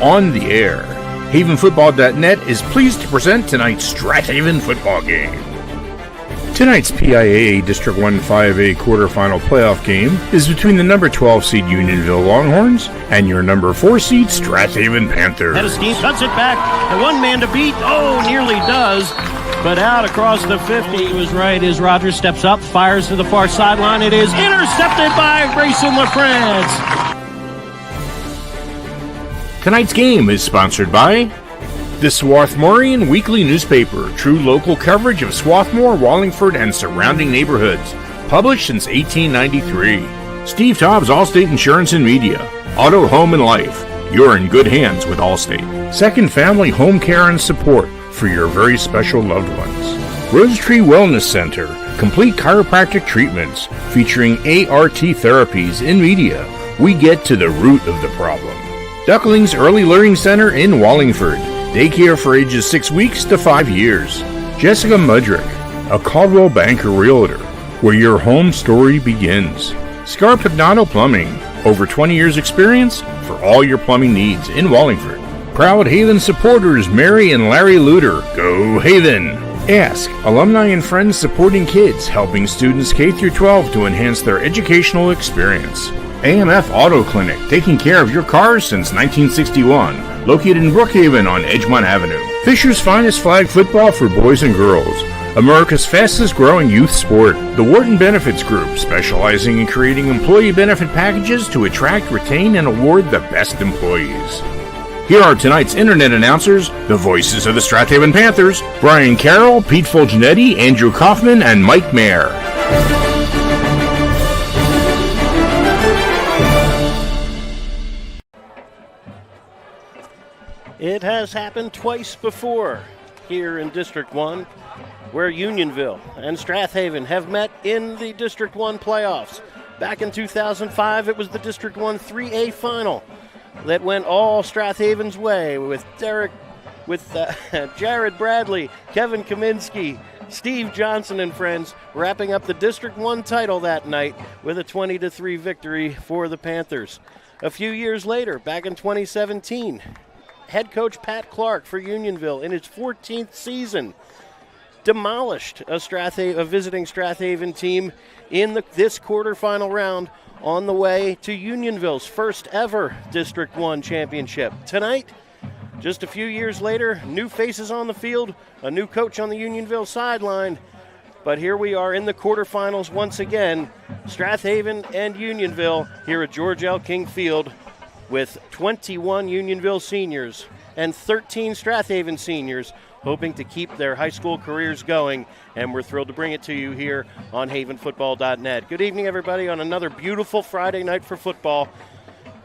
On the air, HavenFootball.net is pleased to present tonight's Strath Haven football game. Tonight's PIAA District 1 5A quarterfinal playoff game is between the number 12 seed Unionville Longhorns and your number 4 seed Strath Haven Panthers. Head of steam, cuts it back, and one man to beat. Oh, nearly does. But out across the 50. He was right as Rogers steps up, fires to the far sideline. It is intercepted by Grayson LaFrance. Tonight's game is sponsored by the Swarthmorean Weekly Newspaper, true local coverage of Swarthmore, Wallingford, and surrounding neighborhoods. Published since 1893. Steve Tobbs, Allstate Insurance and Media. Auto, Home, and Life. You're in good hands with Allstate. Second Family Home Care and Support for your very special loved ones. Rose Tree Wellness Center. Complete chiropractic treatments featuring ART therapies in media. We get to the root of the problem. Ducklings Early Learning Center in Wallingford. Daycare for ages 6 weeks to 5 years. Jessica Mudrick, a Caldwell Banker Realtor, where your home story begins. Scarpagnato Plumbing, over 20 years experience for all your plumbing needs in Wallingford. Proud Haven supporters Mary and Larry Luter, go Haven! Ask, alumni and friends supporting kids, helping students K through 12 to enhance their educational experience. AMF Auto Clinic, taking care of your cars since 1961. Located in Brookhaven on Edgemont Avenue. Fisher's finest flag football for boys and girls. America's fastest growing youth sport. The Wharton Benefits Group, specializing in creating employee benefit packages to attract, retain, and award the best employees. Here are tonight's internet announcers, the voices of the Strath Haven Panthers, Brian Carroll, Pete Fulgenetti, Andrew Kaufman, and Mike Mayer. It has happened twice before here in District 1, where Unionville and Strath Haven have met in the District 1 playoffs. Back in 2005, it was the District 1 3A final that went all Strath Haven's way with Jared Bradley, Kevin Kaminsky, Steve Johnson and friends wrapping up the District 1 title that night with a 20-3 victory for the Panthers. A few years later, back in 2017, head coach Pat Clark for Unionville in his 14th season demolished a visiting Strath Haven team in this quarterfinal round on the way to Unionville's first ever District 1 championship. Tonight, just a few years later, new faces on the field, a new coach on the Unionville sideline, but here we are in the quarterfinals once again, Strath Haven and Unionville here at George L. King Field, with 21 Unionville seniors and 13 Strath Haven seniors hoping to keep their high school careers going, and we're thrilled to bring it to you here on HavenFootball.net. Good evening, everybody, on another beautiful Friday night for football.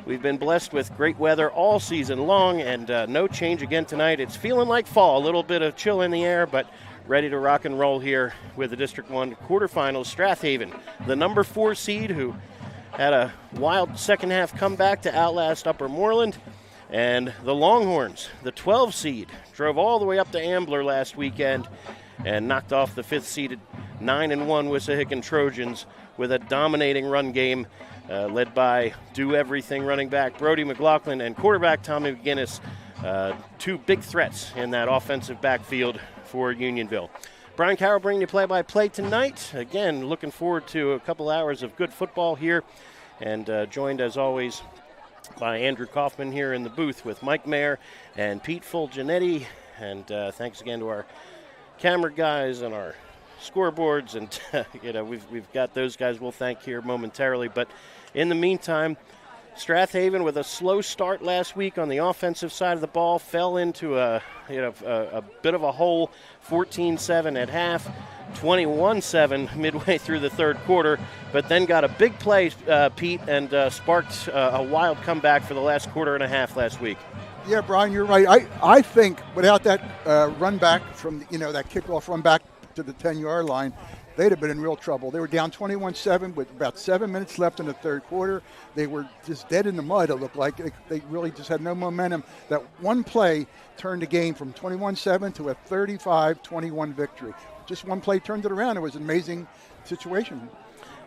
We've been blessed with great weather all season long, and no change again tonight. It's feeling like fall, a little bit of chill in the air, but ready to rock and roll here with the District 1 quarterfinals. Strath Haven, the number 4 seed, who had a wild second half comeback to outlast Upper Moreland. And the Longhorns, the 12 seed, drove all the way up to Ambler last weekend and knocked off the 5th seeded 9-1 Wissahickon Trojans with a dominating run game led by do-everything running back Brody McLaughlin and quarterback Tommy McGinnis. Two big threats in that offensive backfield for Unionville. Brian Carroll bringing you play-by-play tonight. Again, looking forward to a couple hours of good football here, and joined, as always, by Andrew Kaufman here in the booth with Mike Mayer and Pete Fulgenetti. And thanks again to our camera guys and our scoreboards. And, we've got those guys we'll thank here momentarily. But in the meantime, Strath Haven, with a slow start last week on the offensive side of the ball, fell into a bit of a hole, 14-7 at half, 21-7 midway through the third quarter, but then got a big play, Pete, and sparked a wild comeback for the last quarter and a half last week. Yeah, Brian, you're right. I think without that run back from, that kickoff run back to the 10-yard line, they'd have been in real trouble. They were down 21-7 with about 7 minutes left in the third quarter. They were just dead in the mud, it looked like. They really just had no momentum. That one play turned the game from 21-7 to a 35-21 victory. Just one play turned it around. It was an amazing situation.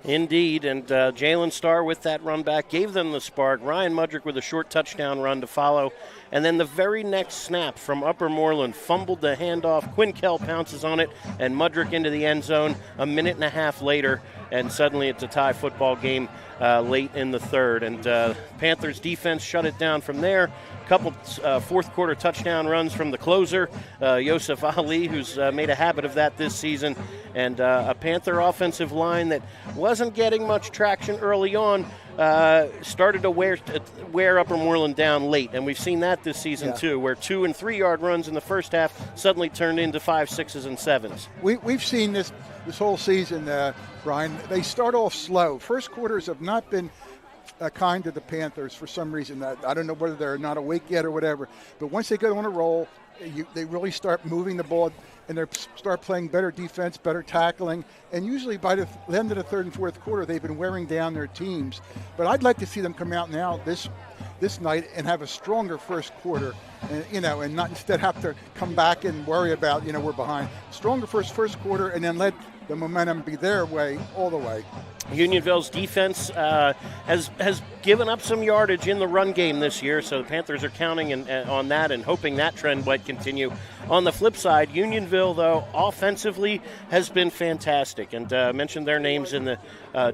Indeed, and Jalen Starr with that run back gave them the spark. Ryan Mudrick with a short touchdown run to follow. And then the very next snap from Upper Moreland fumbled the handoff. Quinkel pounces on it, and Mudrick into the end zone a minute and a half later. And suddenly it's a tie football game late in the third. And Panthers defense shut it down from there. Couple fourth quarter touchdown runs from the closer, Yosef Ali, who's made a habit of that this season, and a Panther offensive line that wasn't getting much traction early on, started to wear Upper Moreland down late, and we've seen that this season too, where 2 and 3 yard runs in the first half suddenly turned into 5, 6s, and 7s. We've seen this whole season, Brian. They start off slow. First quarters have not been kind to the Panthers for some reason. I don't know whether they're not awake yet or whatever, but once they get on a roll, they really start moving the ball, and they start playing better defense, better tackling, and usually by the end of the third and fourth quarter, they've been wearing down their teams. But I'd like to see them come out now this night and have a stronger first quarter, and not instead have to come back and worry about, we're behind. Stronger first quarter, and then let the momentum be their way all the way. Unionville's defense has given up some yardage in the run game this year, so the Panthers are counting on that and hoping that trend might continue. On the flip side, Unionville, though, offensively has been fantastic, and mentioned their names in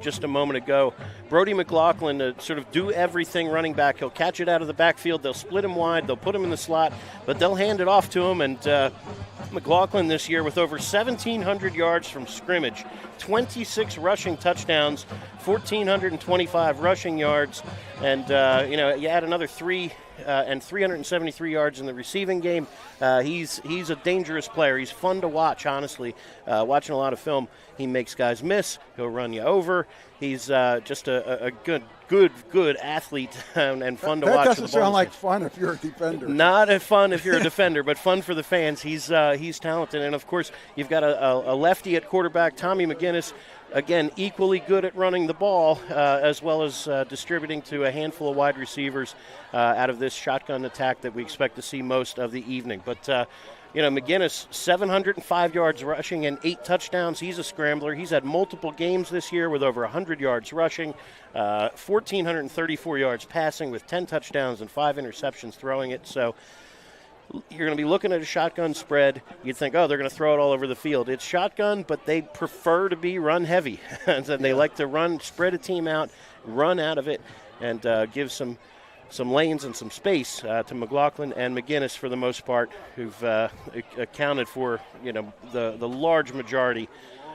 just a moment ago. Brody McLaughlin, sort of do everything running back. He'll catch it out of the backfield. They'll split him wide. They'll put him in the slot, but they'll hand it off to him, and McLaughlin this year with over 1,700 yards from scrimmage, 26 rushing touchdowns, 1,425 rushing yards, and you add another 3 and 373 yards in the receiving game. He's a dangerous player. He's fun to watch, honestly. Watching a lot of film, he makes guys miss. He'll run you over. He's just a good athlete and fun to watch. That doesn't sound like fun if you're a defender. Not fun if you're a defender, but fun for the fans. He's talented, and of course you've got a lefty at quarterback, Tommy McGinnis. Again, equally good at running the ball as well as distributing to a handful of wide receivers out of this shotgun attack that we expect to see most of the evening. But McGinnis, 705 yards rushing and 8 touchdowns. He's a scrambler. He's had multiple games this year with over 100 yards rushing, 1,434 yards passing with 10 touchdowns and 5 interceptions throwing it. So you're going to be looking at a shotgun spread. You'd think, they're going to throw it all over the field. It's shotgun, but they prefer to be run heavy. And they like to spread a team out, run out of it, and give some lanes and some space to McLaughlin and McGinnis for the most part, who've accounted for the large majority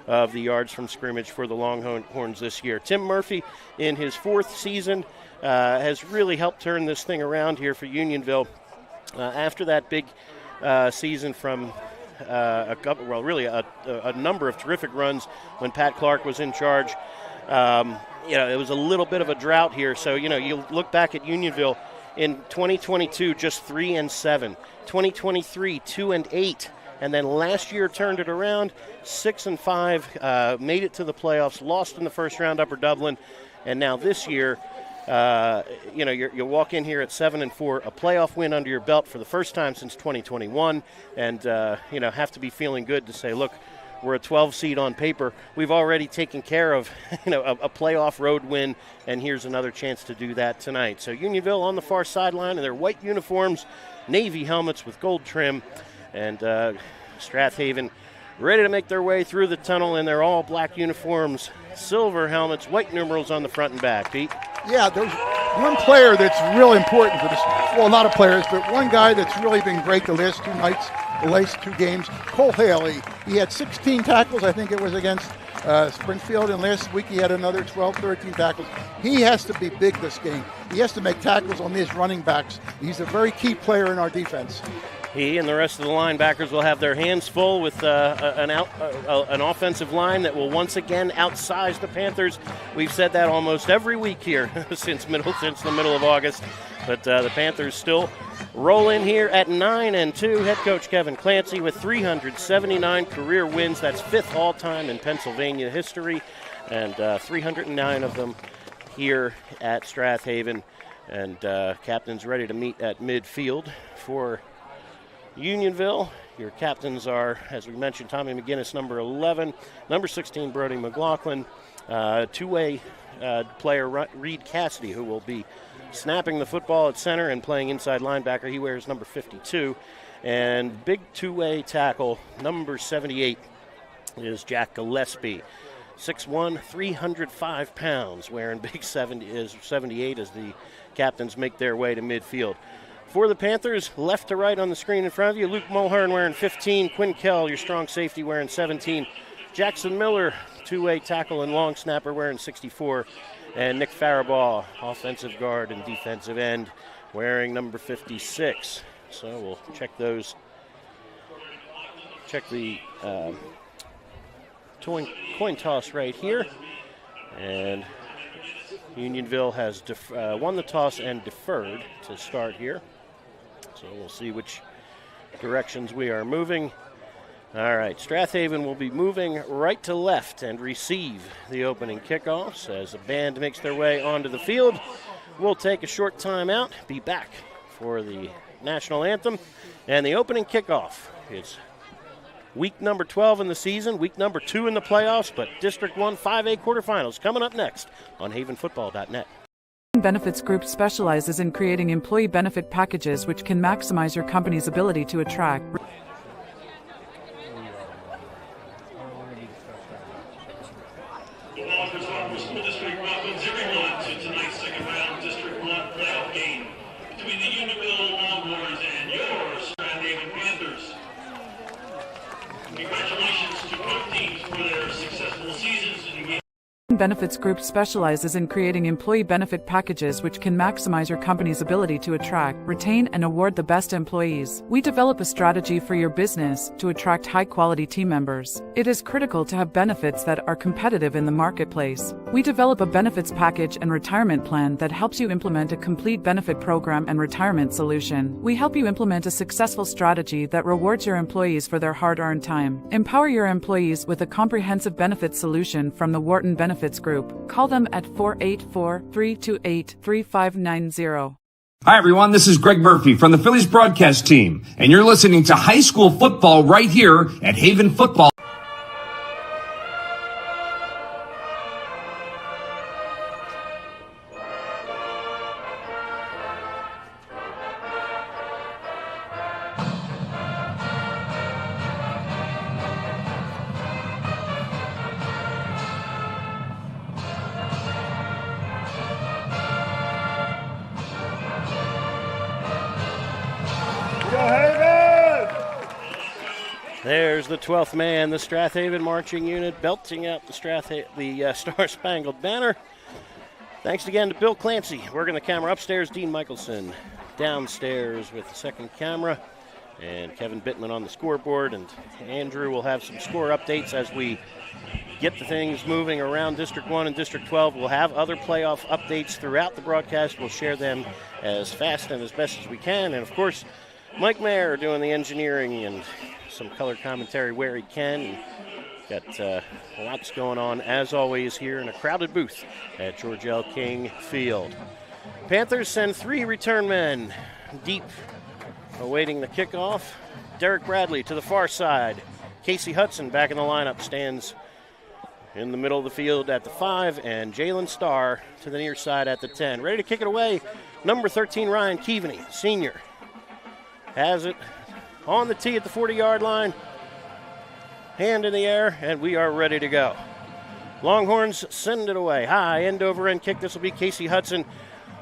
of the yards from scrimmage for the Longhorns this year. Tim Murphy, in his 4th season, has really helped turn this thing around here for Unionville. After that big season from a number of terrific runs when Pat Clark was in charge, it was a little bit of a drought here. So, you look back at Unionville in 2022, just 3-7, 2023, 2-8. And then last year turned it around, 6-5, made it to the playoffs, lost in the first round, Upper Dublin. And now this year, you walk in here at 7-4, a playoff win under your belt for the first time since 2021, and have to be feeling good to say, look, we're a 12 seed on paper. We've already taken care of a playoff road win, and here's another chance to do that tonight. So Unionville on the far sideline in their white uniforms, navy helmets with gold trim, and Strath Haven ready to make their way through the tunnel in their all black uniforms, silver helmets, white numerals on the front and back. Pete? Yeah, there's one player that's real important for this. Well, a lot of players, but one guy that's really been great the last 2 nights, the last 2 games, Cole Haley. He had 16 tackles, I think it was, against Springfield, and last week he had another 12, 13 tackles. He has to be big this game. He has to make tackles on these running backs. He's a very key player in our defense. He and the rest of the linebackers will have their hands full with an offensive line that will once again outsize the Panthers. We've said that almost every week here since the middle of August. But the Panthers still roll in here at 9-2. Head coach Kevin Clancy with 379 career wins. That's 5th all-time in Pennsylvania history, and 309 of them here at Strath Haven. And captains ready to meet at midfield for Unionville. Your captains are, as we mentioned, Tommy McGinnis, number 11, number 16, Brody McLaughlin, two-way player Reed Cassidy, who will be snapping the football at center and playing inside linebacker. He wears number 52. And big two-way tackle, number 78, is Jack Gillespie. 6'1", 305 pounds, wearing big 78 as the captains make their way to midfield. For the Panthers, left to right on the screen in front of you, Luke Mulhern wearing 15, Quinn Kell, your strong safety, wearing 17, Jackson Miller, two-way tackle and long snapper, wearing 64, and Nick Faribault, offensive guard and defensive end, wearing number 56. So we'll check those. Check the coin toss right here. And Unionville has won the toss and deferred to start here. So we'll see which directions we are moving. All right, Strath Haven will be moving right to left and receive the opening kickoffs as the band makes their way onto the field. We'll take a short time out, be back for the national anthem and the opening kickoff. It's week number 12 in the season, week number 2 in the playoffs, but District 1 5A quarterfinals coming up next on havenfootball.net. Benefits Group specializes in creating employee benefit packages which can maximize your company's ability to attract. School District welcomes everyone to tonight's second round District 1 playoff game between the Unionville Longhorns and your Strath Haven Panthers. Congratulations to both teams for their successful seasons in game. Benefits Group specializes in creating employee benefit packages which can maximize your company's ability to attract, retain, and award the best employees. We develop a strategy for your business to attract high-quality team members. It is critical to have benefits that are competitive in the marketplace. We develop a benefits package and retirement plan that helps you implement a complete benefit program and retirement solution. We help you implement a successful strategy that rewards your employees for their hard-earned time. Empower your employees with a comprehensive benefits solution from the Wharton Benefits Group. Call them at 484-328-3590. Hi, everyone. This is Greg Murphy from the Phillies broadcast team, and you're listening to high school football right here at Haven Football. There's the 12th man, the Strath Haven marching unit, belting out the Star-Spangled Banner. Thanks again to Bill Clancy, working the camera upstairs, Dean Michelson downstairs with the second camera, and Kevin Bittman on the scoreboard, and Andrew will have some score updates as we get the things moving around District 1 and District 12. We'll have other playoff updates throughout the broadcast. We'll share them as fast and as best as we can, and of course, Mike Mayer doing the engineering and some color commentary where he can. Got lots going on, as always, here in a crowded booth at George L. King Field. Panthers send 3 return men deep, awaiting the kickoff. Derek Bradley to the far side. Casey Hudson back in the lineup, stands in the middle of the field at the 5, and Jalen Starr to the near side at the 10. Ready to kick it away, number 13, Ryan Keaveney, senior. Has it on the tee at the 40-yard line. Hand in the air, and we are ready to go. Longhorns send it away. High, end-over-end kick. This will be Casey Hudson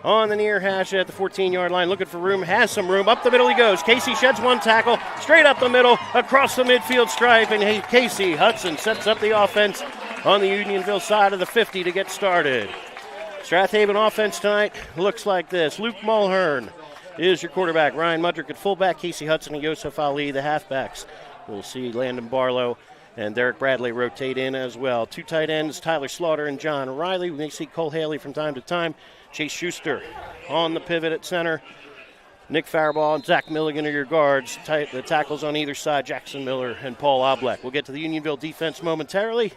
on the near hash at the 14-yard line. Looking for room, has some room. Up the middle he goes. Casey sheds one tackle, straight up the middle, across the midfield stripe, and Casey Hudson sets up the offense on the Unionville side of the 50 to get started. Strath Haven offense tonight looks like this. Luke Mulhern is your quarterback. Ryan Mudrick at fullback. Casey Hudson and Yosef Ali, the halfbacks. We'll see Landon Barlow and Derek Bradley rotate in as well. 2 tight ends, Tyler Slaughter and John Riley. We may see Cole Haley from time to time. Chase Schuster on the pivot at center. Nick Faribault and Zach Milligan are your guards. The tackles on either side, Jackson Miller and Paul Oblek. We'll get to the Unionville defense momentarily.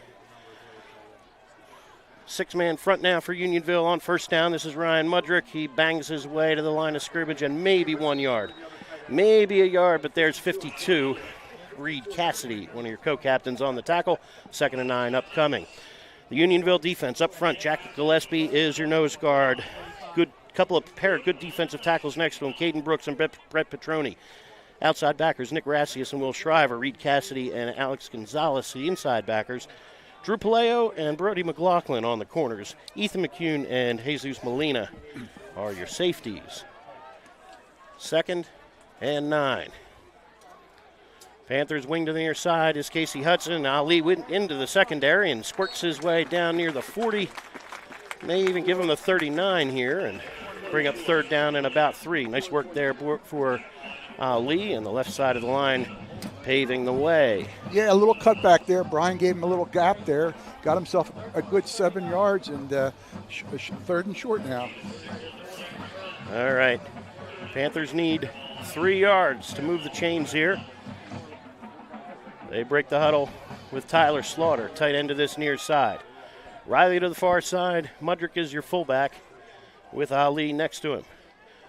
6-man front now for Unionville on first down. This is Ryan Mudrick. He bangs his way to the line of scrimmage and maybe 1 yard. Maybe a yard, but there's 52. Reed Cassidy, one of your co-captains, on the tackle. 2nd and 9 upcoming. The Unionville defense up front. Jack Gillespie is your nose guard. Good pair of good defensive tackles next to him. Caden Brooks and Brett Petroni. Outside backers, Nick Rassius and Will Shriver. Reed Cassidy and Alex Gonzalez, the inside backers. Drew Paleo and Brody McLaughlin on the corners. Ethan McCune and Jesus Molina are your safeties. 2nd and 9. Panthers wing to the near side is Casey Hudson. Ali went into the secondary and squirts his way down near the 40. May even give him the 39 here and bring up 3rd down and about 3. Nice work there for Ali, and the left side of the line paving the way. Yeah, a little cutback there. Brian gave him a little gap there. Got himself a good 7 yards, and 3rd and short now. All right. Panthers need 3 yards to move the chains here. They break the huddle with Tyler Slaughter, tight end to this near side. Riley to the far side. Mudrick is your fullback with Ali next to him.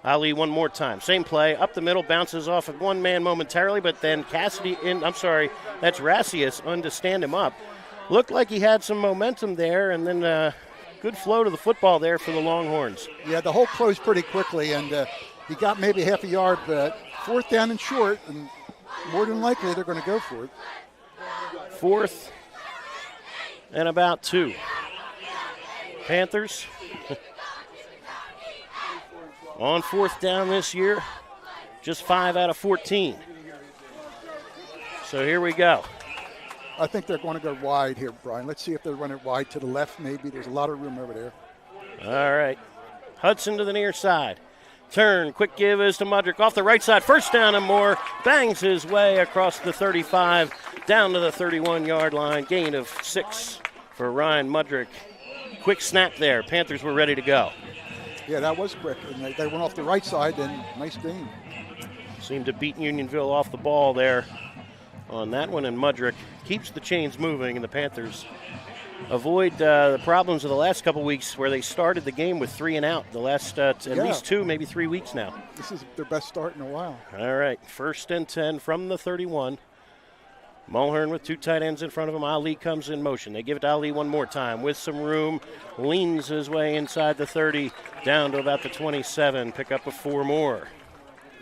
Ali one more time. Same play. Up the middle. Bounces off of one man momentarily, but then that's Rassius to stand him up. Looked like he had some momentum there, and then good flow to the football there for the Longhorns. Yeah, the hole closed pretty quickly, and he got maybe half a yard, but 4th down and short, and more than likely they're going to go for it. 4th and about 2. Panthers on 4th down this year, just 5 out of 14. So here we go. I think they're going to go wide here, Brian. Let's see if they run it wide to the left maybe. There's a lot of room over there. All right. Hudson to the near side. Turn, quick give is to Mudrick off the right side. 1st down and more. Bangs his way across the 35 down to the 31-yard line. Gain of 6 for Ryan Mudrick. Quick snap there. Panthers were ready to go. Yeah, that was quick. And they went off the right side, and nice gain. Seemed to beat Unionville off the ball there on that one, and Mudrick keeps the chains moving, and the Panthers avoid the problems of the last couple weeks where they started the game with 3 and out. The last at least 2, maybe 3 weeks now. This is their best start in a while. All right, 1st and 10 from the 31. Mulhern with 2 tight ends in front of him. Ali comes in motion. They give it to Ali one more time with some room. Leans his way inside the 30, down to about the 27. Pick up 4 more.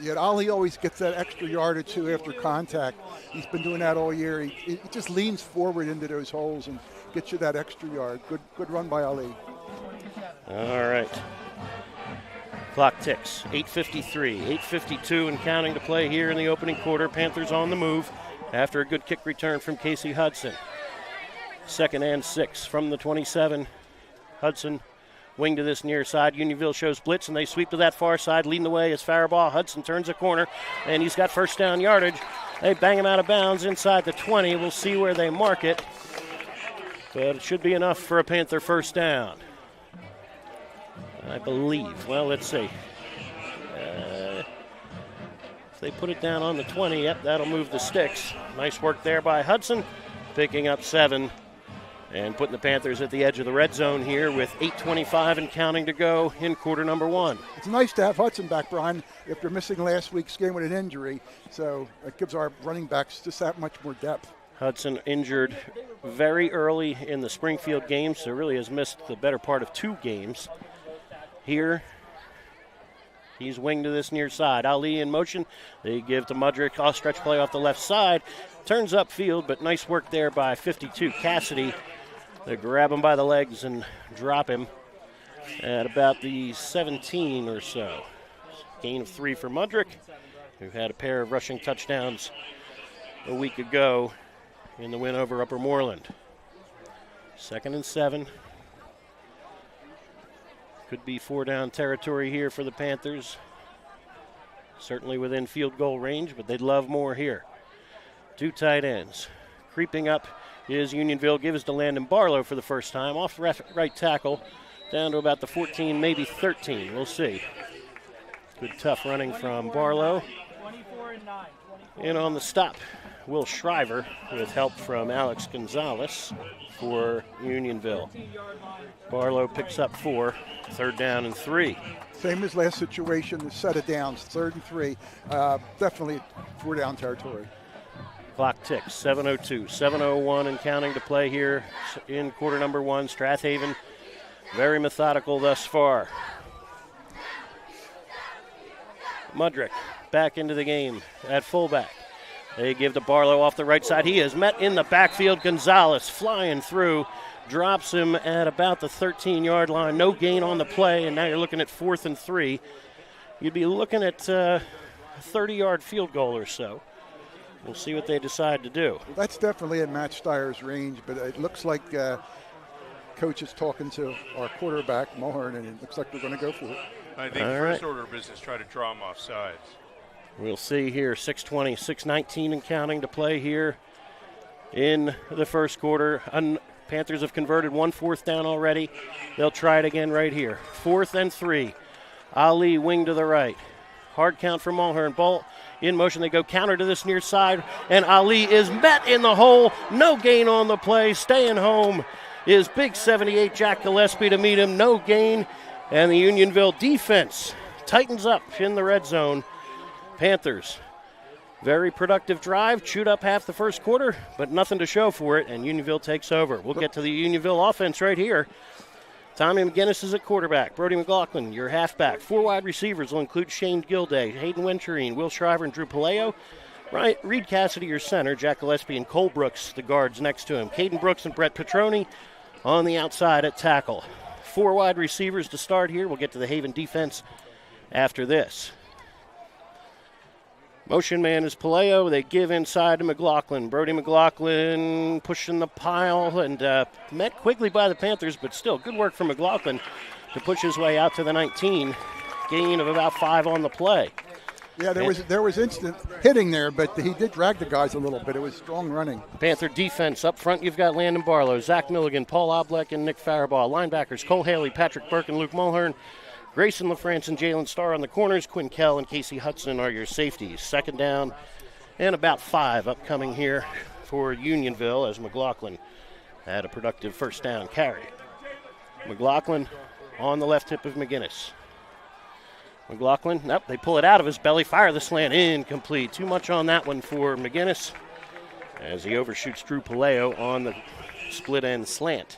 Yeah, Ali always gets that extra yard or 2 after contact. He's been doing that all year. He just leans forward into those holes and gets you that extra yard. Good run by Ali. All right. Clock ticks. 8:53, 8:52 and counting to play here in the opening quarter. Panthers on the move after a good kick return from Casey Hudson. 2nd and 6 from the 27. Hudson wing to this near side. Unionville shows blitz, and they sweep to that far side. Leading the way is Faribault. Hudson turns a corner, and he's got 1st down yardage. They bang him out of bounds inside the 20. We'll see where they mark it. But it should be enough for a Panther 1st down, I believe. Well, let's see. If they put it down on the 20, yep, that'll move the sticks. Nice work there by Hudson, picking up 7. And putting the Panthers at the edge of the red zone here with 8:25 and counting to go in quarter number 1. It's nice to have Hudson back, Brian, after missing last week's game with an injury. So it gives our running backs just that much more depth. Hudson injured very early in the Springfield game, so really has missed the better part of 2 games. Here, he's winged to this near side. Ali in motion. They give to Mudrick. Off stretch play off the left side. Turns upfield, but nice work there by 52. Cassidy. They grab him by the legs and drop him at about the 17 or so. Gain of 3 for Mudrick, who had a pair of rushing touchdowns a week ago in the win over Upper Moreland. 2nd and 7. Could be 4-down territory here for the Panthers. Certainly within field goal range, but they'd love more here. 2 tight ends. Creeping up is Unionville. Gives to Landon Barlow for the first time. Off right tackle. Down to about the 14, maybe 13. We'll see. Good tough running from Barlow. In on the stop, Will Shriver with help from Alex Gonzalez for Unionville. Barlow picks up 4. 3rd down and 3. Same as last situation, the set of downs, 3rd and 3. Definitely 4-down territory. Clock ticks, 7:02, 7:01 and counting to play here in quarter number 1. Strath Haven very methodical thus far. Mudrick back into the game at fullback. They give to Barlow off the right side. He is met in the backfield. Gonzalez flying through, drops him at about the 13-yard line. No gain on the play, and now you're looking at 4th and 3. You'd be looking at a 30-yard field goal or so. We'll see what they decide to do. Well, that's definitely in Matt Steyer's range, but it looks like Coach is talking to our quarterback, Mulhern, and it looks like we're going to go for it. I think first order of business, try to draw him off sides. We'll see here, 6:20, 6:19 and counting to play here in the first quarter. Panthers have converted 1 4th down already. They'll try it again right here. 4th and 3. Ali wing to the right. Hard count for Mulhern. Ball in motion. They go counter to this near side, and Ali is met in the hole. No gain on the play. Staying home is big 78 Jack Gillespie to meet him. No gain, and the Unionville defense tightens up in the red zone. Panthers, very productive drive, chewed up half the first quarter, but nothing to show for it, and Unionville takes over. We'll get to the Unionville offense right here. Tommy McGinnis is at quarterback. Brody McLaughlin, your halfback. 4 wide receivers will include Shane Gilday, Hayden Winterine, Will Shriver, and Drew Paleo. Reed Cassidy, your center. Jack Gillespie and Cole Brooks, the guards next to him. Caden Brooks and Brett Petroni on the outside at tackle. 4 wide receivers to start here. We'll get to the Haven defense after this. Motion man is Paleo. They give inside to McLaughlin. Brody McLaughlin pushing the pile and met quickly by the Panthers, but still good work from McLaughlin to push his way out to the 19. Gain of about 5 on the play. Yeah, there was instant hitting there, but he did drag the guys a little bit. It was strong running. Panther defense up front. You've got Landon Barlow, Zach Milligan, Paul Oblek, and Nick Faribaugh. Linebackers Cole Haley, Patrick Burke, and Luke Mulhern. Grayson LaFrance and Jalen Starr on the corners. Quinn Kell and Casey Hudson are your safeties. 2nd down and about 5 upcoming here for Unionville as McLaughlin had a productive 1st down carry. McLaughlin on the left hip of McGinnis. McLaughlin, nope, they pull it out of his belly. Fire the slant, incomplete. Too much on that one for McGinnis as he overshoots Drew Paleo on the split end slant.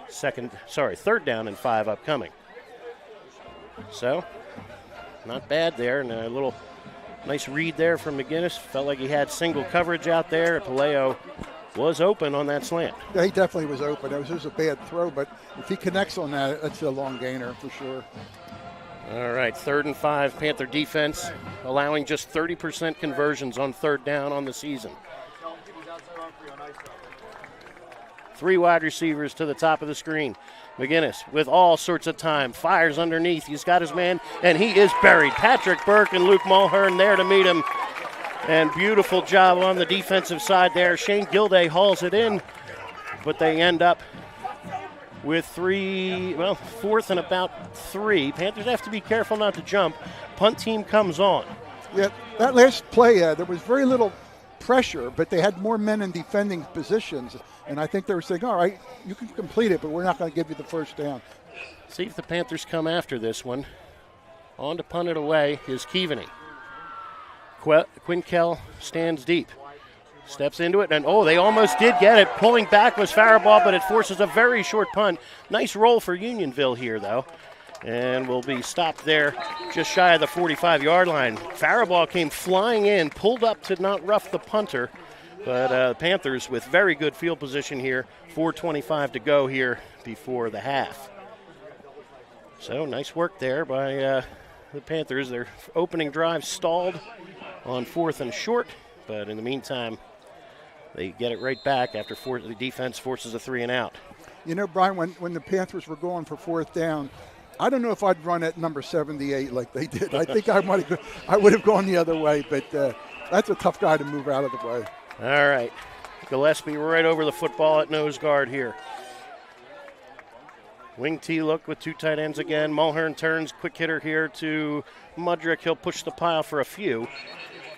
3rd down and 5 upcoming. So, not bad there, and a little nice read there from McGinnis. Felt like he had single coverage out there. Paleo was open on that slant. Yeah, he definitely was open. It was just a bad throw, but if he connects on that, that's a long gainer for sure. All right, 3rd and 5, Panther defense allowing just 30% conversions on 3rd down on the season. 3 wide receivers to the top of the screen. McGinnis with all sorts of time, fires underneath. He's got his man, and he is buried. Patrick Burke and Luke Mulhern there to meet him. And beautiful job on the defensive side there. Shane Gilday hauls it in, but they end up with 4th and about 3. Panthers have to be careful not to jump. Punt team comes on. Yeah, that last play, there was very little pressure, but they had more men in defending positions, and I think they were saying, all right, you can complete it, but we're not going to give you the 1st down. See if the Panthers come after this one. On to punt it away is Keaveney. Quinn Kell stands deep. Steps into it, and they almost did get it. Pulling back was Faribaugh, but it forces a very short punt. Nice roll for Unionville here, though. And will be stopped there just shy of the 45-yard line. Faribaugh came flying in, pulled up to not rough the punter. But Panthers with very good field position here. 4:25 to go here before the half. So nice work there by the Panthers. Their opening drive stalled on 4th and short. But in the meantime, they get it right back after the defense forces a 3 and out. You know, Brian, when the Panthers were going for 4th down, I don't know if I'd run at number 78 like they did. I think I would have gone the other way, but that's a tough guy to move out of the way. All right. Gillespie right over the football at nose guard here. Wing T look with 2 tight ends again. Mulhern turns, quick hitter here to Mudrick. He'll push the pile for a few.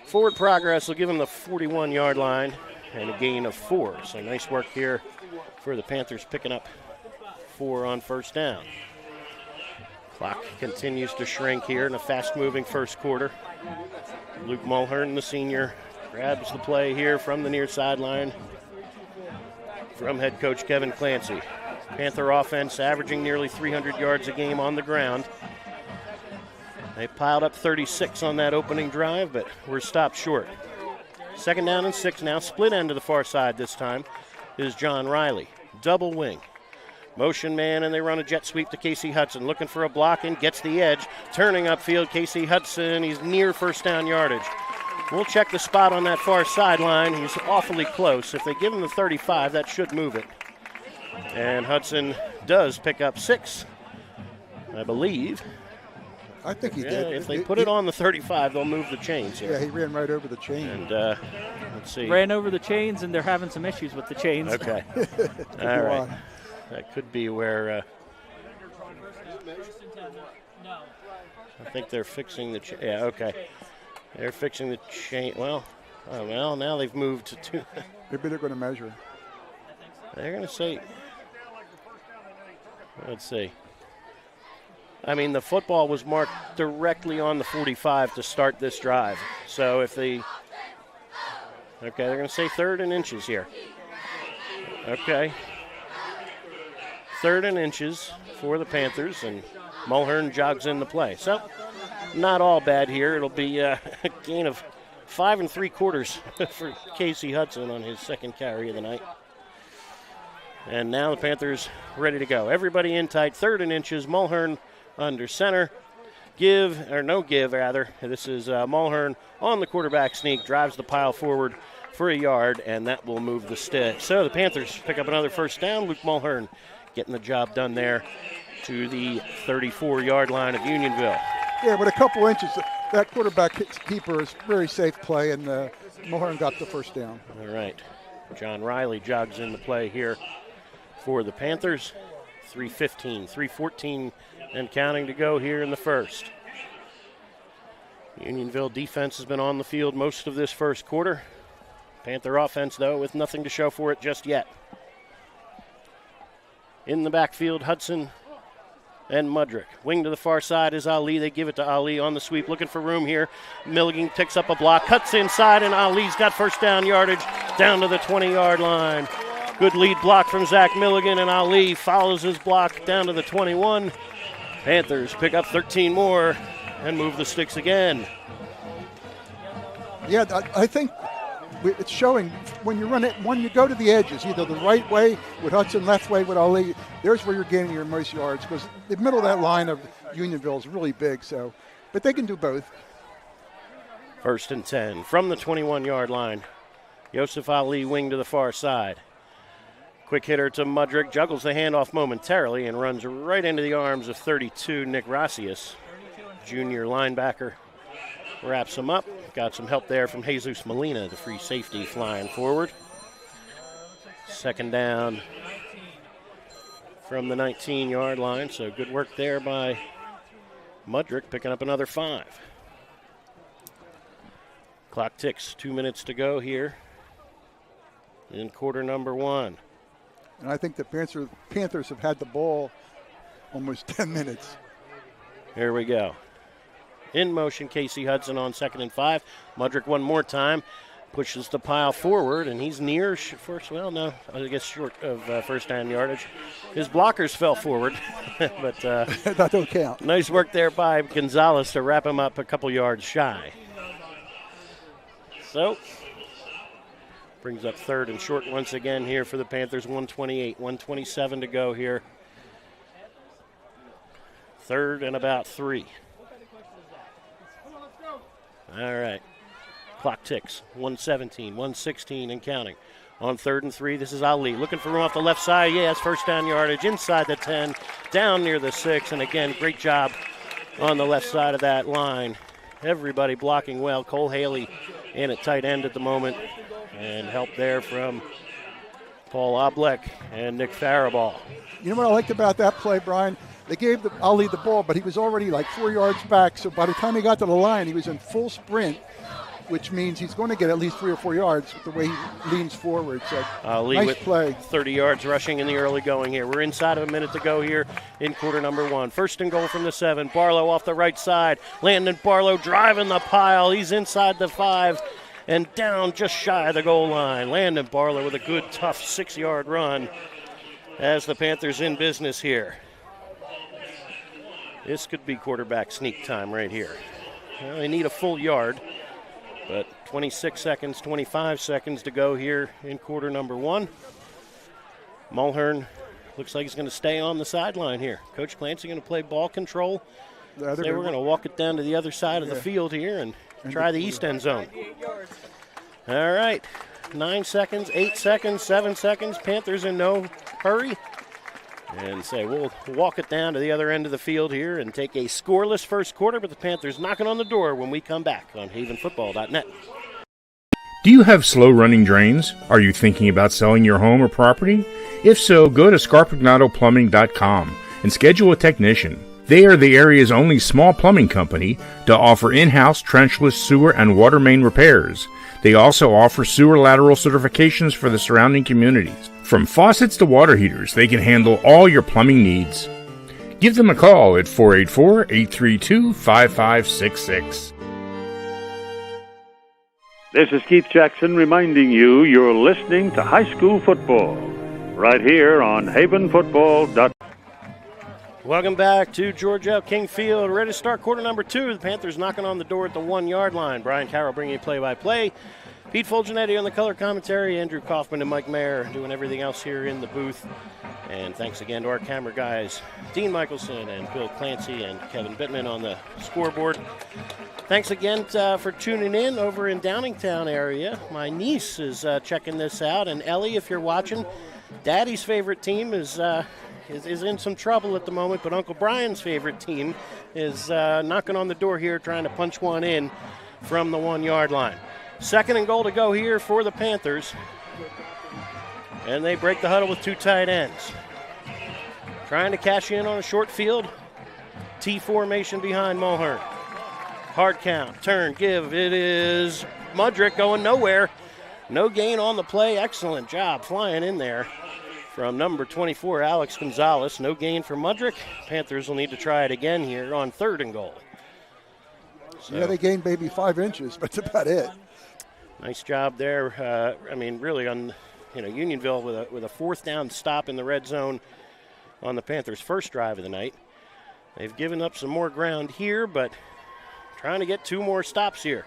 Forward progress will give him the 41-yard line and a gain of 4. So nice work here for the Panthers, picking up 4 on 1st down. Clock continues to shrink here in a fast-moving first quarter. Luke Mulhern, the senior, grabs the play here from the near sideline from head coach Kevin Clancy. Panther offense averaging nearly 300 yards a game on the ground. They piled up 36 on that opening drive, but were stopped short. 2nd down and 6 now. Split end to the far side this time is John Riley. Double wing. Motion man, and they run a jet sweep to Casey Hudson. Looking for a block and gets the edge. Turning upfield, Casey Hudson. He's near first down yardage. We'll check the spot on that far sideline. He's awfully close. If they give him the 35, that should move it. And Hudson does pick up 6, I believe. I think he did. If they put it on the 35, they'll move the chains here. Yeah, he ran right over the chain. And let's see. Ran over the chains, and they're having some issues with the chains. Okay. All right. That could be where I think they're fixing the chain. Yeah, okay. They're fixing the chain. Well, now they've moved to 2. Maybe they're going to measure. They're going to say, let's see. I mean, the football was marked directly on the 45 to start this drive. So if they're going to say 3rd and inches here. Okay. 3rd and inches for the Panthers, and Mulhern jogs in the play. So not all bad here. It'll be a gain of 5 3/4 for Casey Hudson on his 2nd carry of the night. And now the Panthers ready to go. Everybody in tight, 3rd and inches. Mulhern under center. This is Mulhern on the quarterback sneak, drives the pile forward for a yard, and that will move the stick. So the Panthers pick up another first down. Luke Mulhern getting the job done there to the 34-yard line of Unionville. Yeah, but a couple inches. That quarterback keeper is very safe play, and Mulhern got the first down. All right. John Riley jogs in the play here for the Panthers. 3:15, 3:14 and counting to go here in the first. Unionville defense has been on the field most of this first quarter. Panther offense, though, with nothing to show for it just yet. In the backfield, Hudson and Mudrick. Wing to the far side is Ali. They give it to Ali on the sweep, looking for room here. Milligan picks up a block, cuts inside, and Ali's got first down yardage down to the 20-yard line. Good lead block from Zach Milligan, and Ali follows his block down to the 21. Panthers pick up 13 more and move the sticks again. Yeah, I think it's showing when you run it, when you go to the edges, either the right way with Hudson, left way with Ali, there's where you're gaining your most yards, because the middle of that line of Unionville is really big. So, but they can do both. 1st and 10 from the 21-yard line. Yosef Ali wing to the far side. Quick hitter to Mudrick, juggles the handoff momentarily and runs right into the arms of 32, Nick Rasius. Junior linebacker wraps him up. Got some help there from Jesus Molina, the free safety flying forward. 2nd down from the 19-yard line, so good work there by Mudrick, picking up another 5. Clock ticks, 2 minutes to go here in quarter number 1. And I think the Panthers have had the ball almost 10 minutes. Here we go. In motion, Casey Hudson on 2nd and 5. Mudrick one more time. Pushes the pile forward, and he's near short of first down yardage. His blockers fell forward, but that don't count. Nice work there by Gonzalez to wrap him up a couple yards shy. So, brings up 3rd and short once again here for the Panthers. 1:28, 1:27 to go here. 3rd and about 3. All right. Clock ticks. 1:17, 1:16 and counting. On 3rd and 3, this is Ali. Looking for room off the left side. Yes, first down yardage inside the 10, down near the 6. And again, great job on the left side of that line. Everybody blocking well. Cole Haley in at tight end at the moment. And help there from Paul Oblek and Nick Faraball. You know what I liked about that play, Brian? They gave Ali the ball, but he was already like 4 yards back. So by the time he got to the line, he was in full sprint, which means he's going to get at least 3 or 4 yards with the way he leans forward. So Ali nice with play. 30 yards rushing in the early going here. We're inside of a minute to go here in quarter number 1. 1st and goal from the 7. Barlow off the right side. Landon Barlow driving the pile. He's inside the 5. and down just shy of the goal line. Landon Barlow with a good, tough 6-yard run as the Panthers in business here. This could be quarterback sneak time right here. Well, they need a full yard, but 26 seconds, 25 seconds to go here in quarter number 1. Mulhern looks like he's going to stay on the sideline here. Coach Clancy going to play ball control. We're going to walk it down to the other side of the field here and try the east end zone. All right, 9 seconds, 8 seconds, 7 seconds. Panthers in no hurry. And we'll walk it down to the other end of the field here and take a scoreless first quarter, but the Panthers knocking on the door when we come back on havenfootball.net. Do you have slow-running drains? Are you thinking about selling your home or property? If so, go to scarpagnatoplumbing.com and schedule a technician. They are the area's only small plumbing company to offer in-house trenchless sewer and water main repairs. They also offer sewer lateral certifications for the surrounding communities. From faucets to water heaters, they can handle all your plumbing needs. Give them a call at 484-832-5566. This is Keith Jackson reminding you you're listening to high school football right here on havenfootball.com. Welcome back to George L. King Field. Ready to start quarter number 2. The Panthers knocking on the door at the 1-yard line. Brian Carroll bringing you play-by-play. Pete Fulgenetti on the color commentary. Andrew Kaufman and Mike Mayer doing everything else here in the booth. And thanks again to our camera guys, Dean Michelson and Bill Clancy and Kevin Bittman on the scoreboard. Thanks again for tuning in over in Downingtown area. My niece is checking this out. And Ellie, if you're watching, Daddy's favorite team is in some trouble at the moment, but Uncle Brian's favorite team is knocking on the door here, trying to punch one in from the 1-yard line. 2nd and goal to go here for the Panthers. And they break the huddle with 2 tight ends. Trying to cash in on a short field. T formation behind Mulhern. Hard count, turn, give. It is Mudrick going nowhere. No gain on the play. Excellent job flying in there from number 24, Alex Gonzalez. No gain for Mudrick. Panthers will need to try it again here on 3rd and goal. Yeah, they gained maybe 5 inches, but that's about it. Nice job there. Really on Unionville with a 4th down stop in the red zone on the Panthers' first drive of the night. They've given up some more ground here, but trying to get 2 more stops here.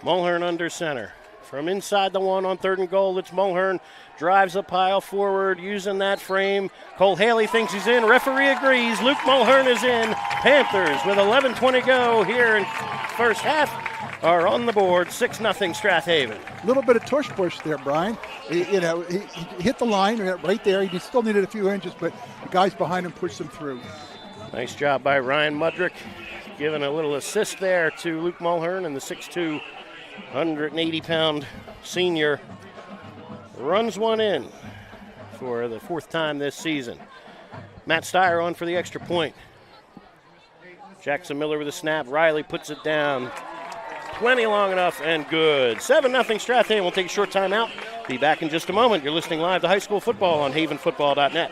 Mulhern under center. From inside the 1 on 3rd and goal, it's Mulhern. Drives a pile forward using that frame. Cole Haley thinks he's in. Referee agrees. Luke Mulhern is in. Panthers with 11:20 go here in first half are on the board. 6-0 Strath Haven. A little bit of tush push there, Brian. He hit the line right there. He still needed a few inches, but the guys behind him pushed him through. Nice job by Ryan Mudrick, giving a little assist there to Luke Mulhern, and the 6'2", 180-pound senior runs one in for the 4th time this season. Matt Steyer on for the extra point. Jackson Miller with a snap. Riley puts it down. Plenty long enough and good. 7-0 Strath Haven. We'll take a short time out. Be back in just a moment. You're listening live to high school football on havenfootball.net.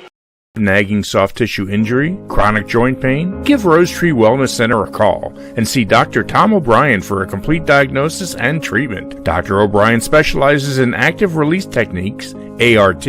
Nagging soft tissue injury, chronic joint pain? Give Rose Tree Wellness Center a call and see Dr. Tom O'Brien for a complete diagnosis and treatment. Dr. O'Brien specializes in active release techniques, ART.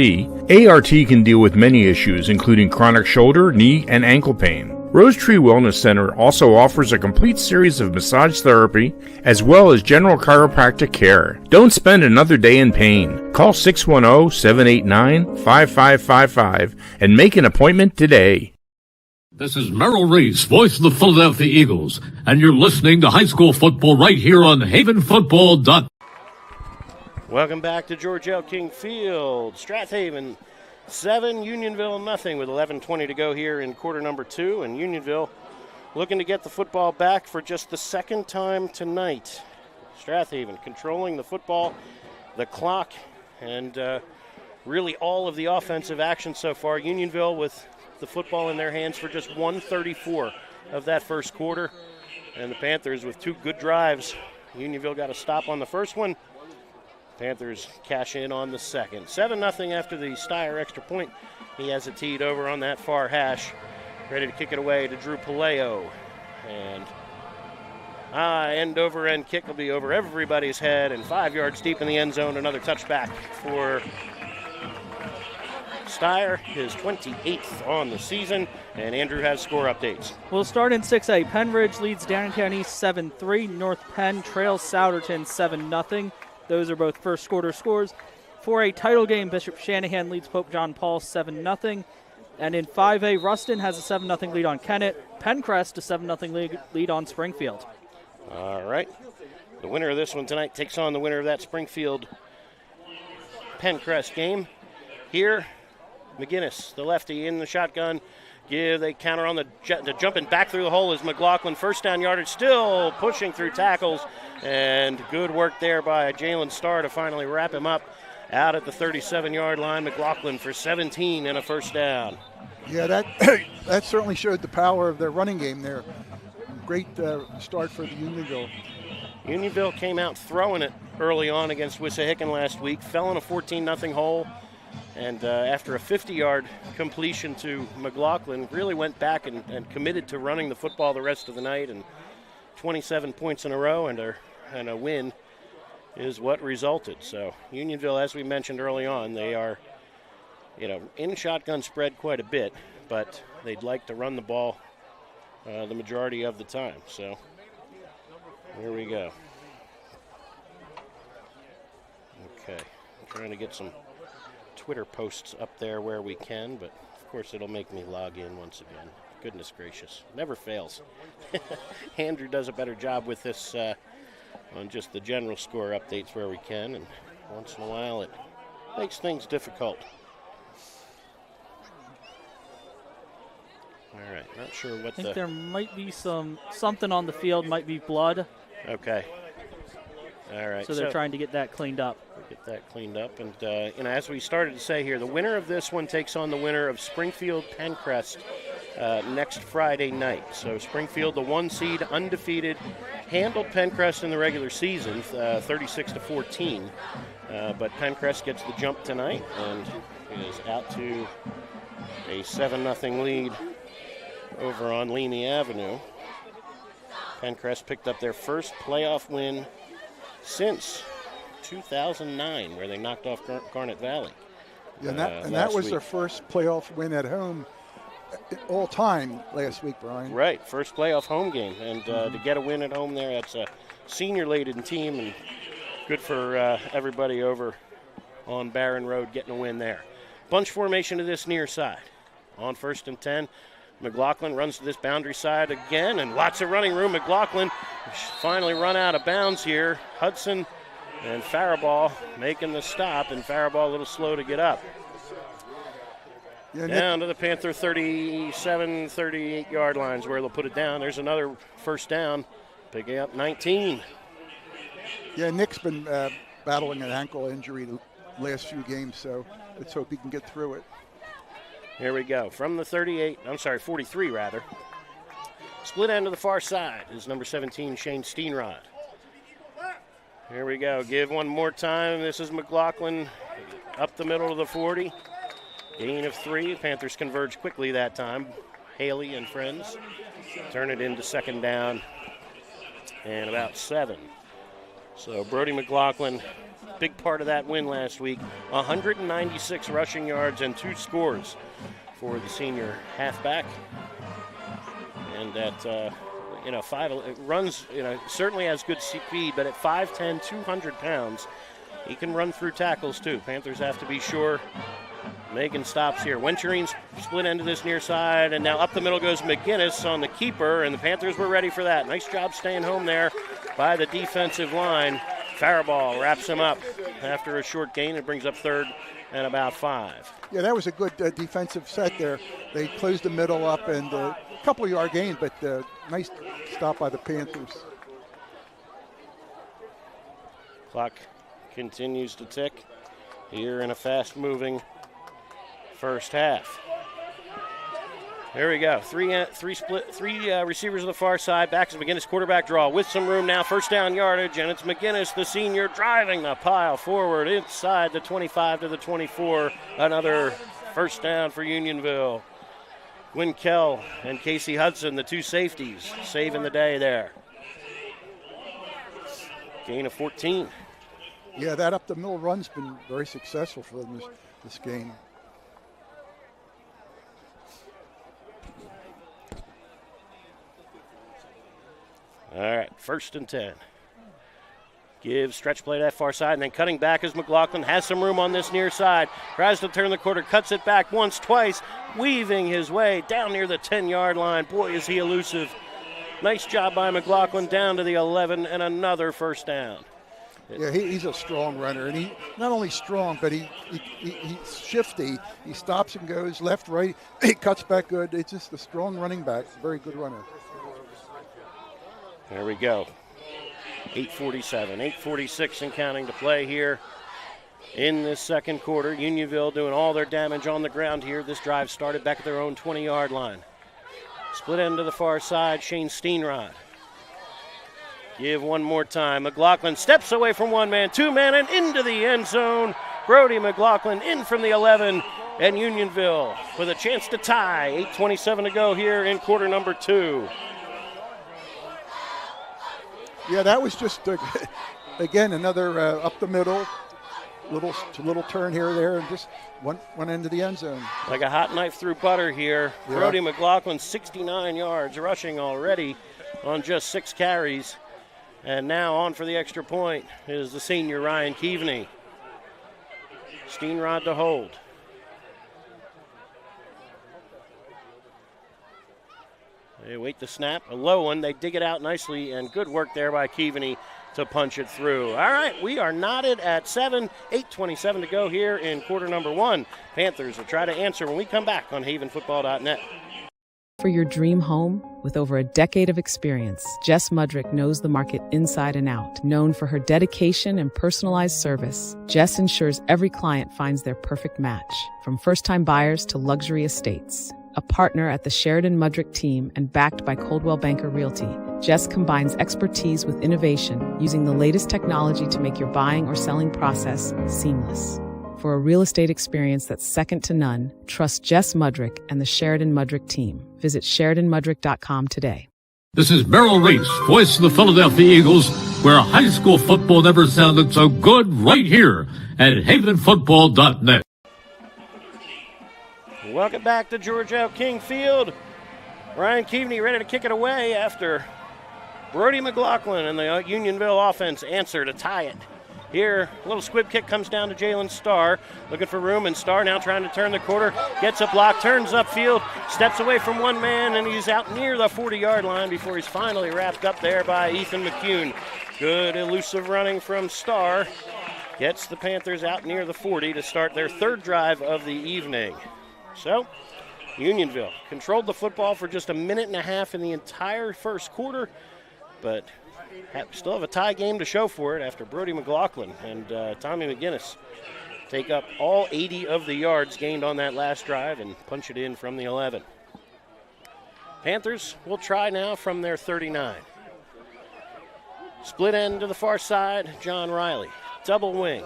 ART can deal with many issues, including chronic shoulder, knee, and ankle pain. Rose Tree Wellness Center also offers a complete series of massage therapy as well as general chiropractic care. Don't spend another day in pain. Call 610-789-5555 and make an appointment today. This is Merrill Reese, voice of the Philadelphia Eagles, and you're listening to high school football right here on havenfootball.com. Welcome back to George L. King Field. Strath Haven 7, Unionville nothing with 11:20 to go here in quarter number 2. And Unionville looking to get the football back for just the 2nd time tonight. Strath Haven controlling the football, the clock, and really all of the offensive action so far. Unionville with the football in their hands for just 1:34 of that first quarter. And the Panthers with 2 good drives. Unionville got a stop on the first one. Panthers cash in on the second. 7-0 after the Steyer extra point. He has it teed over on that far hash. Ready to kick it away to Drew Paleo. And End-over-end kick will be over everybody's head and 5 yards deep in the end zone. Another touchback for Steyer, his 28th on the season. And Andrew has score updates. We'll start in 6A. Penridge leads Downingtown East 7-3. North Penn trails Souderton 7-0. Those are both first quarter scores. For a title game, Bishop Shanahan leads Pope John Paul 7-0. And in 5A, Ruston has a 7-0 lead on Kennett. Pencrest a 7-0 lead on Springfield. All right. The winner of this one tonight takes on the winner of that Springfield Pencrest game. Here, McGinnis, the lefty, in the shotgun. They counter on the jumping back through the hole is McLaughlin. First down yardage, still pushing through tackles. And good work there by Jalen Starr to finally wrap him up out at the 37-yard line. McLaughlin for 17 and a first down. Yeah, that certainly showed the power of their running game there. Great start for the Unionville. Unionville came out throwing it early on against Wissahickon last week, fell in a 14-0 hole. And after a 50-yard completion to McLaughlin, really went back and committed to running the football the rest of the night. And 27 points in a row and a win is what resulted. So Unionville, as we mentioned early on, they are, in shotgun spread quite a bit, but they'd like to run the ball the majority of the time. So here we go. Okay, I'm trying to get some Twitter posts up there where we can, but of course it'll make me log in once again. Goodness gracious, never fails. Andrew does a better job with this on just the general score updates where we can, and once in a while it makes things difficult. All right, not sure what I think there might be something on the field, might be blood. Okay. All right. So they're trying to get that cleaned up. Get that cleaned up. And, as we started to say here, the winner of this one takes on the winner of Springfield Pencrest next Friday night. So Springfield, the 1 seed, undefeated, handled Pencrest in the regular season, 36-14. But Pencrest gets the jump tonight and is out to a 7-0 lead over on Leamy Avenue. Pencrest picked up their first playoff win since 2009, where they knocked off Garnet Valley. Yeah, and that was their first playoff win at home all time last week, Brian. Right, first playoff home game. And to get a win at home there, that's a senior-laden team, and good for everybody over on Barron Road getting a win there. Bunch formation to this near side. On 1st and 10, McLaughlin runs to this boundary side again, and lots of running room. McLaughlin finally run out of bounds here. Hudson and Faribault making the stop, and Faribault a little slow to get up. Yeah, down to the Panther 37, 38-yard lines where they'll put it down. There's another first down, picking up 19. Yeah, Nick's been battling an ankle injury the last few games, so let's hope he can get through it. Here we go. From the 43 rather. Split end to the far side is number 17, Shane Steenrod. Here we go. Give one more time. This is McLaughlin up the middle of the 40. Gain of 3. Panthers converge quickly that time. Haley and friends turn it into second down and about 7. So Brody McLaughlin, big part of that win last week. 196 rushing yards and 2 scores for the senior halfback. And at, 5, it runs, certainly has good speed, but at 5'10", 200 pounds, he can run through tackles too. Panthers have to be sure making stops here. Wenturine's split end to this near side, and now up the middle goes McGinnis on the keeper, and the Panthers were ready for that. Nice job staying home there by the defensive line. Faribault wraps him up after a short gain. It brings up 3rd and about 5. Yeah, that was a good defensive set there. They closed the middle up, and a couple-yard gain, but nice stop by the Panthers. Clock continues to tick here in a fast-moving first half. There we go. Three receivers on the far side. Back is McGinnis, quarterback draw with some room now. First down yardage, and it's McGinnis, the senior, driving the pile forward inside the 25 to the 24. Another first down for Unionville. Gwyn Kell and Casey Hudson, the 2 safeties, saving the day there. Gain of 14. Yeah, that up the middle run's been very successful for them this game. All right, 1st and 10. Gives stretch play to that far side, and then cutting back as McLaughlin has some room on this near side. Tries to turn the quarter, cuts it back once, twice, weaving his way down near the 10-yard line. Boy, is he elusive. Nice job by McLaughlin down to the 11, and another first down. Yeah, he's a strong runner, and he not only strong, but he's shifty. He stops and goes left, right. He cuts back good. It's just a strong running back, very good runner. There we go. 8:47, 8:46 and counting to play here in this second quarter. Unionville doing all their damage on the ground here. This drive started back at their own 20-yard line. Split end to the far side, Shane Steenrod. Give one more time. McLaughlin steps away from one man, two man, and into the end zone. Brody McLaughlin in from the 11, and Unionville with a chance to tie. 8:27 to go here in quarter number 2. Yeah, that was just, again, another up the middle, little turn here or there, and just one into the end zone. Like a hot knife through butter here. Yeah. Brody McLaughlin, 69 yards, rushing already on just 6 carries. And now on for the extra point is the senior Ryan Keaveney. Steenrod to hold. They wait the snap, a low one. They dig it out nicely, and good work there by Keaveney to punch it through. All right, we are knotted at 7, 8:27 to go here in quarter number 1. Panthers will try to answer when we come back on havenfootball.net. For your dream home, with over a decade of experience, Jess Mudrick knows the market inside and out. Known for her dedication and personalized service, Jess ensures every client finds their perfect match. From first-time buyers to luxury estates. A partner at the Sheridan Mudrick team and backed by Coldwell Banker Realty, Jess combines expertise with innovation, using the latest technology to make your buying or selling process seamless. For a real estate experience that's second to none, trust Jess Mudrick and the Sheridan Mudrick team. Visit SheridanMudrick.com today. This is Merrill Reese, voice of the Philadelphia Eagles, where high school football never sounded so good, right here at havenfootball.net. Welcome back to George L. King Field. Ryan Keaveney ready to kick it away after Brody McLaughlin and the Unionville offense answer to tie it. Here, a little squib kick comes down to Jalen Starr, looking for room, and Starr now trying to turn the quarter, gets a block, turns upfield, steps away from one man, and he's out near the 40-yard line before he's finally wrapped up there by Ethan McCune. Good elusive running from Starr. Gets the Panthers out near the 40 to start their third drive of the evening. So, Unionville controlled the football for just a minute and a half in the entire first quarter, but still have a tie game to show for it after Brody McLaughlin and Tommy McGinnis take up all 80 of the yards gained on that last drive and punch it in from the 11. Panthers will try now from their 39. Split end to the far side, John Riley. Double wing.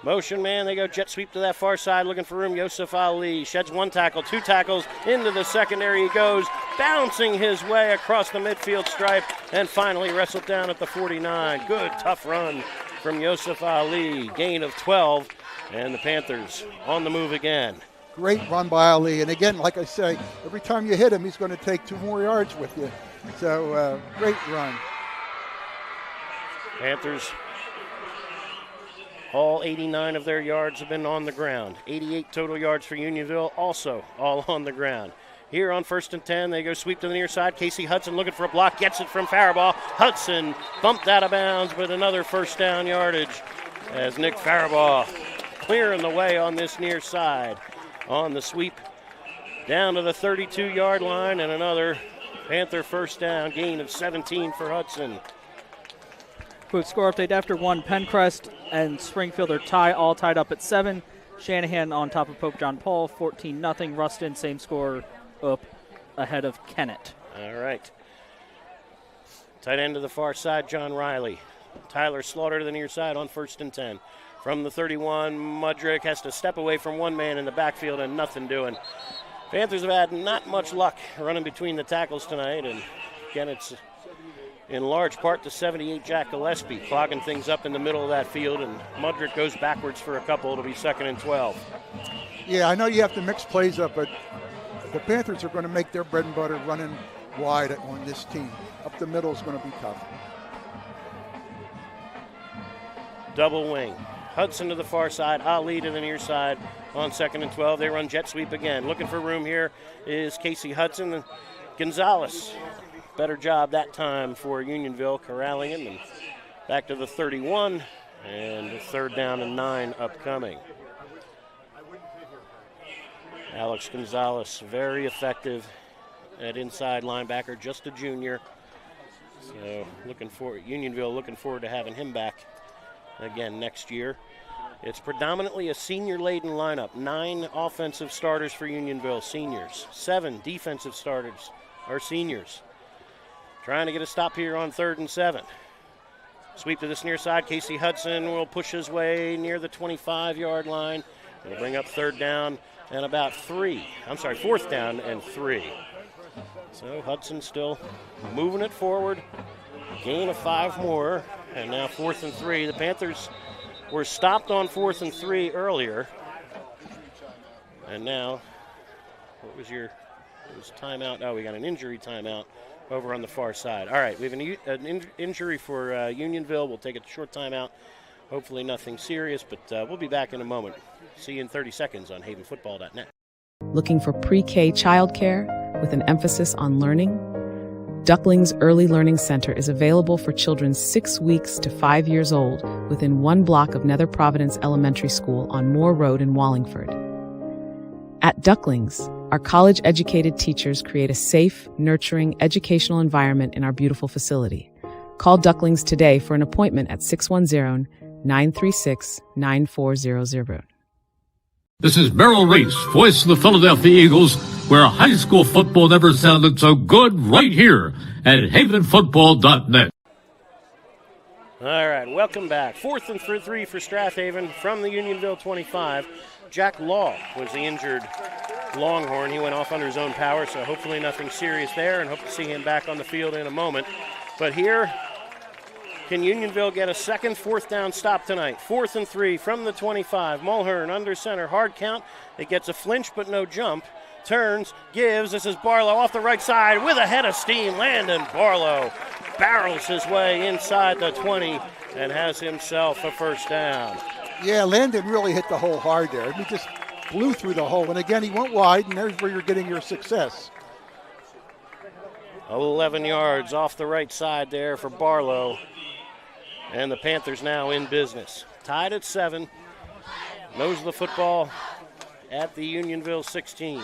Motion man, they go jet sweep to that far side, looking for room. Yosef Ali sheds one tackle, 2 tackles, into the secondary he goes, bouncing his way across the midfield stripe, and finally wrestled down at the 49. Good, tough run from Yosef Ali, gain of 12, and the Panthers on the move again. Great run by Ali, and again, like I say, every time you hit him, he's going to take 2 more yards with you. So, great run. Panthers, all 89 of their yards have been on the ground. 88 total yards for Unionville, also all on the ground. Here on 1st and 10, they go sweep to the near side. Casey Hudson looking for a block, gets it from Faribault. Hudson bumped out of bounds, but another first down yardage as Nick Faribault clearing the way on this near side. On the sweep down to the 32-yard line, and another Panther first down, gain of 17 for Hudson. Quick score update after 1. Pencrest and Springfield are all tied up at 7. Shanahan on top of Pope John Paul, 14-0. Ruston, same score, up ahead of Kennett. All right. Tight end to the far side, John Riley. Tyler Slaughter to the near side on 1st and 10. From the 31, Mudrick has to step away from one man in the backfield and nothing doing. Panthers have had not much luck running between the tackles tonight, and Kennett's in large part to 78 Jack Gillespie, clogging things up in the middle of that field, and Mudrick goes backwards for a couple. It'll be 2nd and 12. Yeah, I know you have to mix plays up, but the Panthers are going to make their bread and butter running wide on this team. Up the middle is going to be tough. Double wing. Hudson to the far side, Ali to the near side on 2nd and 12. They run jet sweep again. Looking for room here is Casey Hudson. And Gonzalez, better job that time for Unionville, corralling him. And back to the 31, and 3rd down and 9 upcoming. Alex Gonzalez, very effective at inside linebacker, just a junior. So Unionville looking forward to having him back again next year. It's predominantly a senior-laden lineup. 9 offensive starters for Unionville, seniors. 7 defensive starters are seniors. Trying to get a stop here on 3rd and 7. Sweep to this near side. Casey Hudson will push his way near the 25-yard line. It'll bring up 3rd down and about 4th down and 3. So Hudson still moving it forward. Gain of 5 more, and now 4th and 3. The Panthers were stopped on 4th and 3 earlier. And now, what was your timeout? Oh, we got an injury timeout over on the far side. All right, we have an injury for Unionville. We'll take a short timeout. Hopefully nothing serious, but we'll be back in a moment. See you in 30 seconds on havenfootball.net. Looking for pre-K childcare with an emphasis on learning? Ducklings Early Learning Center is available for children 6 weeks to 5 years old within 1 block of Nether Providence Elementary School on Moore Road in Wallingford. At Ducklings, our college-educated teachers create a safe, nurturing, educational environment in our beautiful facility. Call Ducklings today for an appointment at 610-936-9400. This is Merrill Reese, voice of the Philadelphia Eagles, where high school football never sounded so good, right here at havenfootball.net. All right, welcome back. 4th and 3 for Strath Haven from the Unionville 25. Jack Law was the injured Longhorn. He went off under his own power, so hopefully nothing serious there, and hope to see him back on the field in a moment. But here, can Unionville get a 2nd, 4th down stop tonight? 4th and 3 from the 25. Mulhern under center, hard count. It gets a flinch but no jump. Turns, gives. This is Barlow off the right side with a head of steam. Landon Barlow barrels his way inside the 20 and has himself a 1st down. Yeah, Landon really hit the hole hard there. He just blew through the hole. And again, he went wide, and there's where you're getting your success. 11 yards off the right side there for Barlow. And the Panthers now in business. Tied at 7. Nose of the football at the Unionville 16.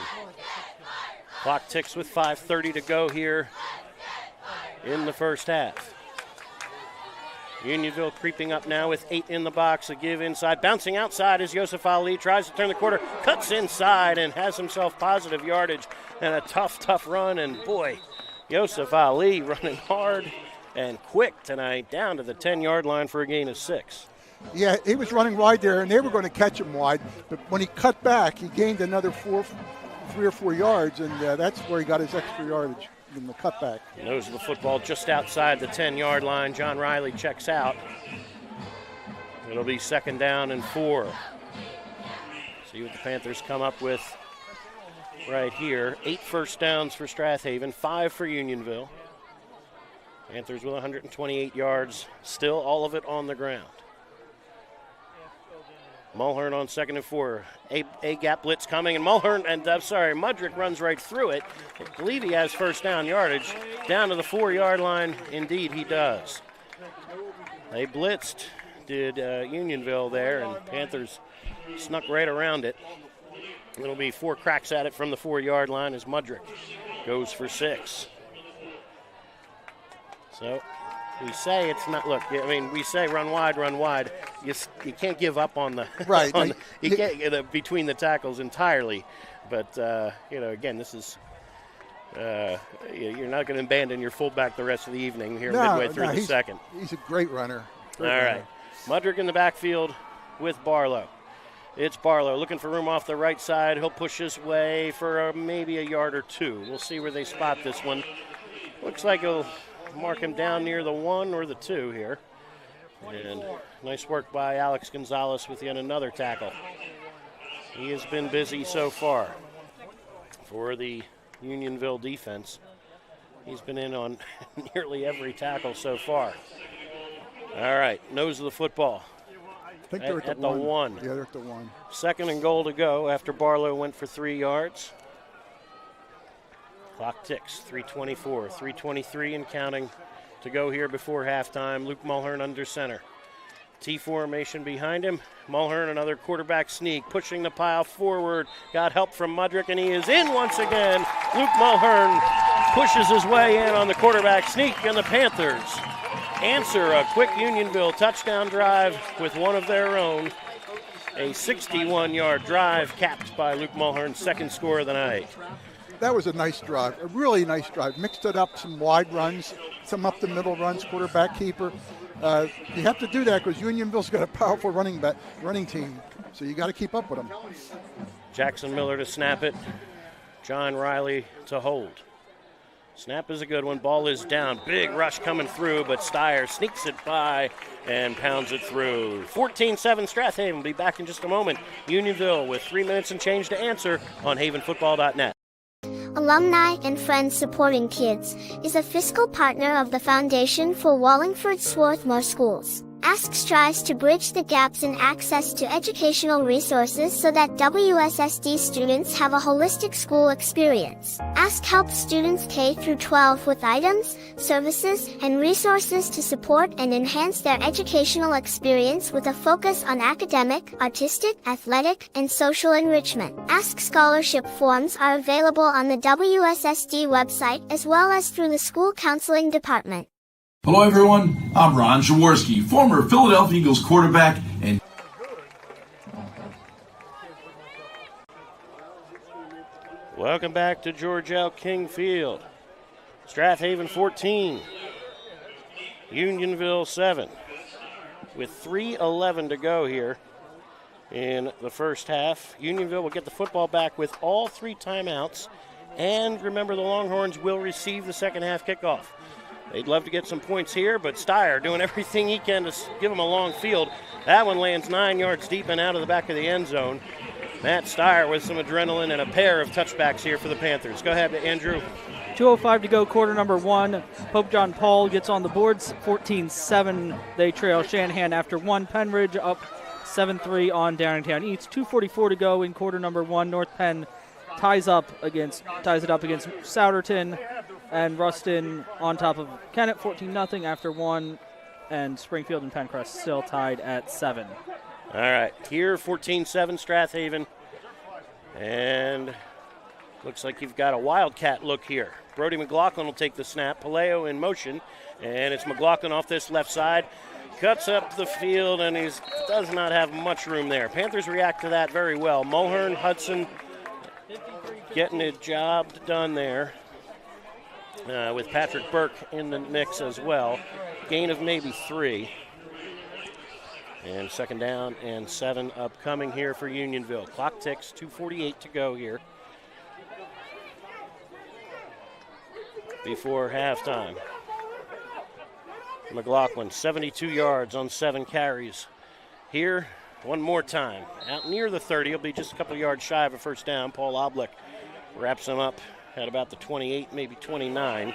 Clock ticks with 5:30 to go here in the first half. Unionville creeping up now with 8 in the box. A give inside. Bouncing outside is Yosef Ali. Tries to turn the quarter. Cuts inside and has himself positive yardage and a tough run. And boy, Yosef Ali running hard and quick tonight, down to the 10-yard line for a gain of 6. Yeah, he was running wide there, and they were going to catch him wide. But when he cut back, he gained another 3 or 4 yards, and that's where he got his extra yardage in the cutback. Nose of the football just outside the 10-yard line. John Riley checks out. It'll be 2nd down and 4. See what the Panthers come up with right here. 8 first downs for Strath Haven, 5 for Unionville. Panthers with 128 yards, still all of it on the ground. Mulhern on 2nd and 4. A gap blitz coming, and Mudrick runs right through it. I believe he has 1st down yardage. Down to the 4-yard line, indeed he does. They blitzed, did Unionville there, and Panthers snuck right around it. It'll be 4 cracks at it from the 4-yard line as Mudrick goes for 6. So we say it's not. Look, I mean, we say run wide. You can't give up on the right. You can't between the tackles entirely. But again, this is you're not going to abandon your fullback the rest of the evening here midway through the second. He's a great runner. All right, Mudrick in the backfield with Barlow. It's Barlow looking for room off the right side. He'll push his way for maybe a yard or 2. We'll see where they spot this one. Looks like he'll mark him down near the 1 or the 2 here. And nice work by Alex Gonzalez with yet another tackle. He has been busy so far for the Unionville defense. He's been in on nearly every tackle so far. All right, nose of the football. I think they're at the 1. Yeah, they're at the 1. 2nd and goal to go after Barlow went for 3 yards. Clock ticks, 3:24, 3:23 and counting to go here before halftime. Luke Mulhern under center. T formation behind him. Mulhern, another quarterback sneak, pushing the pile forward. Got help from Mudrick, and he is in once again. Luke Mulhern pushes his way in on the quarterback sneak, and the Panthers answer a quick Unionville touchdown drive with one of their own. A 61-yard drive capped by Luke Mulhern's second score of the night. That was a nice drive, a really nice drive. Mixed it up, some wide runs, some up the middle runs, quarterback keeper. You have to do that because Unionville's got a powerful running team, so you got to keep up with them. Jackson Miller to snap it. John Riley to hold. Snap is a good one. Ball is down. Big rush coming through, but Steyer sneaks it by and pounds it through. 14-7 Strath Haven. We'll be back in just a moment. Unionville with 3 minutes and change to answer on havenfootball.net. Alumni and Friends Supporting Kids is a fiscal partner of the Foundation for Wallingford Swarthmore Schools. ASK strives to bridge the gaps in access to educational resources so that WSSD students have a holistic school experience. ASK helps students K-12 with items, services, and resources to support and enhance their educational experience with a focus on academic, artistic, athletic, and social enrichment. ASK scholarship forms are available on the WSSD website as well as through the school counseling department. Hello everyone, I'm Ron Jaworski, former Philadelphia Eagles quarterback and welcome back to George L. King Field. Strath Haven 14, Unionville 7. With 3:11 to go here in the first half. Unionville will get the football back with all 3 timeouts. And remember, the Longhorns will receive the second half kickoff. They'd love to get some points here, but Steyer doing everything he can to give them a long field. That one lands 9 yards deep and out of the back of the end zone. Matt Steyer with some adrenaline and a pair of touchbacks here for the Panthers. Go ahead, Andrew. 2:05 to go, quarter number 1. Pope John Paul gets on the boards, 14-7. They trail Shanahan after 1. Penridge up 7-3 on Downingtown East. 2:44 to go in quarter number 1. North Penn ties it up against Souderton. And Ruston on top of Kennett, 14-0 after 1. And Springfield and Pencrest still tied at 7. All right, here 14-7 Strath Haven. And looks like you've got a Wildcat look here. Brody McLaughlin will take the snap. Paleo in motion. And it's McLaughlin off this left side. Cuts up the field, and he does not have much room there. Panthers react to that very well. Mulhern, Hudson getting a job done there. With Patrick Burke in the mix as well. Gain of maybe 3. And second down and 7 upcoming here for Unionville. Clock ticks, 2:48 to go here before halftime. McLaughlin, 72 yards on 7 carries. Here, one more time. Out near the 30, he'll be just a couple yards shy of a first down. Paul Oblick wraps him up at about the 28, maybe 29.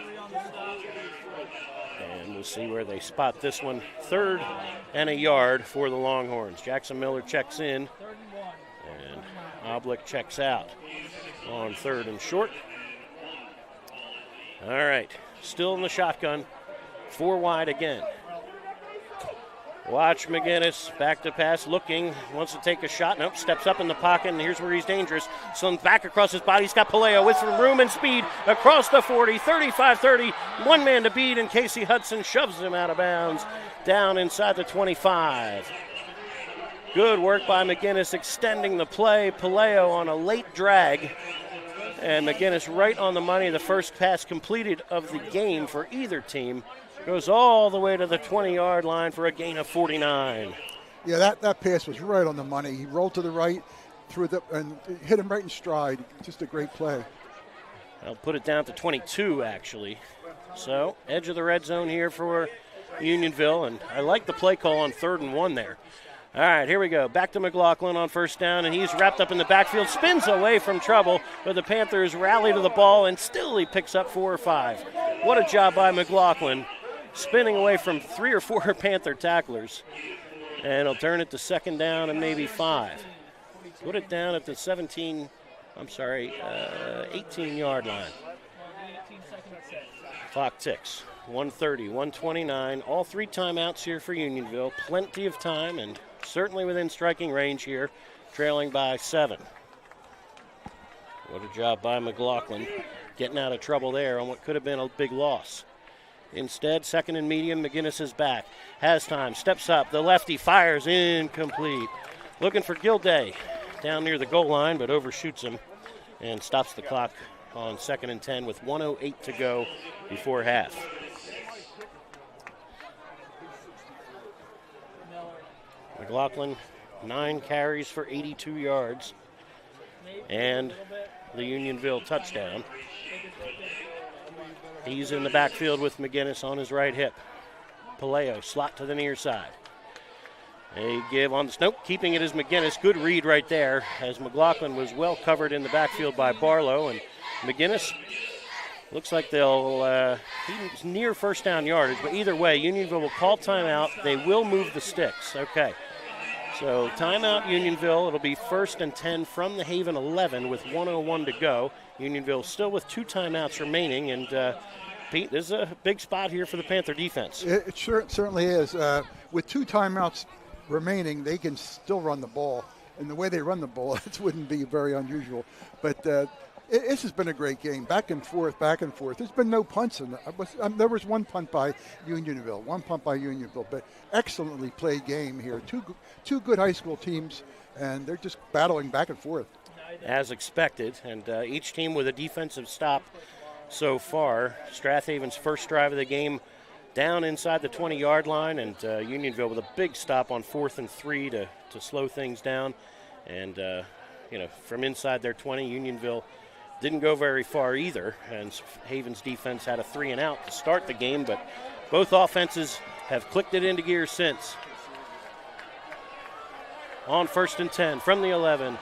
And we'll see where they spot this one. 3rd and a yard for the Longhorns. Jackson Miller checks in, and Oblick checks out on 3rd and short. All right, still in the shotgun. 4 wide again. Watch McGinnis, back to pass, looking, wants to take a shot. Nope, steps up in the pocket, and here's where he's dangerous. Slung back across his body. He's got Paleo with some room and speed across the 40, 35-30. One man to beat, and Casey Hudson shoves him out of bounds down inside the 25. Good work by McGinnis extending the play. Paleo on a late drag. And McGinnis right on the money. The first pass completed of the game for either team. Goes all the way to the 20-yard line for a gain of 49. Yeah, that pass was right on the money. He rolled to the right, and hit him right in stride. Just a great play. I'll put it down to 22, actually. So, edge of the red zone here for Unionville, and I like the play call on 3rd and 1 there. All right, here we go. Back to McLaughlin on 1st down, and he's wrapped up in the backfield, spins away from trouble, but the Panthers rally to the ball, and still he picks up 4 or 5. What a job by McLaughlin, spinning away from 3 or 4 Panther tacklers. And he'll turn it to 2nd down and maybe 5. Put it down at the 18-yard line. Clock ticks. 1:30, 1:29. All 3 timeouts here for Unionville. Plenty of time and certainly within striking range here, trailing by 7. What a job by McLaughlin getting out of trouble there on what could have been a big loss. Instead, 2nd and medium, McGinnis is back. Has time, steps up, the lefty fires, incomplete. Looking for Gilday down near the goal line, but overshoots him and stops the clock on 2nd and 10 with 1:08 to go before half. McLaughlin, 9 carries for 82 yards and the Unionville touchdown. He's in the backfield with McGinnis on his right hip. Paleo, slot to the near side. They give on the Nope, keeping it as McGinnis. Good read right there, as McLaughlin was well covered in the backfield by Barlow, and McGinnis looks like he's near 1st down yardage, but either way, Unionville will call timeout. They will move the sticks. Okay. So timeout Unionville. It'll be 1st and 10 from the Haven 11 with 1:01 to go. Unionville still with 2 timeouts remaining, and Pete, this is a big spot here for the Panther defense. It certainly is. With 2 timeouts remaining, they can still run the ball. And the way they run the ball, it wouldn't be very unusual. But this has been a great game, back and forth, back and forth. There's been no punts in there was 1 punt by Unionville, but excellently played game here. Two good high school teams, and they're just battling back and forth. As expected, and each team with a defensive stop so far. Strath Haven's first drive of the game down inside the 20-yard line, and Unionville with a big stop on 4th and 3 to slow things down. And, from inside their 20, Unionville didn't go very far either, and Haven's defense had a 3-and-out to start the game, but both offenses have clicked it into gear since. On 1st and 10 from the 11,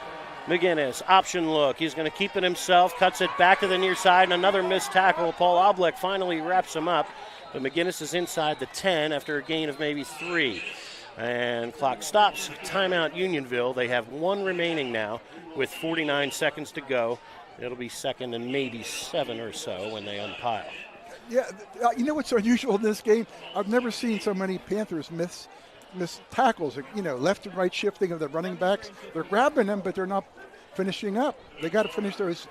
McGinnis, option look. He's going to keep it himself, cuts it back to the near side, and another missed tackle. Paul Oblick finally wraps him up, but McGinnis is inside the 10 after a gain of maybe 3. And clock stops. Timeout Unionville. They have 1 remaining now with 49 seconds to go. It'll be 2nd and maybe 7 or so when they unpile. Yeah, you know what's unusual in this game? I've never seen so many Panthers miss tackles. Left and right shifting of the running backs. They're grabbing them, but they're not finishing up. They got to finish those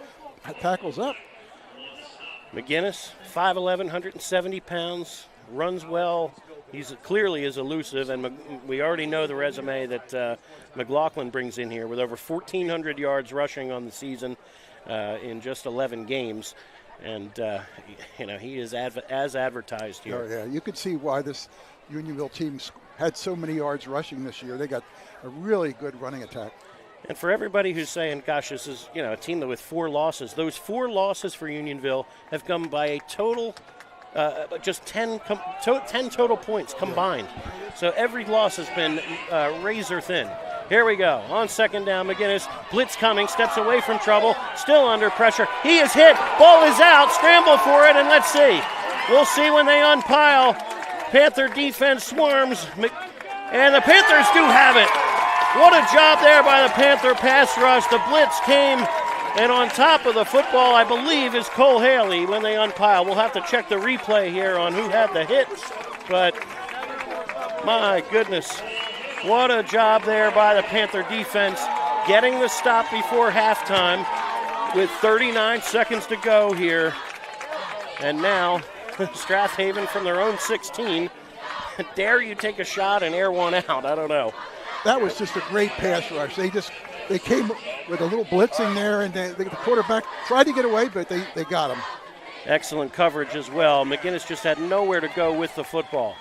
tackles up. McGinnis, 5'11", 170 pounds, runs well. He's clearly is elusive, and we already know the resume that McLaughlin brings in here with over 1,400 yards rushing on the season in just 11 games. And, he is as advertised here. Oh, yeah, you could see why this Unionville team had so many yards rushing this year. They got a really good running attack. And for everybody who's saying, gosh, this is a team with 4 losses, those 4 losses for Unionville have come by a total just 10 total points combined. So every loss has been razor thin. Here we go. On 2nd down, McGinnis, blitz coming, steps away from trouble, still under pressure. He is hit, ball is out, scramble for it, and let's see. We'll see when they unpile. Panther defense swarms, and the Panthers do have it. What a job there by the Panther pass rush. The blitz came, and on top of the football, I believe, is Cole Haley when they unpile. We'll have to check the replay here on who had the hit, but my goodness, what a job there by the Panther defense, getting the stop before halftime with 39 seconds to go here. And now, Strath Haven from their own 16. Dare you take a shot and air one out? I don't know. That was just a great pass rush. They came with a little blitzing there, and the quarterback tried to get away, but they got him. Excellent coverage as well. McGinnis just had nowhere to go with the football.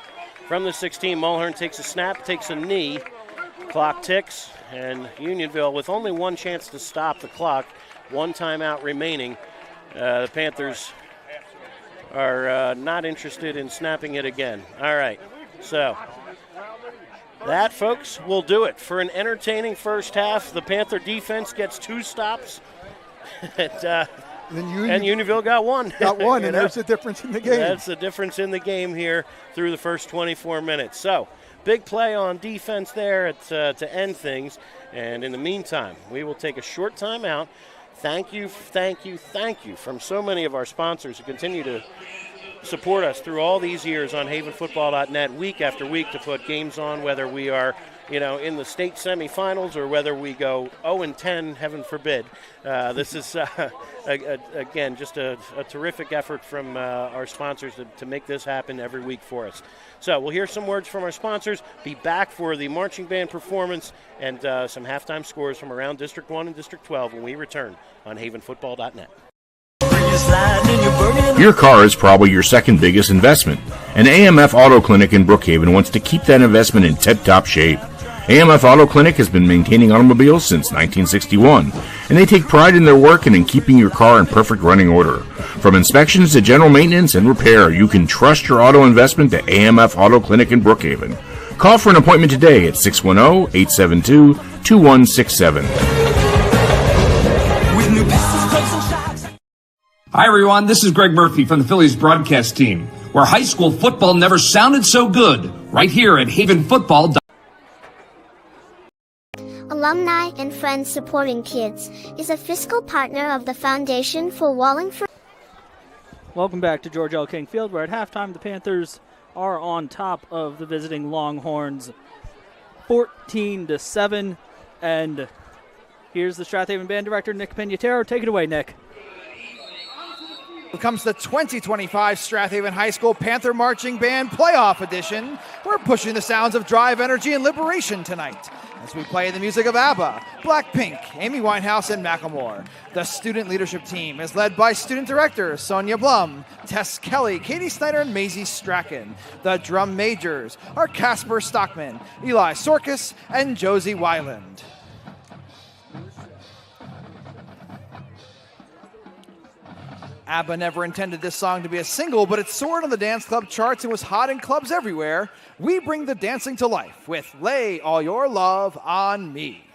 From the 16, Mulhern takes a snap, takes a knee. Clock ticks, and Unionville with only 1 chance to stop the clock, 1 timeout remaining, The Panthers are not interested in snapping it again. All right, so that, folks, will do it for an entertaining first half. The Panther defense gets 2 stops, and Unionville got 1. Got 1, and there's the difference in the game. That's the difference in the game here through the first 24 minutes. So, big play on defense there to end things. And in the meantime, we will take a short timeout. Thank you from so many of our sponsors who continue to support us through all these years on havenfootball.net week after week to put games on, whether we are in the state semifinals or whether we go 0-10, heaven forbid. This is, again, just a terrific effort from our sponsors to make this happen every week for us. So we'll hear some words from our sponsors, be back for the marching band performance, and some halftime scores from around District 1 and District 12 when we return on havenfootball.net. Your car is probably your second biggest investment, and AMF Auto Clinic in Brookhaven wants to keep that investment in tip-top shape. AMF Auto Clinic has been maintaining automobiles since 1961, and they take pride in their work and in keeping your car in perfect running order. From inspections to general maintenance and repair, you can trust your auto investment to AMF Auto Clinic in Brookhaven. Call for an appointment today at 610-872-2167. Hi, everyone. This is Greg Murphy from the Phillies broadcast team, where high school football never sounded so good, right here at Haven Football. Alumni and Friends Supporting Kids is a fiscal partner of the Foundation for Wallingford. Welcome back to George L. King Field, where at halftime the Panthers are on top of the visiting Longhorns 14-7. And here's the Strath Haven Band Director, Nick Pignataro. Take it away, Nick. Comes the 2025 Strath Haven High School Panther Marching Band Playoff Edition. We're pushing the sounds of drive, energy, and liberation tonight as we play the music of ABBA, Blackpink, Amy Winehouse, and Macklemore. The student leadership team is led by student directors Sonia Blum, Tess Kelly, Katie Snyder, and Maisie Strachan. The drum majors are Casper Stockman, Eli Sorkis, and Josie Weiland. ABBA never intended this song to be a single, but it soared on the dance club charts and was hot in clubs everywhere. We bring the dancing to life with Lay All Your Love on Me.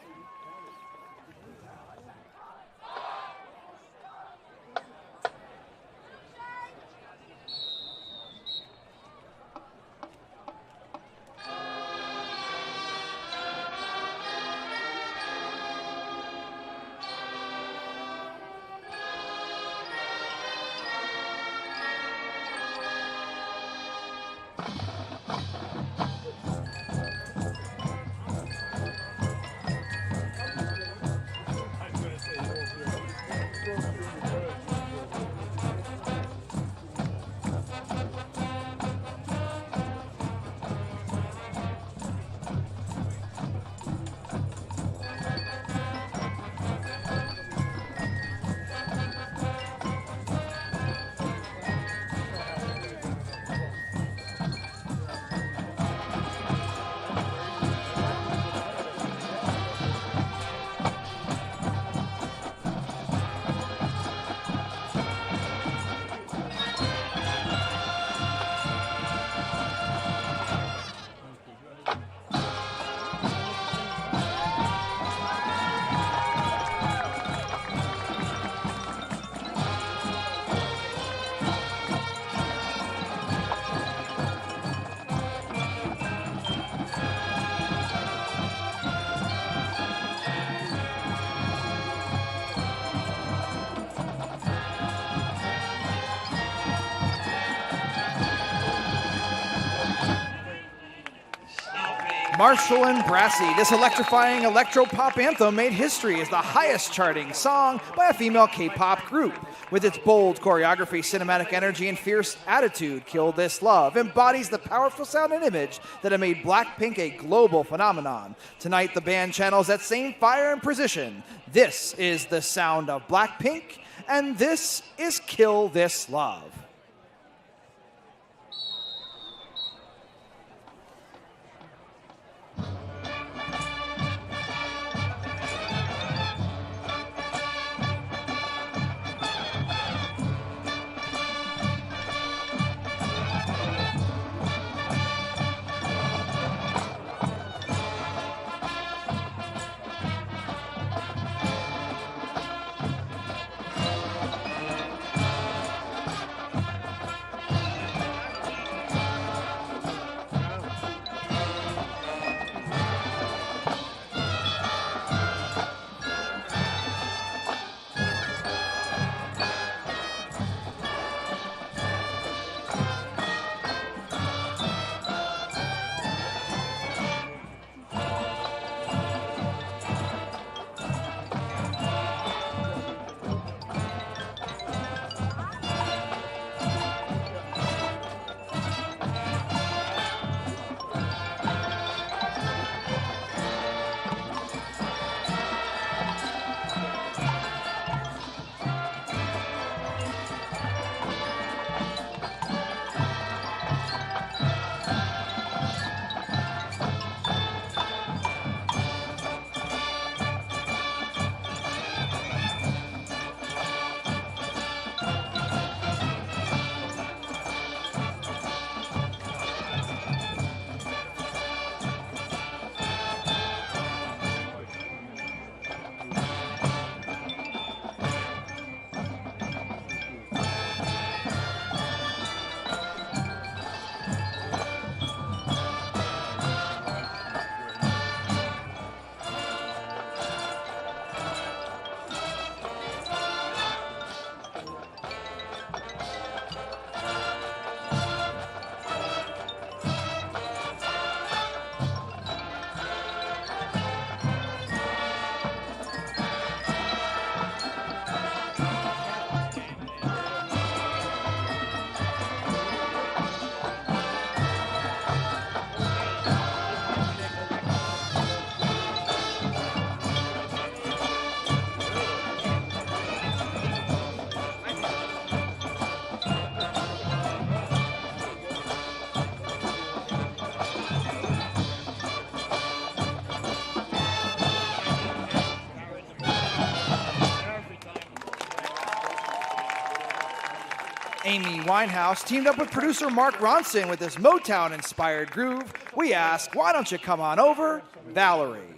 Marshall and Brassy, this electrifying electro-pop anthem made history as the highest charting song by a female K-pop group. With its bold choreography, cinematic energy, and fierce attitude, Kill This Love embodies the powerful sound and image that have made Blackpink a global phenomenon. Tonight, the band channels that same fire and precision. This is the sound of Blackpink, and this is Kill This Love. Amy Winehouse teamed up with producer Mark Ronson with this Motown-inspired groove. We ask, why don't you come on over, Valerie?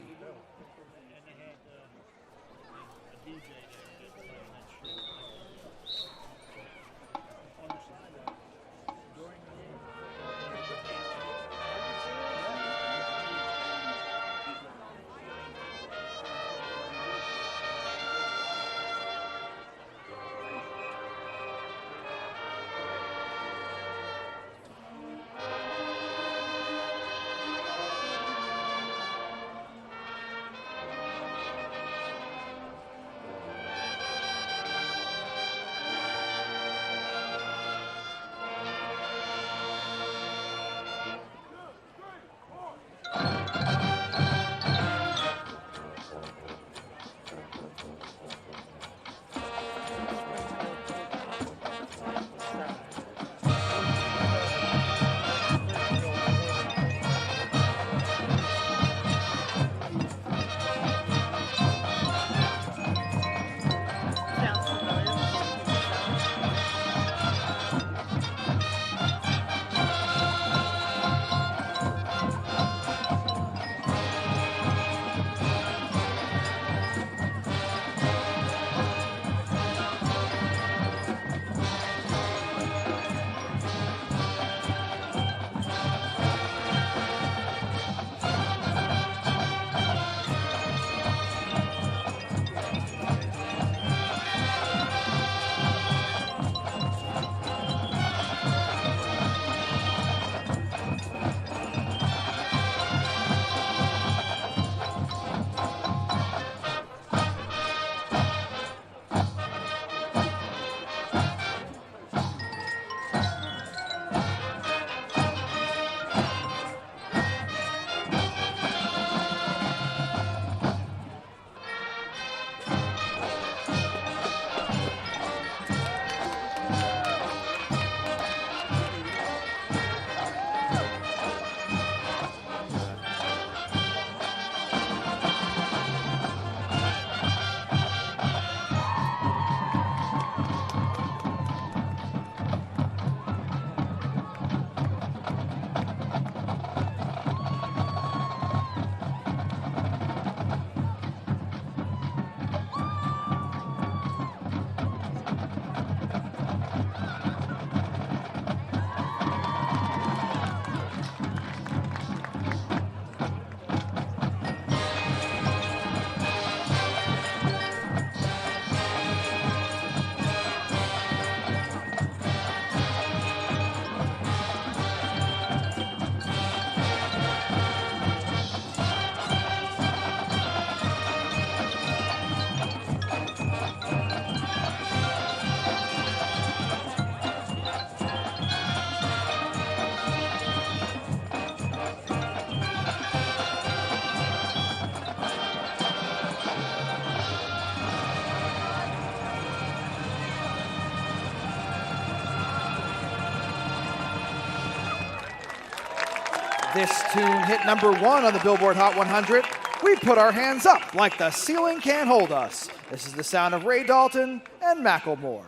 This tune hit number 1 on the Billboard Hot 100. We put our hands up like the ceiling can't hold us. This is the sound of Ray Dalton and Macklemore.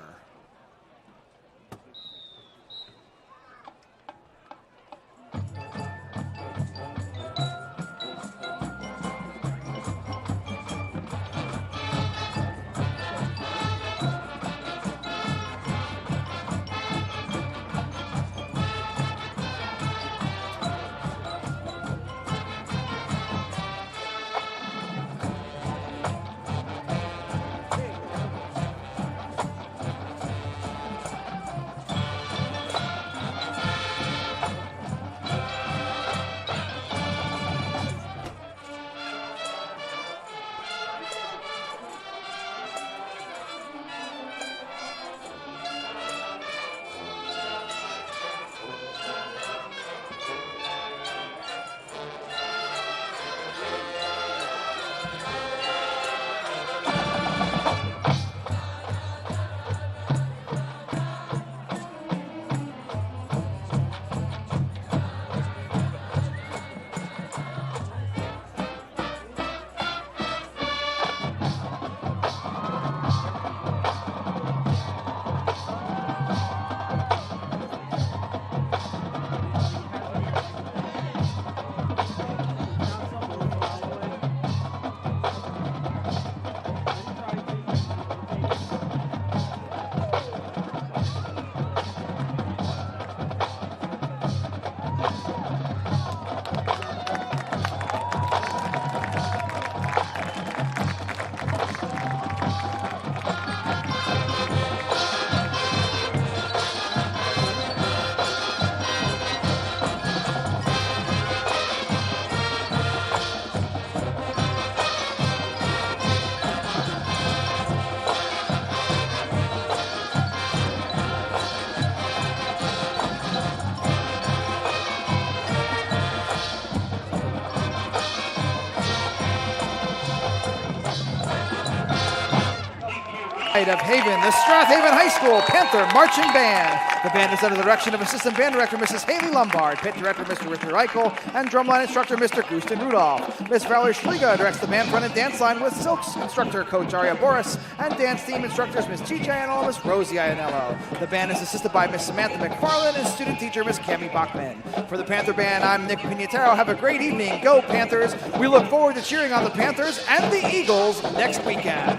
Of Haven, the Strath Haven High School Panther Marching Band. The band is under the direction of Assistant Band Director Mrs. Haley Lombard, Pit Director Mr. Richard Eichel, and Drumline Instructor Mr. Gusten Rudolph. Miss Valerie Schliga directs the band front and dance line with Silks Instructor Coach Aria Boris and dance team instructors Miss TJ Iannello, Miss Rosie Iannello. The band is assisted by Miss Samantha McFarland and student teacher Miss Cammie Bachman. For the Panther Band, I'm Nick Pinataro. Have a great evening. Go Panthers. We look forward to cheering on the Panthers and the Eagles next weekend.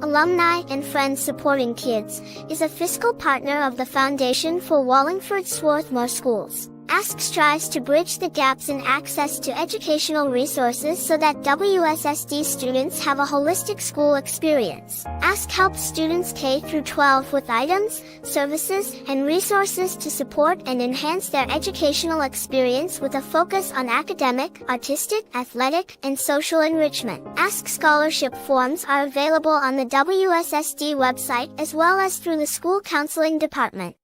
Alumni and Friends Supporting Kids is a fiscal partner of the Foundation for Wallingford Swarthmore Schools. Ask strives to bridge the gaps in access to educational resources so that WSSD students have a holistic school experience. Ask helps students K-12 with items, services, and resources to support and enhance their educational experience with a focus on academic, artistic, athletic, and social enrichment. Ask scholarship forms are available on the WSSD website as well as through the school counseling department.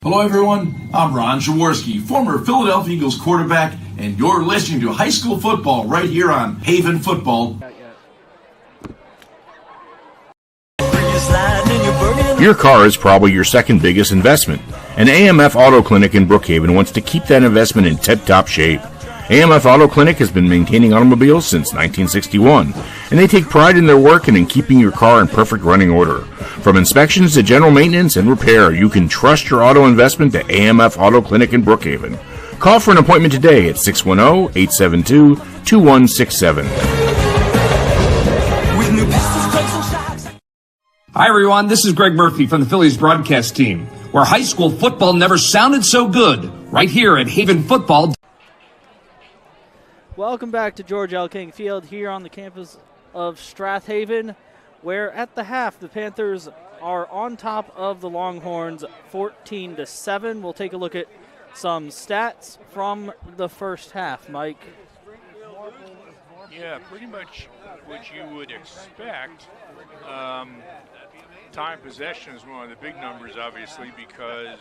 Hello everyone, I'm Ron Jaworski, former Philadelphia Eagles quarterback, and you're listening to high school football right here on Haven Football. Your car is probably your second biggest investment, and AMF Auto Clinic in Brookhaven wants to keep that investment in tip-top shape. AMF Auto Clinic has been maintaining automobiles since 1961, and they take pride in their work and in keeping your car in perfect running order. From inspections to general maintenance and repair, you can trust your auto investment to AMF Auto Clinic in Brookhaven. Call for an appointment today at 610-872-2167. Hi everyone, this is Greg Murphy from the Phillies broadcast team, where high school football never sounded so good, right here at Haven Football. Welcome back to George L. King Field here on the campus of Strath Haven, where at the half the Panthers are on top of the Longhorns 14-7. We'll take a look at some stats from the first half. Mike? Yeah, pretty much what you would expect. Time possession is one of the big numbers, obviously, because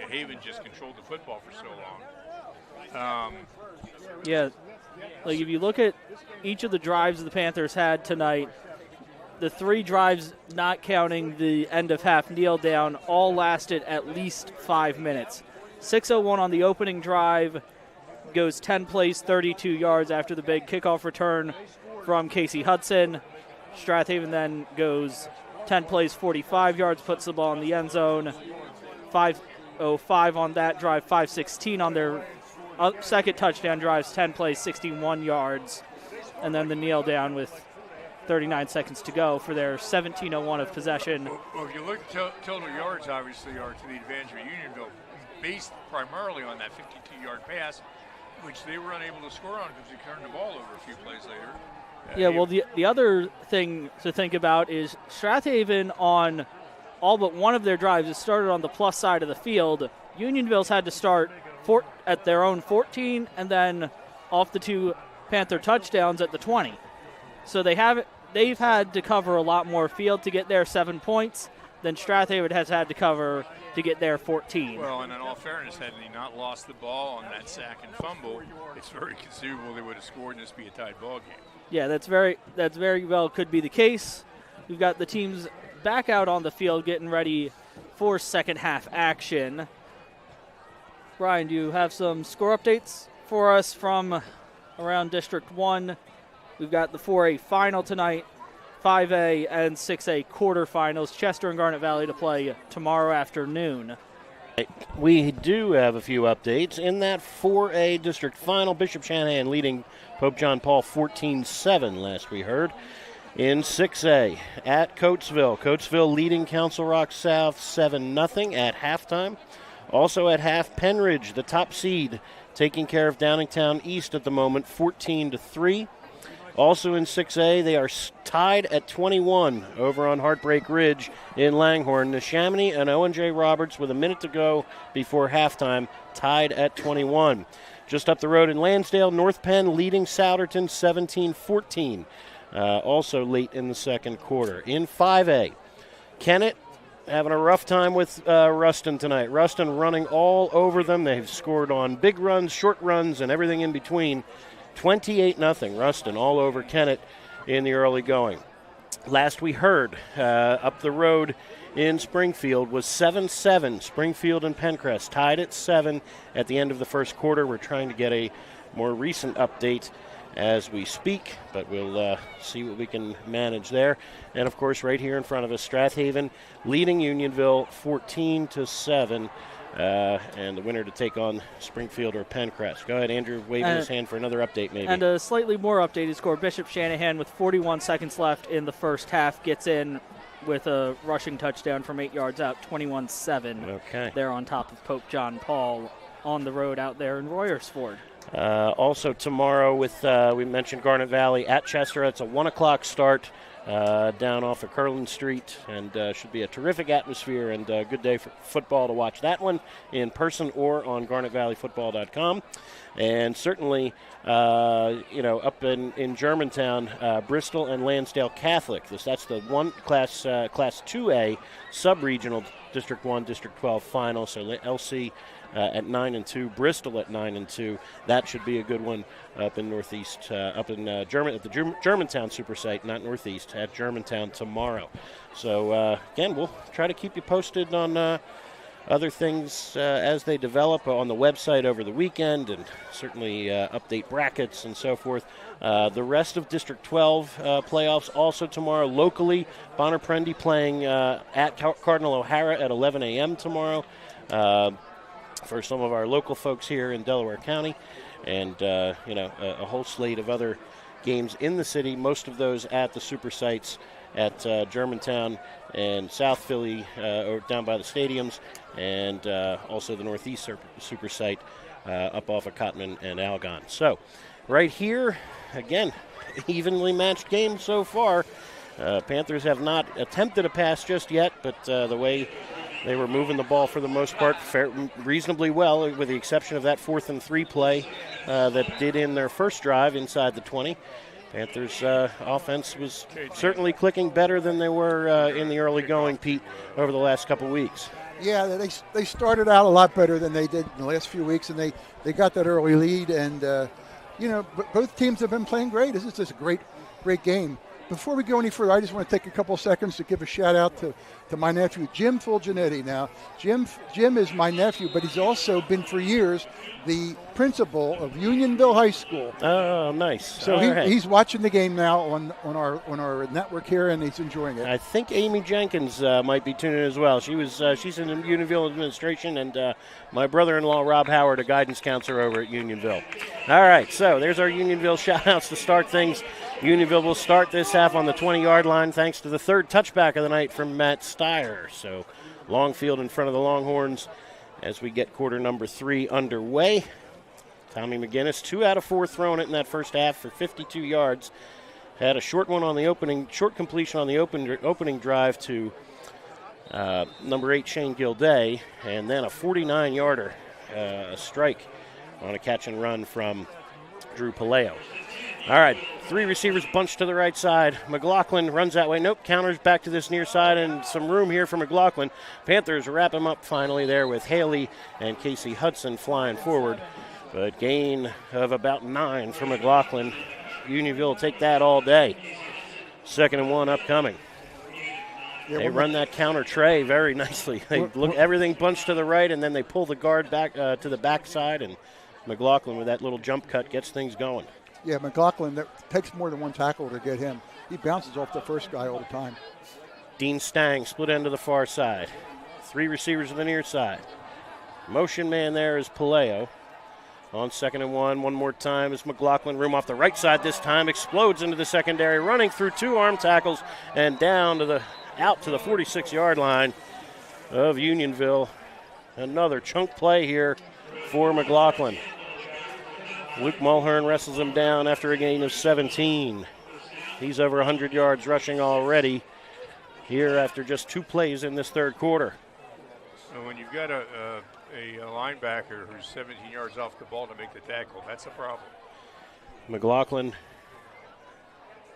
Haven just controlled the football for so long. Yeah, like if you look at each of the drives the Panthers had tonight, the three drives, not counting the end of half kneel down, all lasted at least 5 minutes. 6:01 on the opening drive, goes 10 plays, 32 yards after the big kickoff return from Casey Hudson. Strath Haven then goes 10 plays, 45 yards, puts the ball in the end zone. 5:05 on that drive, 5:16 on their second touchdown drives, 10 plays, 61 yards. And then the kneel down with 39 seconds to go for their 17:01 of possession. Well, if you look at total yards, obviously, are to the advantage of Unionville, based primarily on that 52-yard pass, which they were unable to score on because they turned the ball over a few plays later. Yeah, well, the other thing to think about is Strath Haven on all but one of their drives has started on the plus side of the field. Unionville's had to start at their own 14 and then off the two Panther touchdowns at the 20. So they've had to cover a lot more field to get their 7 points than Strath Haven has had to cover to get their 14. Well, and in all fairness, had they not lost the ball on that sack and fumble, it's very conceivable they would have scored and this be a tied ball game. Yeah, that's very well could be the case. We've got the teams back out on the field getting ready for second half action. Brian, do you have some score updates for us from around District 1? We've got the 4A final tonight, 5A and 6A quarterfinals. Chester and Garnet Valley to play tomorrow afternoon. We do have a few updates. In that 4A district final, Bishop Shanahan leading Pope John Paul 14-7 last we heard. In 6A at Coatesville leading Council Rock South 7-0 at halftime. Also at half, Penridge, the top seed, taking care of Downingtown East at the moment, 14-3. Also in 6A, they are tied at 21 over on Heartbreak Ridge in Langhorne. Neshaminy and Owen J. Roberts with a minute to go before halftime, tied at 21. Just up the road in Lansdale, North Penn leading Souderton 17-14, also late in the second quarter. In 5A, Kennett having a rough time with Ruston tonight. Ruston running all over them. They've scored on big runs, short runs, and everything in between. 28-0, Ruston all over Kennett in the early going. Last we heard, up the road in Springfield was 7-7. Springfield and Pencrest tied at 7 at the end of the first quarter. We're trying to get a more recent update as we speak, but we'll see what we can manage there. And, of course, right here in front of us, Strath Haven leading Unionville 14-7. And the winner to take on Springfield or Pencrest. Go ahead, Andrew, waving his hand for another update maybe. And a slightly more updated score. Bishop Shanahan with 41 seconds left in the first half gets in with a rushing touchdown from 8 yards out, 21-7. Okay. They're on top of Pope John Paul on the road out there in Royersford. Also tomorrow with, we mentioned Garnet Valley at Chester. It's a 1 o'clock start. Down off of Curlin Street, and should be a terrific atmosphere and a good day for football to watch that one in person or on GarnetValleyFootball.com. And certainly, up in Germantown, Bristol and Lansdale Catholic. That's the Class 2A sub-regional District 1, District 12 final. So LC at 9-2, Bristol at 9-2. That should be a good one up in Northeast, up in at the Germantown Super Site, not Northeast, at Germantown tomorrow. So again, we'll try to keep you posted on other things as they develop on the website over the weekend, and certainly update brackets and so forth. The rest of District 12 playoffs also tomorrow locally. Bonner Prendy playing at Cardinal O'Hara at 11 a.m. tomorrow. For some of our local folks here in Delaware County, and a whole slate of other games in the city, most of those at the super sites at Germantown and South Philly, or down by the stadiums, and also the Northeast super site up off of Cotman and Algon. So right here, again, evenly matched game so far. Panthers have not attempted a pass just yet, but the way they were moving the ball for the most part reasonably well, with the exception of that 4th and 3 play that did in their first drive inside the 20. Panthers' offense was certainly clicking better than they were in the early going, Pete, over the last couple weeks. Yeah, they started out a lot better than they did in the last few weeks, and they got that early lead. And, both teams have been playing great. This is just a great game. Before we go any further, I just want to take a couple of seconds to give a shout-out to my nephew, Jim Fulgenetti. Now, Jim is my nephew, but he's also been for years the principal of Unionville High School. Oh, nice. So he's watching the game now on our network here, and he's enjoying it. I think Amy Jenkins might be tuning in as well. She's in the Unionville administration, and my brother-in-law, Rob Howard, a guidance counselor over at Unionville. All right, so there's our Unionville shout-outs to start things. Unionville will start this half on the 20-yard line thanks to the third touchback of the night from Matt Steyer. So long field in front of the Longhorns as we get quarter number 3 underway. Tommy McGinnis, 2 out of 4 throwing it in that first half for 52 yards. Had a short completion on the opening drive to number 8, Shane Gilday, and then a 49-yarder strike on a catch and run from Drew Paleo. All right, 3 receivers bunched to the right side. McLaughlin runs that way. Nope, counters back to this near side, and some room here for McLaughlin. Panthers wrap him up finally there with Haley and Casey Hudson flying forward. But gain of about 9 for McLaughlin. Unionville will take that all day. 2nd and 1 upcoming. They run that counter tray very nicely. They look everything bunched to the right, and then they pull the guard back to the backside, and McLaughlin with that little jump cut gets things going. Yeah, McLaughlin, that takes more than one tackle to get him. He bounces off the first guy all the time. Dean Stang split end to the far side. 3 receivers to the near side. Motion man there is Paleo. On 2nd and 1, one more time is McLaughlin. Room off the right side this time. Explodes into the secondary, running through 2 arm tackles and out to the 46-yard line of Unionville. Another chunk play here for McLaughlin. Luke Mulhern wrestles him down after a gain of 17. He's over 100 yards rushing already here after just 2 plays in this third quarter. And when you've got a linebacker who's 17 yards off the ball to make the tackle, that's a problem. McLaughlin,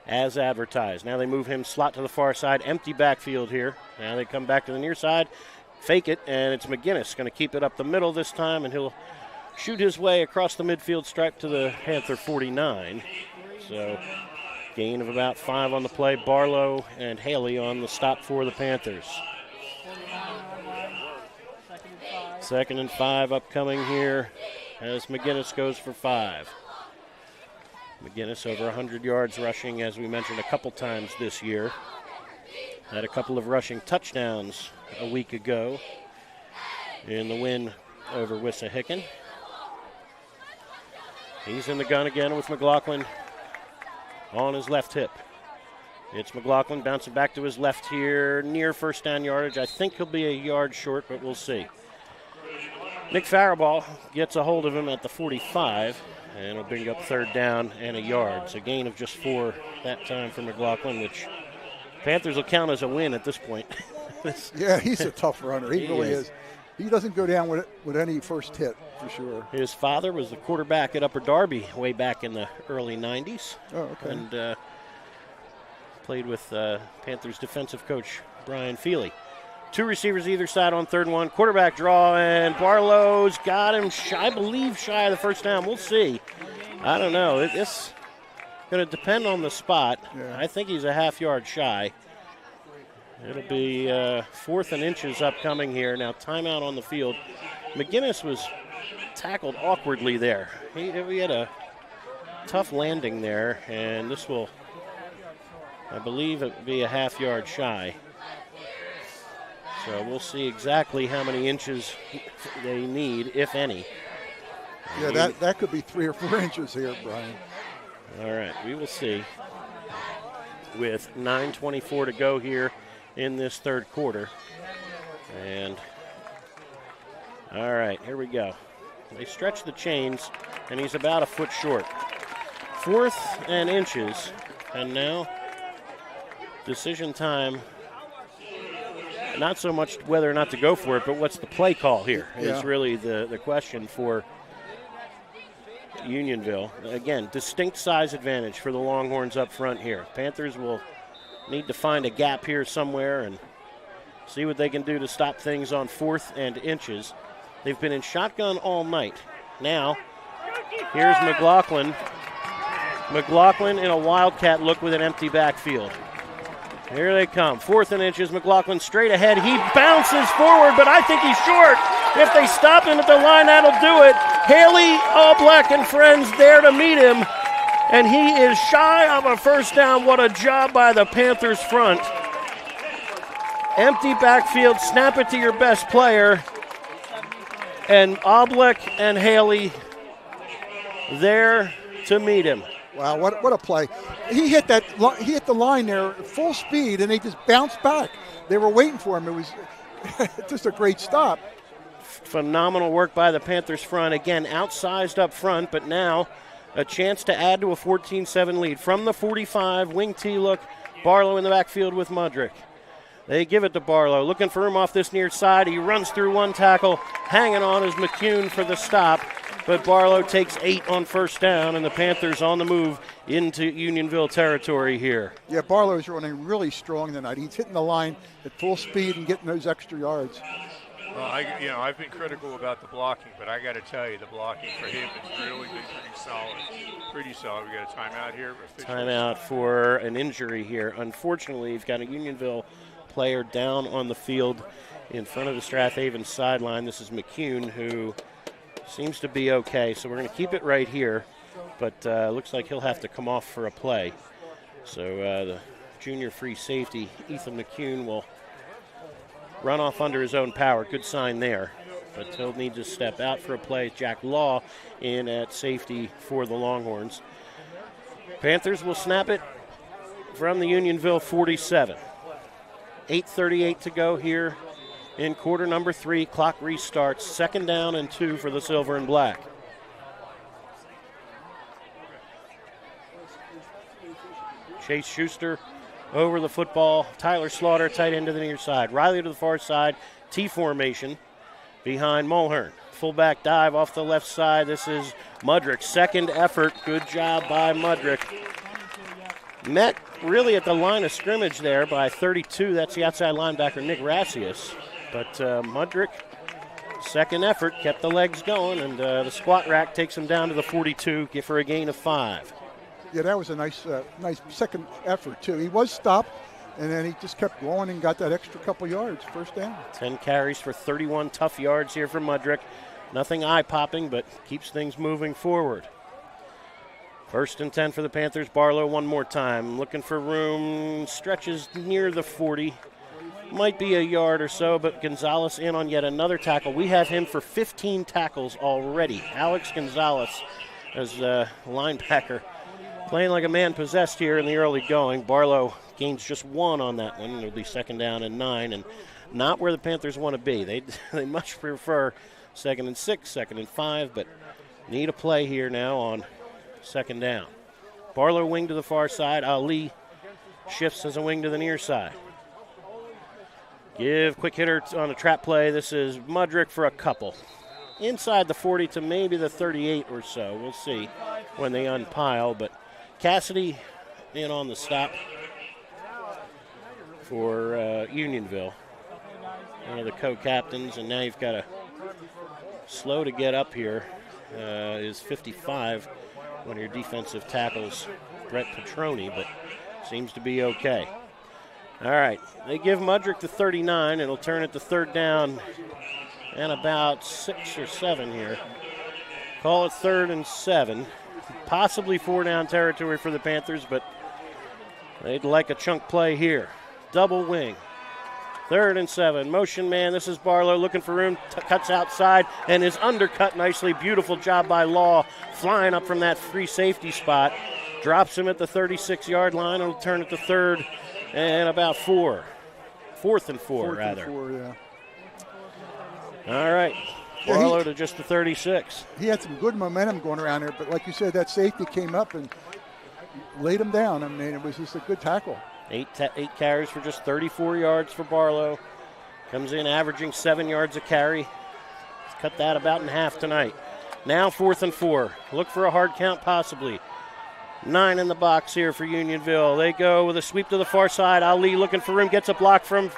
as advertised. Now they move him slot to the far side. Empty backfield here. Now they come back to the near side. Fake it, and it's McGinnis going to keep it up the middle this time, and he'll shoot his way across the midfield stripe to the Panther 49. So gain of about 5 on the play. Barlow and Haley on the stop for the Panthers. 2nd and 5 upcoming here as McGinnis goes for 5. McGinnis over 100 yards rushing, as we mentioned a couple times this year. Had a couple of rushing touchdowns a week ago in the win over Wissahickon. He's in the gun again with McLaughlin on his left hip. It's McLaughlin bouncing back to his left here near first down yardage. I think he'll be a yard short, but we'll see. Nick Faribault gets a hold of him at the 45, and will bring up 3rd down and a yard. So gain of just 4 that time for McLaughlin, which Panthers will count as a win at this point. Yeah, he's a tough runner. He really is. He doesn't go down with any first hit, for sure. His father was the quarterback at Upper Darby way back in the early 90s. Oh, okay. And played with Panthers defensive coach Brian Feely. 2 receivers either side on 3rd and 1. Quarterback draw, and Barlow's got him, I believe, shy of the first down. We'll see. I don't know. It's going to depend on the spot. Yeah. I think he's a half yard shy. It'll be 4th and inches upcoming here. Now timeout on the field. McGinnis was tackled awkwardly there. He had a tough landing there, and this will, I believe, it be a half yard shy. So we'll see exactly how many inches they need, if any. Yeah, that could be 3 or 4 inches here, Brian. All right, we will see. With 9:24 to go here in this third quarter. And, all right, here we go. They stretch the chains, and he's about a foot short. 4th and inches, and now decision time. Not so much whether or not to go for it, but what's the play call here is really the question for Unionville. Again, distinct size advantage for the Longhorns up front here. Panthers will need to find a gap here somewhere and see what they can do to stop things on 4th and inches. They've been in shotgun all night. Now, here's McLaughlin. McLaughlin in a wildcat look with an empty backfield. Here they come. 4th and inches. McLaughlin straight ahead. He bounces forward, but I think he's short. If they stop him at the line, that'll do it. Haley, All Black and friends there to meet him. And he is shy of a first down. What a job by the Panthers front. Empty backfield. Snap it to your best player. And Oblick and Haley there to meet him. Wow, what a play. He hit the line there full speed, and they just bounced back. They were waiting for him. It was just a great stop. Phenomenal work by the Panthers front. Again, outsized up front, but now a chance to add to a 14-7 lead. From the 45, wing T look, Barlow in the backfield with Mudrick. They give it to Barlow, looking for him off this near side. He runs through one tackle. Hanging on is McCune for the stop. But Barlow takes 8 on first down, and the Panthers on the move into Unionville territory here. Yeah, Barlow's running really strong tonight. He's hitting the line at full speed and getting those extra yards. Well, I've been critical about the blocking, but I got to tell you, the blocking for him has really been pretty solid. Pretty solid. We got a timeout here. Timeout for an injury here. Unfortunately, you've got a Unionville player down on the field in front of the Strath Haven sideline. This is McCune, who seems to be okay, so we're going to keep it right here, but looks like he'll have to come off for a play. So the junior free safety, Ethan McCune, will run off under his own power. Good sign there, but he'll need to step out for a play. Jack Law in at safety for the Longhorns. Panthers will snap it from the Unionville 47. 8:38 to go here in quarter number 3. Clock restarts. 2nd down and 2 for the Silver and Black. Chase Schuster over the football. Tyler Slaughter, tight end to the near side. Riley to the far side. T formation behind Mulhern. Fullback dive off the left side. This is Mudrick. 2nd effort. Good job by Mudrick. Met really at the line of scrimmage there by 32. That's the outside linebacker, Nick Rassius. But Mudrick, 2nd effort, kept the legs going, and the squat rack takes him down to the 42 for a gain of 5. Yeah, that was a nice 2nd effort, too. He was stopped, and then he just kept going and got that extra couple yards, 1st down. 10 carries for 31 tough yards here for Mudrick. Nothing eye-popping, but keeps things moving forward. 1st and 10 for the Panthers. Barlow one more time. Looking for room. Stretches near the 40. Might be a yard or so, but Gonzalez in on yet another tackle. We have him for 15 tackles already. Alex Gonzalez as a linebacker. Playing like a man possessed here in the early going. Barlow gains just 1 on that one. It'll be 2nd down and 9, and not where the Panthers want to be. They much prefer 2nd and 6, 2nd and 5, but need a play here now on 2nd down. Barlow wing to the far side. Ali shifts as a wing to the near side. Give quick hitter on a trap play. This is Mudrick for a couple. Inside the 40 to maybe the 38 or so. We'll see when they unpile, but Cassidy in on the stop for Unionville. One of the co-captains, and now you've got a slow to get up here is 55. One of your defensive tackles, Brett Petroni, but seems to be okay. All right, they give Mudrick the 39. It'll turn it to 3rd down and about 6 or 7 here. Call it 3rd and 7. Possibly 4 down territory for the Panthers, but they'd like a chunk play here. Double wing. 3rd and 7. Motion man. This is Barlow looking for room. Cuts outside and is undercut nicely. Beautiful job by Law. Flying up from that free safety spot. Drops him at the 36-yard line. It'll turn it to 3rd and about 4. 4th and 4, rather. 4, yeah. All right. Barlow to just the 36. He had some good momentum going around there, but like you said, that safety came up and laid him down. I mean, it was just a good tackle. 8 carries for just 34 yards for Barlow. Comes in averaging 7 yards a carry. Cut that about in half tonight. Now 4th and 4. Look for a hard count possibly. 9 in the box here for Unionville. They go with a sweep to the far side. Ali looking for room. Gets a block from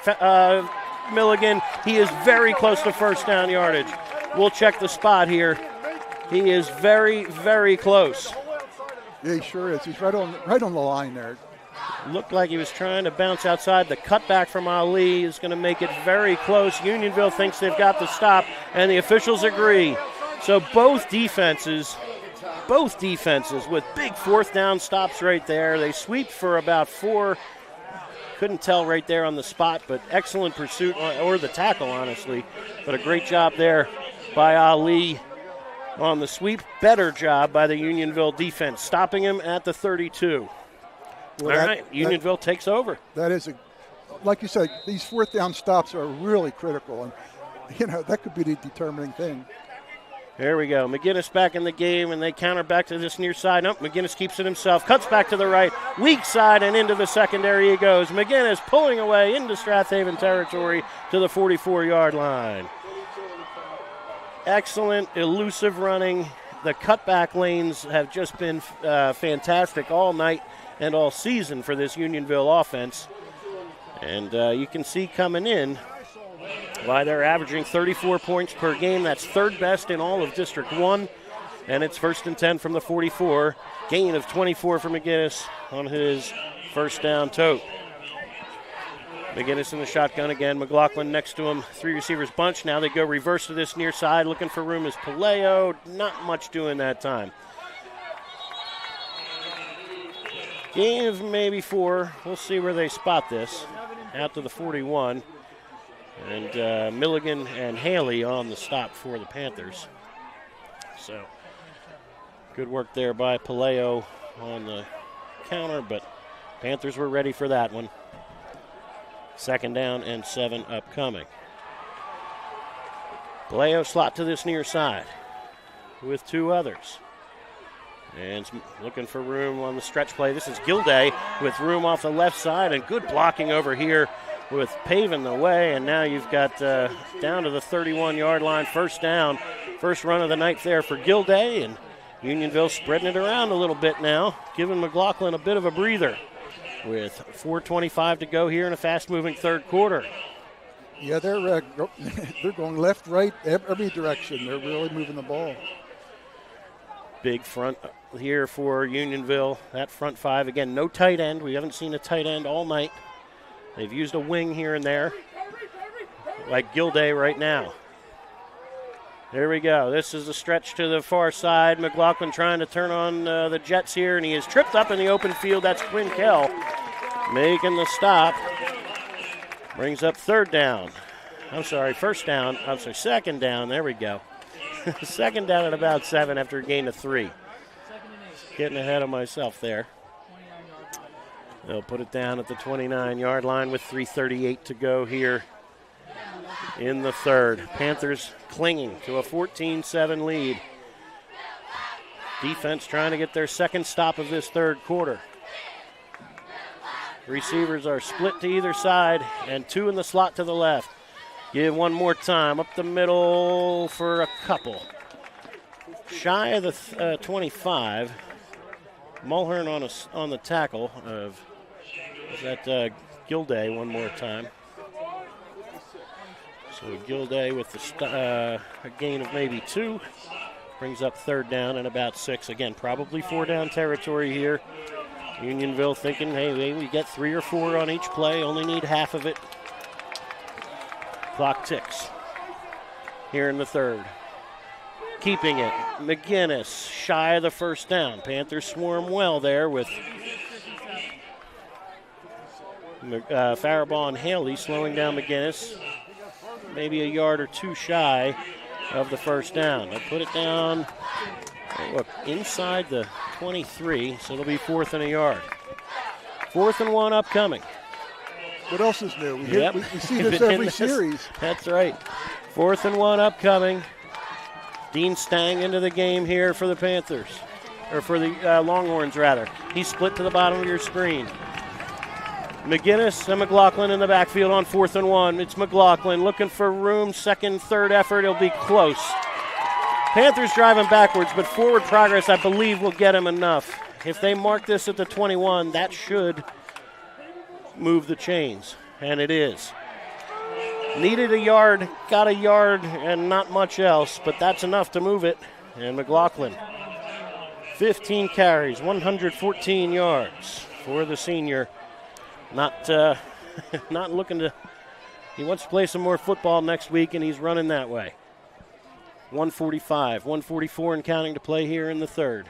Milligan. He is very close to 1st down yardage. We'll check the spot here. He is very, very close. Yeah, he sure is. He's right on the line there. Looked like he was trying to bounce outside. The cutback from Ali is going to make it very close. Unionville thinks they've got the stop, and the officials agree. So both defenses with big 4th down stops right there. They sweep for about 4. Couldn't tell right there on the spot, but excellent pursuit, or the tackle, honestly. But a great job there by Ali on the sweep. Better job by the Unionville defense, stopping him at the 32. Well, all right, Unionville takes over. That is, like you said, these 4th down stops are really critical, and, that could be the determining thing. There we go. McGinnis back in the game, and they counter back to this near side. Nope, McGinnis keeps it himself. Cuts back to the right. Weak side and into the secondary he goes. McGinnis pulling away into Strath Haven territory to the 44-yard line. Excellent, elusive running. The cutback lanes have just been fantastic all night and all season for this Unionville offense. And you can see coming in why they're averaging 34 points per game. That's 3rd best in all of District 1. And it's 1st and 10 from the 44. Gain of 24 for McGinnis on his 1st down tote. McGinnis in the shotgun again. McLaughlin next to him. 3 receivers bunch. Now they go reverse to this near side. Looking for room is Paleo. Not much doing that time. Gain of maybe 4. We'll see where they spot this. Out to the 41. And Milligan and Haley on the stop for the Panthers. So good work there by Paleo on the counter, but Panthers were ready for that one. 2nd down and 7 upcoming. Paleo slot to this near side with two others. And looking for room on the stretch play. This is Gilday with room off the left side and good blocking over here with paving the way. And now you've got down to the 31-yard line, first down. First run of the night there for Gilday, and Unionville spreading it around a little bit now, giving McLaughlin a bit of a breather with 4:25 to go here in a fast-moving third quarter. Yeah, they're going left, right, every direction. They're really moving the ball. Big front here for Unionville. That front five, again, no tight end. We haven't seen a tight end all night. They've used a wing here and there, like Gilday right now. There we go. This is a stretch to the far side. McLaughlin trying to turn on the Jets here, and he is tripped up in the open field. That's Quinn Kell making the stop. Brings up second down. There we go. Second down at about 7 after a gain of 3. Getting ahead of myself there. They'll put it down at the 29-yard line with 3:38 to go here in the third. Panthers clinging to a 14-7 lead. Defense trying to get their second stop of this third quarter. Receivers are split to either side and two in the slot to the left. Give one more time up the middle for a couple. Shy of the 25. Mulhern on the tackle of Gilday one more time. So Gilday with a gain of maybe 2. Brings up third down and about 6. Again, probably 4-down territory here. Unionville thinking, hey, we get 3 or 4 on each play, only need half of it. Clock ticks here in the third. Keeping it, McGinnis shy of the first down. Panthers swarm well there with Faribault and Haley slowing down McGinnis. Maybe a yard or 2 shy of the first down. They put it down, inside the 23, so it'll be 4th and a yard. 4th and 1 upcoming. What else is new? We see this every series. That's right. 4th and 1 upcoming. Dean Stang into the game here for the Panthers, or for the Longhorns, rather. He's split to the bottom of your screen. McGinnis and McLaughlin in the backfield on 4th and 1. It's McLaughlin looking for room, second, third effort. It'll be close. Panthers driving backwards, but forward progress, I believe, will get him enough. If they mark this at the 21, that should move the chains, and it is. Needed a yard, got a yard, and not much else, but that's enough to move it. And McLaughlin, 15 carries, 114 yards for the senior. Not looking to, he wants to play some more football next week, and he's running that way. 145, 144 and counting to play here in the third.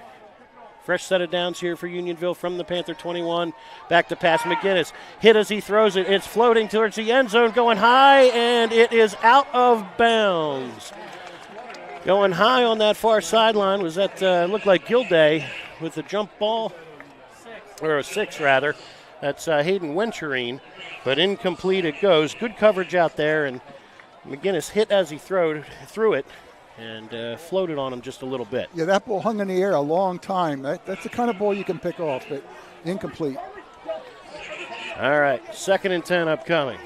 Fresh set of downs here for Unionville from the Panther 21. Back to pass, McGinnis. Hit as he throws it. It's floating towards the end zone, going high, and it is out of bounds. Going high on that far sideline was that, looked like Gilday with the jump ball, or a 6 rather. That's Hayden Wencherine, but incomplete it goes. Good coverage out there, and McGinnis hit as he threw it. And floated on him just a little bit. Yeah, that ball hung in the air a long time. That's the kind of ball you can pick off, but incomplete. All right, 2nd and 10 upcoming.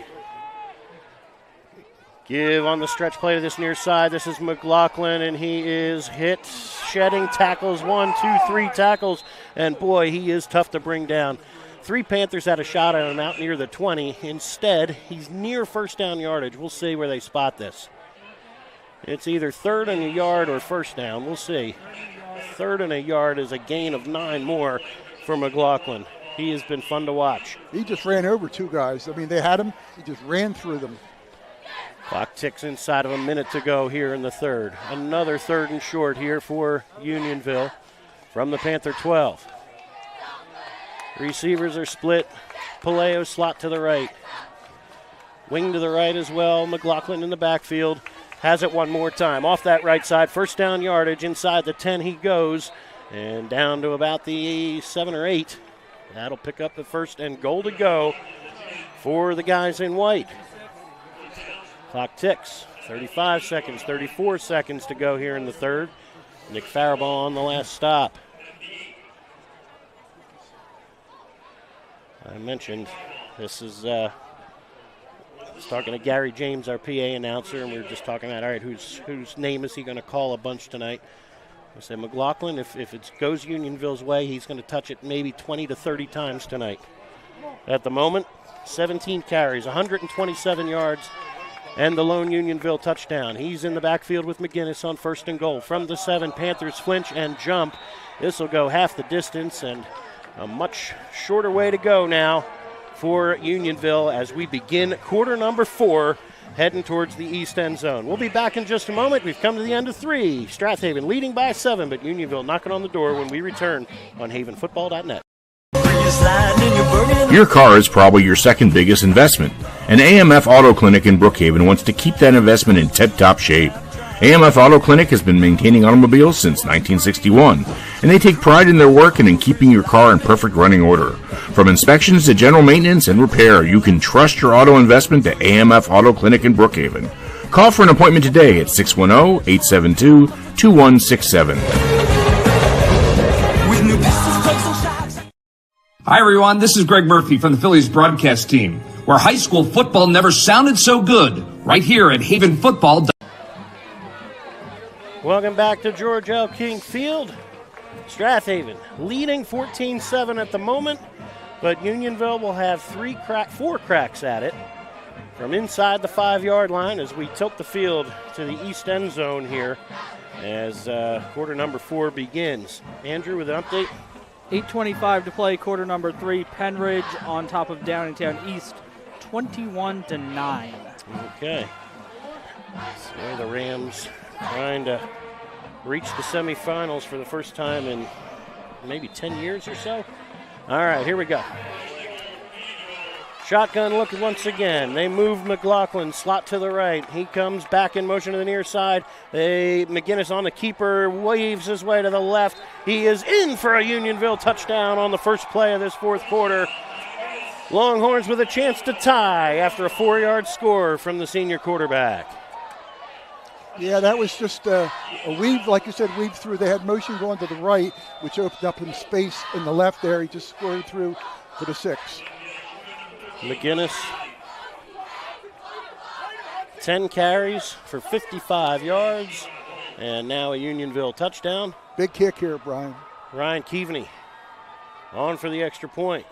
Give on the stretch play to this near side. This is McLaughlin, and he is hit, shedding tackles, 1, 2, 3 tackles. And boy, he is tough to bring down. 3 Panthers had a shot at him out near the 20. Instead, he's near first down yardage. We'll see where they spot this. It's either 3rd and a yard or first down. We'll see. 3rd and a yard is a gain of 9 more for McLaughlin. He has been fun to watch. He just ran over 2 guys. I mean, they had him. He just ran through them. Clock ticks inside of a minute to go here in the third. Another 3rd and short here for Unionville from the Panther 12. Receivers are split. Paleo slot to the right. Wing to the right as well. McLaughlin in the backfield. Has it one more time. Off that right side. First down yardage. Inside the 10 he goes. And down to about the 7 or 8. That'll pick up the first and goal to go for the guys in white. Clock ticks. 35 seconds, 34 seconds to go here in the third. Nick Faribault on the last stop. I mentioned this is I was talking to Gary James, our PA announcer, and we were just talking about, all right, whose name is he going to call a bunch tonight? I said, McLaughlin, if it goes Unionville's way, he's going to touch it maybe 20 to 30 times tonight. At the moment, 17 carries, 127 yards, and the lone Unionville touchdown. He's in the backfield with McGinnis on 1st and goal. From the 7, Panthers flinch and jump. This will go half the distance, and a much shorter way to go now for Unionville as we begin quarter number 4, heading towards the east end zone. We'll be back in just a moment. We've come to the end of 3. Strath Haven leading by 7, but Unionville knocking on the door when we return on havenfootball.net. Your car is probably your second biggest investment, and AMF Auto Clinic in Brookhaven wants to keep that investment in tip-top shape. AMF Auto Clinic has been maintaining automobiles since 1961, and they take pride in their work and in keeping your car in perfect running order. From inspections to general maintenance and repair, you can trust your auto investment to AMF Auto Clinic in Brookhaven. Call for an appointment today at 610-872-2167. Hi, everyone. This is Greg Murphy from the Phillies broadcast team, where high school football never sounded so good, right here at Haven Football. Welcome back to George L. King Field. Strath Haven leading 14-7 at the moment, but Unionville will have 4 cracks at it from inside the 5-yard line as we tilt the field to the east end zone here as quarter number 4 begins. Andrew with an update. 8:25 to play, quarter number 3. Penridge on top of Downingtown East, 21-9. Okay. So the Rams trying to reach the semifinals for the first time in maybe 10 years or so. All right, here we go. Shotgun look once again. They move McLaughlin, slot to the right. He comes back in motion to the near side. McGinnis on the keeper, waves his way to the left. He is in for a Unionville touchdown on the first play of this fourth quarter. Longhorns with a chance to tie after a 4-yard score from the senior quarterback. Yeah, that was just a weave, like you said, weave through. They had motion going to the right, which opened up some space in the left there. He just scored through for the 6. McGinnis, 10 carries for 55 yards, and now a Unionville touchdown. Big kick here, Brian. Ryan Keaveney on for the extra point.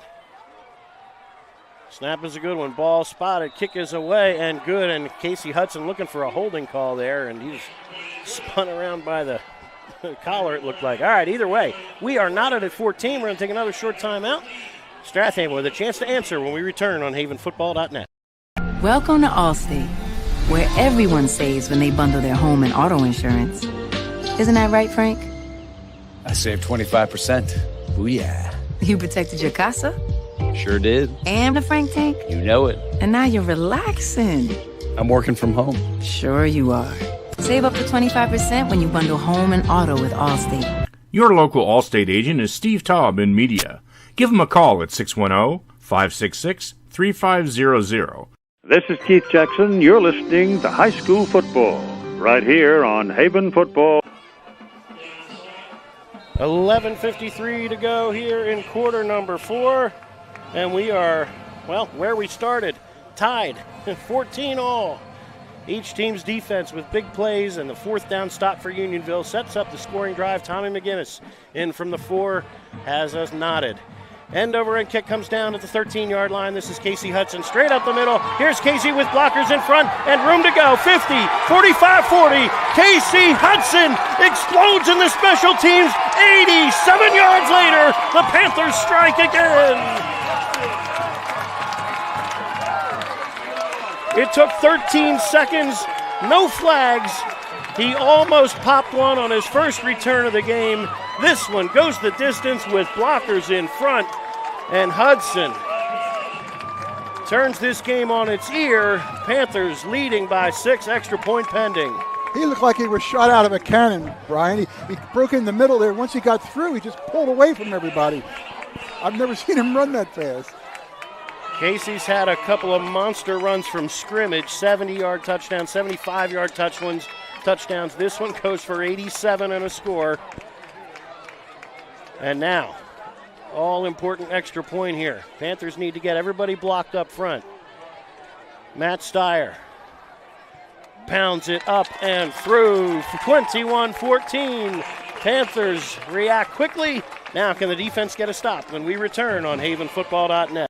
Snap is a good one. Ball spotted. Kick is away and good. And Casey Hudson looking for a holding call there, and he's spun around by the collar, it looked like. All right, either way, we are knotted at 14. We're going to take another short timeout. Strath Haven with a chance to answer when we return on havenfootball.net. Welcome to Allstate, where everyone saves when they bundle their home and auto insurance. Isn't that right, Frank? I saved 25%. Booyah. You protected your casa? Sure did. And the Frank tank? You know it. And now you're relaxing. I'm working from home. Sure you are. Save up to 25% when you bundle home and auto with Allstate. Your local Allstate agent is Steve Taub in media. Give him a call at 610-566-3500. This is Keith Jackson. You're listening to High School Football right here on Haven Football. 11:53 to go here in quarter number 4. And we are, well, where we started, tied, 14 all. Each team's defense with big plays, and the 4th down stop for Unionville sets up the scoring drive. Tommy McGinnis in from the 4 has us knotted. End over end kick comes down at the 13-yard line. This is Casey Hudson straight up the middle. Here's Casey with blockers in front and room to go. 50, 45, 40. Casey Hudson explodes in the special teams. 87 yards later, the Panthers strike again. It took 13 seconds, no flags. He almost popped one on his first return of the game. This one goes the distance with blockers in front, and Hudson turns this game on its ear. Panthers leading by 6, extra point pending. He looked like he was shot out of a cannon, Brian. He broke in the middle there. Once he got through, he just pulled away from everybody. I've never seen him run that fast. Casey's had a couple of monster runs from scrimmage, 70-yard touchdowns, 75-yard touchdowns. This one goes for 87 and a score. And now, all-important extra point here. Panthers need to get everybody blocked up front. Matt Steyer pounds it up and through, 21-14. Panthers react quickly. Now can the defense get a stop when we return on havenfootball.net.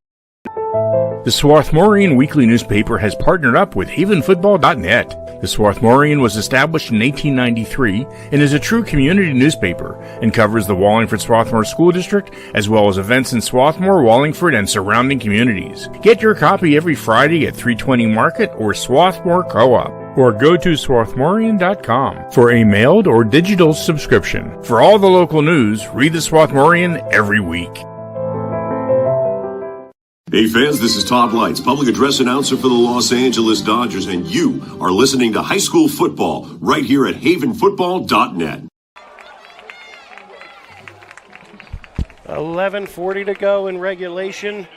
The Swarthmorean Weekly Newspaper has partnered up with havenfootball.net. The Swarthmorean was established in 1893 and is a true community newspaper and covers the Wallingford Swarthmore School District as well as events in Swarthmore, Wallingford, and surrounding communities. Get your copy every Friday at 320 Market or Swarthmore Co-op, or go to swarthmorean.com for a mailed or digital subscription. For all the local news, read the Swarthmorean every week. Hey fans, this is Todd Lights, public address announcer for the Los Angeles Dodgers, and you are listening to high school football right here at havenfootball.net. 11:40 to go in regulation,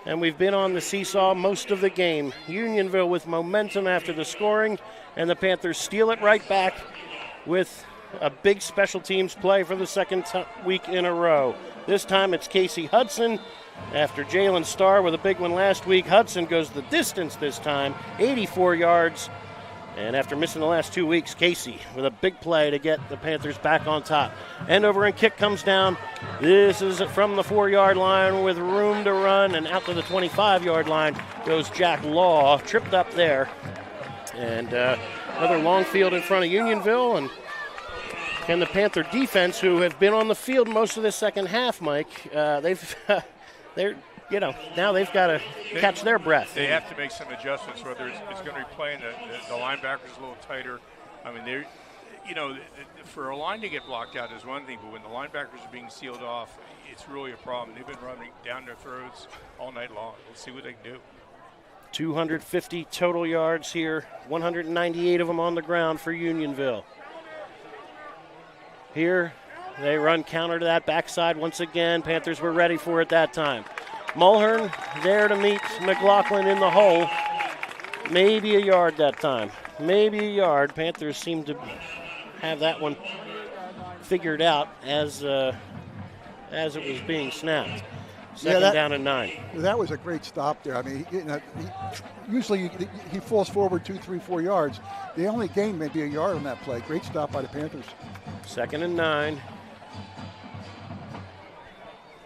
and we've been on the seesaw most of the game. Unionville with momentum after the scoring, and the Panthers steal it right back with a big special teams play for the second week in a row. This time it's Casey Hudson. After Jalen Starr with a big one last week, Hudson goes the distance this time, 84 yards. And after missing the last 2 weeks, Casey with a big play to get the Panthers back on top. End over and kick comes down. This is from the 4-yard line with room to run, and out to the 25-yard line goes Jack Law, tripped up there. And another long field in front of Unionville. And can the Panther defense, who have been on the field most of the second half, Mike, now they've got to catch their breath. They have to make some adjustments, whether it's going to be playing the linebackers a little tighter. I mean, for a line to get blocked out is one thing, but when the linebackers are being sealed off, it's really a problem. They've been running down their throats all night long. We'll see what they can do. 250 total yards here, 198 of them on the ground for Unionville. Here, they run counter to that backside once again. Panthers were ready for it that time. Mulhern there to meet McLaughlin in the hole. Maybe a yard that time. Maybe a yard. Panthers seem to have that one figured out as it was being snapped. Second down and 9. That was a great stop there. I mean, usually he falls forward 2, 3, 4 yards. They only gained maybe a yard on that play. Great stop by the Panthers. Second and 9.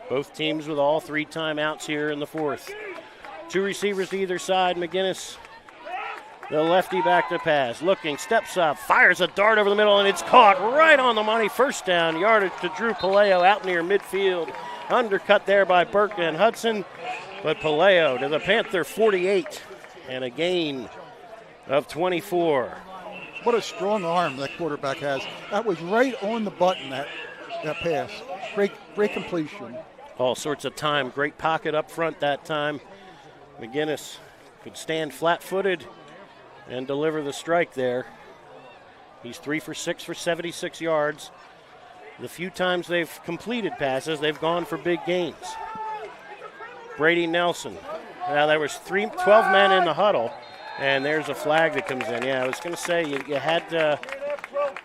Both teams with all 3 timeouts here in the fourth. 2 receivers to either side. McGinnis, the lefty back to pass. Looking, steps up, fires a dart over the middle, and it's caught right on the money. First down, yardage to Drew Paleo out near midfield. Undercut there by Burke and Hudson, but Paleo to the Panther 48 and a gain of 24. What a strong arm that quarterback has. That was right on the button, that pass. Great completion. All sorts of time. Great pocket up front that time. McGinnis could stand flat-footed and deliver the strike there. He's 3 for 6 for 76 yards. The few times they've completed passes, they've gone for big gains. Brady Nelson. Now there was 12 men in the huddle, and there's a flag that comes in. Yeah, I was going to say you had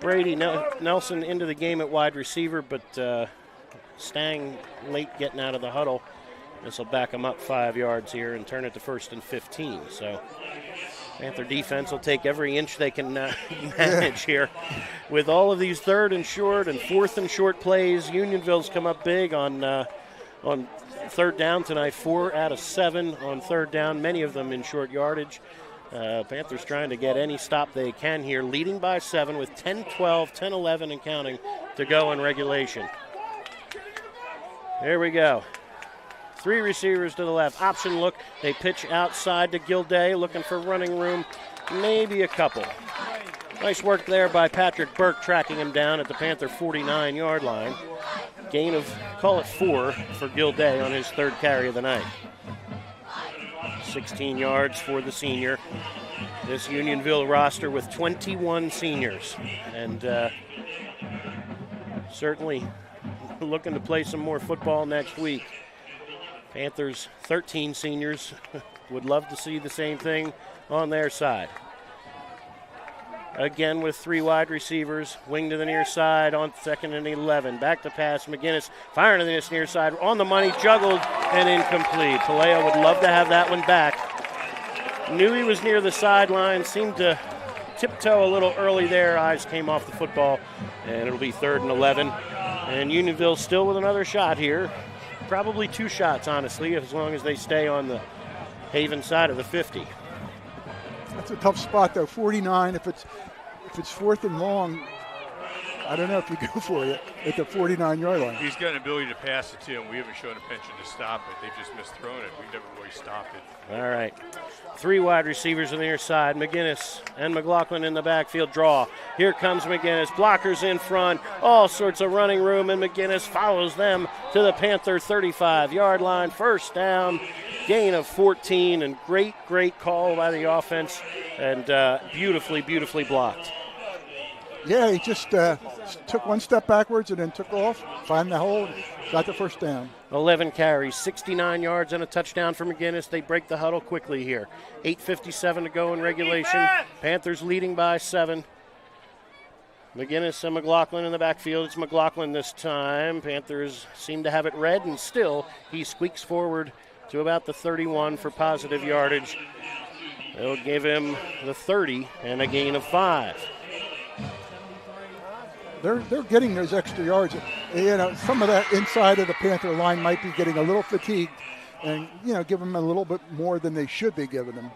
Brady Nelson into the game at wide receiver, but Stang late getting out of the huddle. This will back them up 5 yards here and turn it to 1st and 15. So Panther defense will take every inch they can manage here. With all of these 3rd and short and 4th and short plays, Unionville's come up big on 3rd down tonight. 4 out of 7 on 3rd down, many of them in short yardage. Panthers trying to get any stop they can here, leading by 7 with 10-12, 10-11 and counting to go in regulation. There we go. 3 receivers to the left. Option look. They pitch outside to Gilday, looking for running room. Maybe a couple. Nice work there by Patrick Burke, tracking him down at the Panther 49-yard line. Gain of, call it 4 for Gilday on his 3rd carry of the night. 16 yards for the senior. This Unionville roster with 21 seniors. And certainly looking to play some more football next week. Panthers 13 seniors would love to see the same thing on their side. Again with 3 wide receivers, wing to the near side on 2nd and 11. Back to pass, McGinnis firing to the near side, on the money, juggled and incomplete. PIAA would love to have that one back. Knew he was near the sideline, seemed to tiptoe a little early there. Eyes came off the football, and it'll be 3rd and 11. And Unionville still with another shot here. Probably 2 shots, honestly, as long as they stay on the Haven side of the 50. That's a tough spot, though. 49, if it's 4th and long, I don't know if you go for it at the 49-yard line. He's got an ability to pass it to him. We haven't shown a penchant to stop it. They've just misthrown it. We've never really stopped it. All right. 3 wide receivers on the near side. McGinnis and McLaughlin in the backfield draw. Here comes McGinnis. Blockers in front. All sorts of running room, and McGinnis follows them to the Panther 35-yard line. First down, gain of 14, and great call by the offense, and beautifully blocked. Yeah, he just took one step backwards and then took off, found the hole, got the first down. 11 carries, 69 yards, and a touchdown for McGinnis. They break the huddle quickly here. 8:57 to go in regulation. Panthers leading by 7. McGinnis and McLaughlin in the backfield. It's McLaughlin this time. Panthers seem to have it read, and still he squeaks forward to about the 31 for positive yardage. They'll give him the 30 and a gain of 5. They're getting those extra yards. You know, some of that inside of the Panther line might be getting a little fatigued, and give them a little bit more than they should be giving them.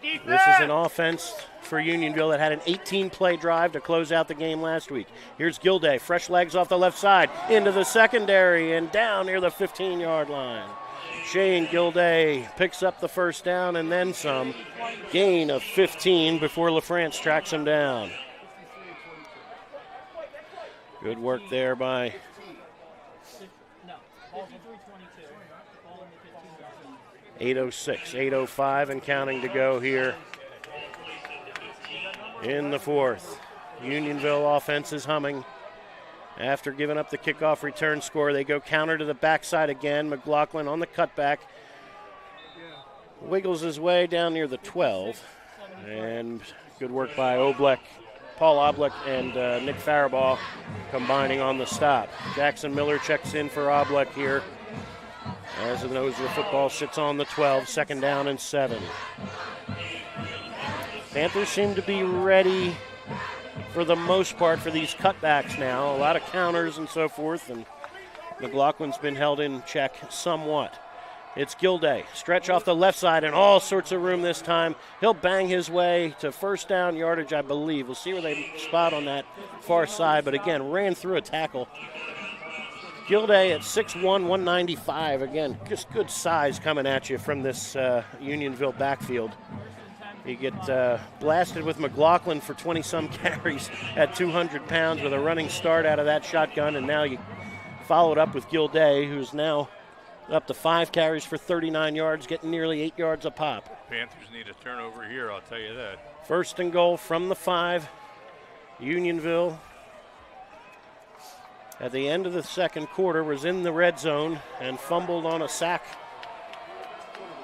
This is an offense for Unionville that had an 18-play drive to close out the game last week. Here's Gilday, fresh legs off the left side, into the secondary and down near the 15-yard line. Shane Gilday picks up the first down and then some. Gain of 15 before LaFrance tracks him down. Good work there by 8:06, 8:05 and counting to go here in the 4th. Unionville offense is humming. After giving up the kickoff return score, they go counter to the backside again. McLaughlin on the cutback. Wiggles his way down near the 12. And good work by Paul Oblek and Nick Faribaugh combining on the stop. Jackson Miller checks in for Oblek here. As the nose of the football sits on the 12, 2nd down and 7. Panthers seem to be ready for the most part for these cutbacks now. A lot of counters and so forth, and McLaughlin's been held in check somewhat. It's Gilday, stretch off the left side and all sorts of room this time. He'll bang his way to first down yardage, I believe. We'll see where they spot on that far side, but again, ran through a tackle. Gilday at 6'1", 195. Again, just good size coming at you from this Unionville backfield. You get blasted with McLaughlin for 20-some carries at 200 pounds with a running start out of that shotgun, and now you followed up with Gilday, who's now up to 5 carries for 39 yards, getting nearly 8 yards a pop. Panthers need a turnover here, I'll tell you that. 1st and goal from the 5. Unionville, at the end of the 2nd quarter, was in the red zone and fumbled on a sack.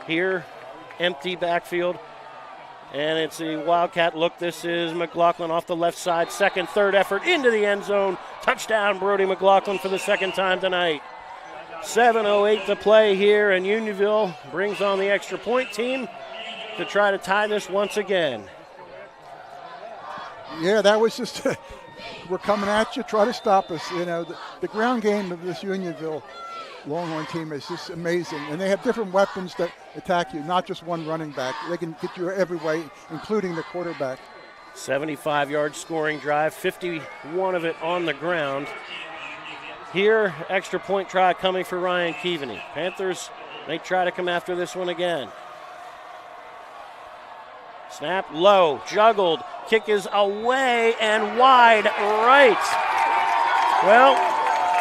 Here, empty backfield, and it's a Wildcat look. This is McLaughlin off the left side, 2nd, 3rd effort into the end zone. Touchdown, Brody McLaughlin for the 2nd time tonight. 7:08 to play here, and Unionville brings on the extra point team to try to tie this once again. Yeah, that was just, we're coming at you, try to stop us. The ground game of this Unionville Longhorn team is just amazing, and they have different weapons that attack you, not just one running back. They can get you every way, including the quarterback. 75-yard scoring drive, 51 of it on the ground. Here, extra point try coming for Ryan Keaveney. Panthers, they try to come after this one again. Snap low, juggled, kick is away and wide right. Well,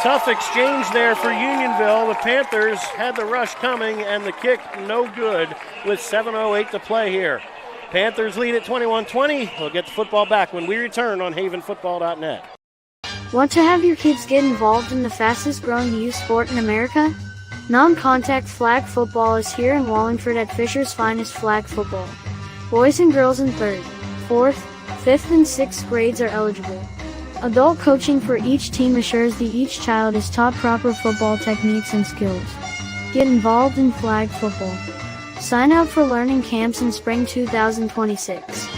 tough exchange there for Unionville. The Panthers had the rush coming and the kick no good with 7:08 to play here. Panthers lead at 21-20. We'll get the football back when we return on havenfootball.net. Want to have your kids get involved in the fastest growing youth sport in America? Non-contact flag football is here in Wallingford at Fisher's Finest Flag Football. Boys and girls in 3rd, 4th, 5th and 6th grades are eligible. Adult coaching for each team assures that each child is taught proper football techniques and skills. Get involved in flag football. Sign up for learning camps in spring 2026.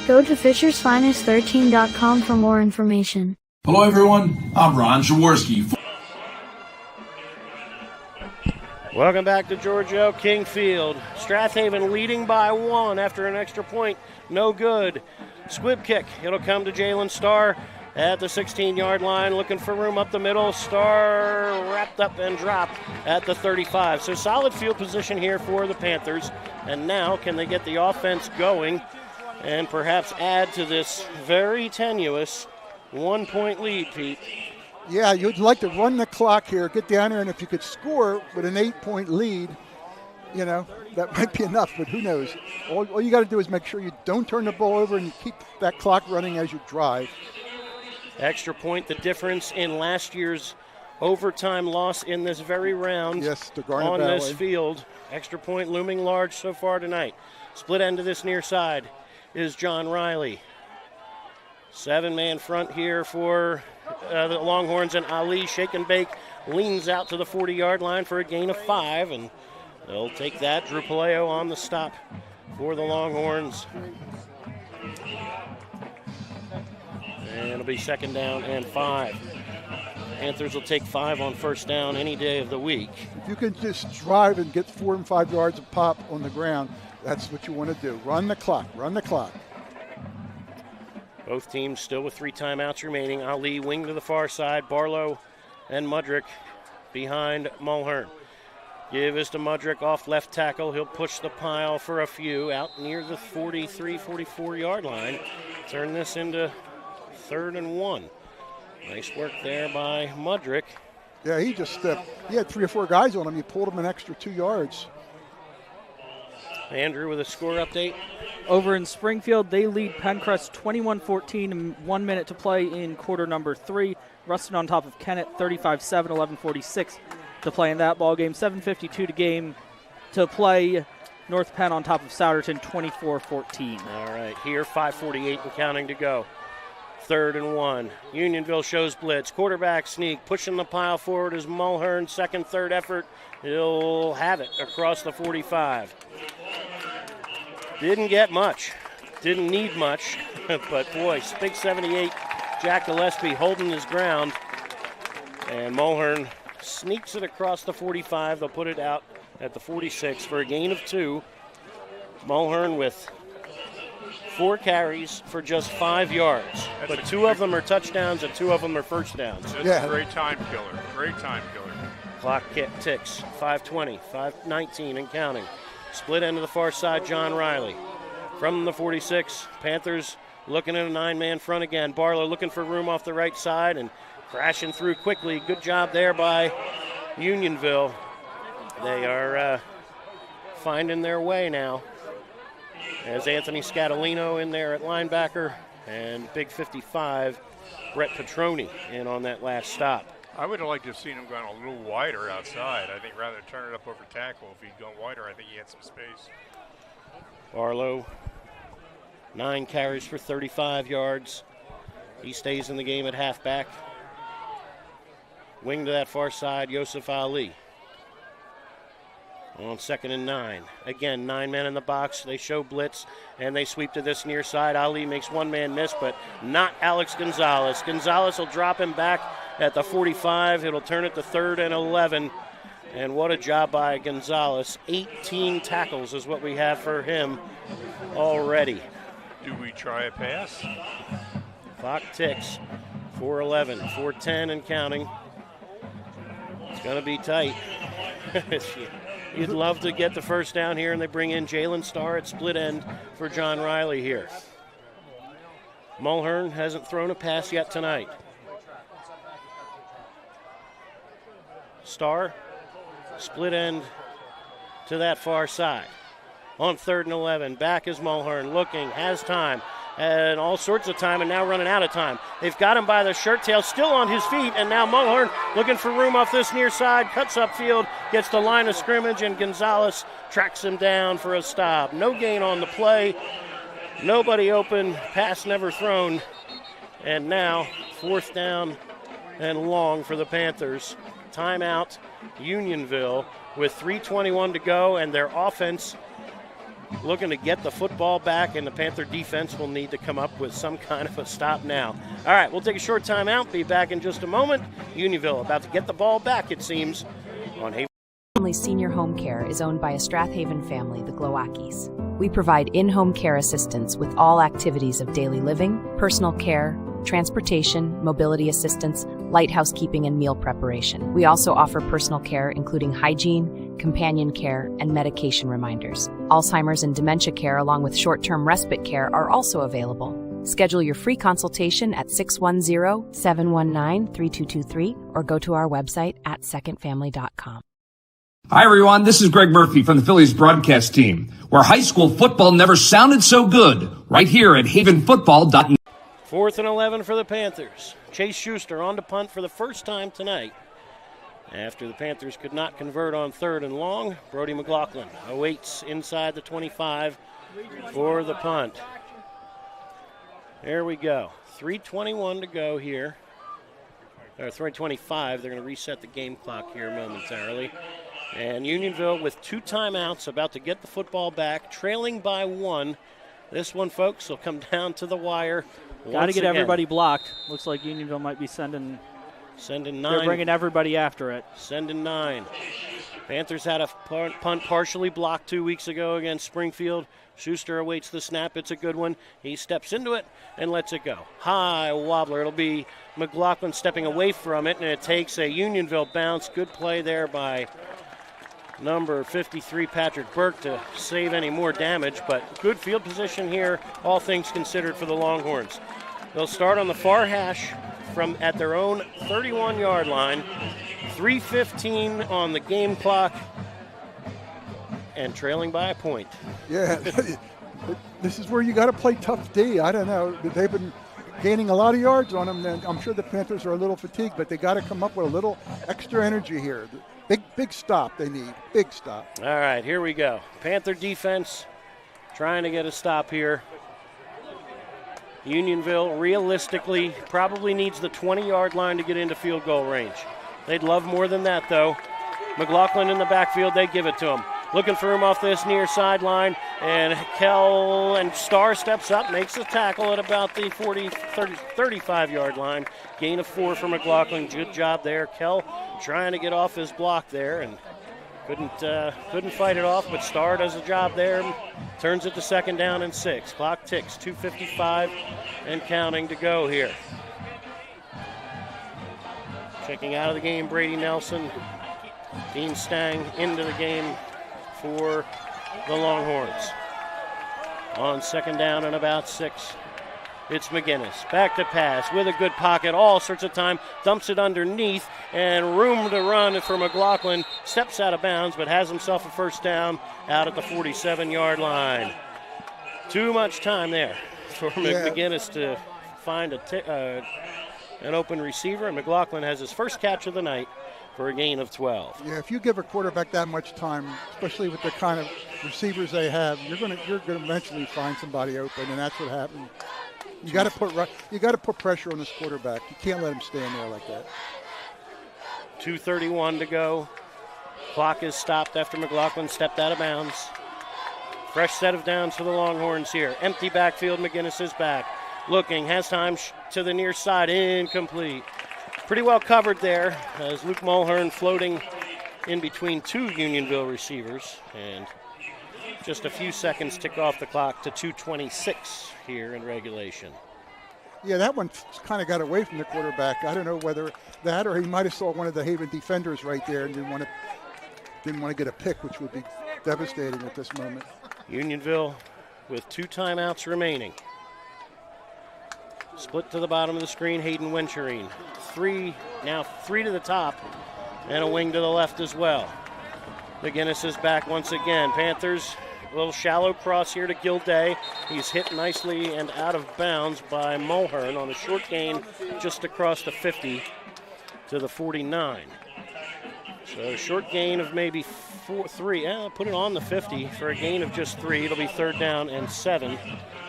Go to fishersfinest13.com for more information. Hello, everyone. I'm Ron Jaworski. Welcome back to George L. King Field. Strath Haven leading by 1 after an extra point. No good. Squib kick. It'll come to Jalen Starr at the 16-yard line, looking for room up the middle. Starr wrapped up and dropped at the 35. So solid field position here for the Panthers. And now can they get the offense going and perhaps add to this very tenuous 1-point lead, Pete? Yeah, you'd like to run the clock here, get down there, and if you could score with an 8-point lead, you know, that might be enough, but who knows? All you got to do is make sure you don't turn the ball over and you keep that clock running as you drive. Extra point, the difference in last year's overtime loss in this very round. Yes, to Garnet on Valley. this field. Extra point looming large so far tonight. Split end to this near side is John Riley. 7-man front here for the Longhorns, and Ali shake and bake leans out to the 40-yard line for a gain of 5, and they'll take that. Drew Paleo on the stop for the Longhorns. And it'll be 2nd down and 5. Panthers will take 5 on 1st down any day of the week. If you can just drive and get 4 and 5 yards of pop on the ground, that's what you want to do. Run the clock, run the clock. Both teams still with 3 timeouts remaining. Ali wing to the far side. Barlow and Mudrick behind Mulhern. Give is to Mudrick off left tackle. He'll push the pile for a few out near the 43, 44-yard line. Turn this into 3rd and 1. Nice work there by Mudrick. Yeah, he just he had 3 or 4 guys on him. He pulled him an extra 2 yards. Andrew with a score update. Over in Springfield, they lead Pencrest 21-14 and 1 minute to play in quarter number 3. Ruston on top of Kennett 35-7, 11:46 to play in that ball game. 7:52 to play. North Penn on top of Souderton 24-14. All right, here 5:48 and counting to go. 3rd and 1. Unionville shows blitz. Quarterback sneak. Pushing the pile forward is Mulhern. 2nd, 3rd effort. He'll have it across the 45. Didn't get much. Didn't need much. But, boy, big 78. Jack Gillespie holding his ground. And Mulhern sneaks it across the 45. They'll put it out at the 46 for a gain of 2. Mulhern with 4 carries for just 5 yards. But 2 of them are touchdowns and 2 of them are first downs. That's a great time killer. Great time killer. Clock ticks. 5:20, 5:19 and counting. Split end to the far side, John Riley. From the 46, Panthers looking at a 9-man front again. Barlow looking for room off the right side and crashing through quickly. Good job there by Unionville. They are finding their way now. As Anthony Scatolino in there at linebacker, and big 55, Brett Petroni in on that last stop. I would have liked to have seen him gone a little wider outside. I think rather than turn it up over tackle, if he'd gone wider, I think he had some space. Barlow, 9 carries for 35 yards. He stays in the game at halfback. Wing to that far side, Yosef Ali. On 2nd and 9. Again, 9 men in the box. They show blitz, and they sweep to this near side. Ali makes 1 man miss, but not Alex Gonzalez. Gonzalez will drop him back at the 45. It'll turn it to 3rd and 11. And what a job by Gonzalez. 18 tackles is what we have for him already. Do we try a pass? Clock ticks. 4:11, 4:10 and counting. It's going to be tight. You'd love to get the first down here, and they bring in Jalen Starr at split end for John Riley here. Mulhern hasn't thrown a pass yet tonight. Starr, split end to that far side. On 3rd and 11, back is Mulhern looking, has time, and all sorts of time and now running out of time. They've got him by the shirt tail, still on his feet, and now Mulhern looking for room off this near side, cuts upfield, gets the line of scrimmage, and Gonzalez tracks him down for a stop. No gain on the play, nobody open, pass never thrown, and now 4th down and long for the Panthers. Timeout, Unionville, with 3:21 to go, and their offense looking to get the football back, and the Panther defense will need to come up with some kind of a stop now. All right, we'll take a short timeout, be back in just a moment. Unionville about to get the ball back, it seems, on Haven. Family Senior Home Care is owned by a Strath Haven family, the Glowackies. We provide in-home care assistance with all activities of daily living, personal care, transportation, mobility assistance, light housekeeping, and meal preparation. We also offer personal care, including hygiene, companion care, and medication reminders. Alzheimer's and dementia care, along with short-term respite care, are also available. Schedule your free consultation at 610-719-3223 or go to our website at secondfamily.com. Hi, everyone. This is Greg Murphy from the Phillies broadcast team, where high school football never sounded so good, right here at havenfootball.net. 4th and 11 for the Panthers. Chase Schuster on to punt for the first time tonight. After the Panthers could not convert on 3rd and long, Brody McLaughlin awaits inside the 25 for the punt. There we go. 3:21 to go here. Or 3:25. They're going to reset the game clock here momentarily. And Unionville with 2 timeouts, about to get the football back, trailing by 1. This one, folks, will come down to the wire. Got to get everybody blocked. Looks like Unionville might be sending 9. They're bringing everybody after it. Sending 9. Panthers had a punt partially blocked 2 weeks ago against Springfield. Schuster awaits the snap. It's a good one. He steps into it and lets it go. High wobbler. It'll be McLaughlin stepping away from it, and it takes a Unionville bounce. Good play there by number 53, Patrick Burke, to save any more damage, but good field position here, all things considered, for the Longhorns. They'll start on the far hash from at their own 31-yard line. 3:15 on the game clock, and trailing by a point. Yeah, this is where you got to play tough D. I don't know. They've been gaining a lot of yards on them. And I'm sure the Panthers are a little fatigued, but they got to come up with a little extra energy here. Big stop they need. Big stop. All right, here we go. Panther defense trying to get a stop here. Unionville realistically probably needs the 20-yard line to get into field goal range. They'd love more than that, though. McLaughlin in the backfield, they give it to him. Looking for him off this near sideline, and Kell and Starr steps up, makes the tackle at about the 35-yard line. Gain of 4 for McLaughlin. Good job there. Kell trying to get off his block there and couldn't fight it off, but Starr does a job there. Turns it to 2nd down and 6. Clock ticks, 2:55 and counting to go here. Checking out of the game, Brady Nelson. Dean Stang into the game for the Longhorns. On 2nd down and about 6, it's McGinnis. Back to pass with a good pocket, all sorts of time, dumps it underneath, and room to run for McLaughlin. Steps out of bounds, but has himself a first down out at the 47-yard line. Too much time there for McGinnis to find an open receiver, and McLaughlin has his first catch of the night for a gain of 12. Yeah, if you give a quarterback that much time, especially with the kind of receivers they have, you're going to eventually find somebody open, and that's what happened. You got to put pressure on this quarterback. You can't let him stand there like that. 2:31 to go. Clock is stopped after McLaughlin stepped out of bounds. Fresh set of downs for the Longhorns here. Empty backfield. McGinnis is back. Looking, has time to the near side. Incomplete. Pretty well covered there as Luke Mulhern floating in between 2 Unionville receivers. And just a few seconds tick off the clock to 2:26 here in regulation. Yeah, that one kind of got away from the quarterback. I don't know whether that or he might have saw one of the Haven defenders right there and didn't want to get a pick, which would be devastating at this moment. Unionville with 2 timeouts remaining. Split to the bottom of the screen, Hayden Wincherine. 3 to the top, and a wing to the left as well. McGinnis is back once again. Panthers little shallow cross here to Gilday. He's hit nicely and out of bounds by Mulhern on a short gain just across the 50 to the 49. So short gain of maybe 3. Yeah, put it on the 50 for a gain of just 3. It'll be 3rd down and 7.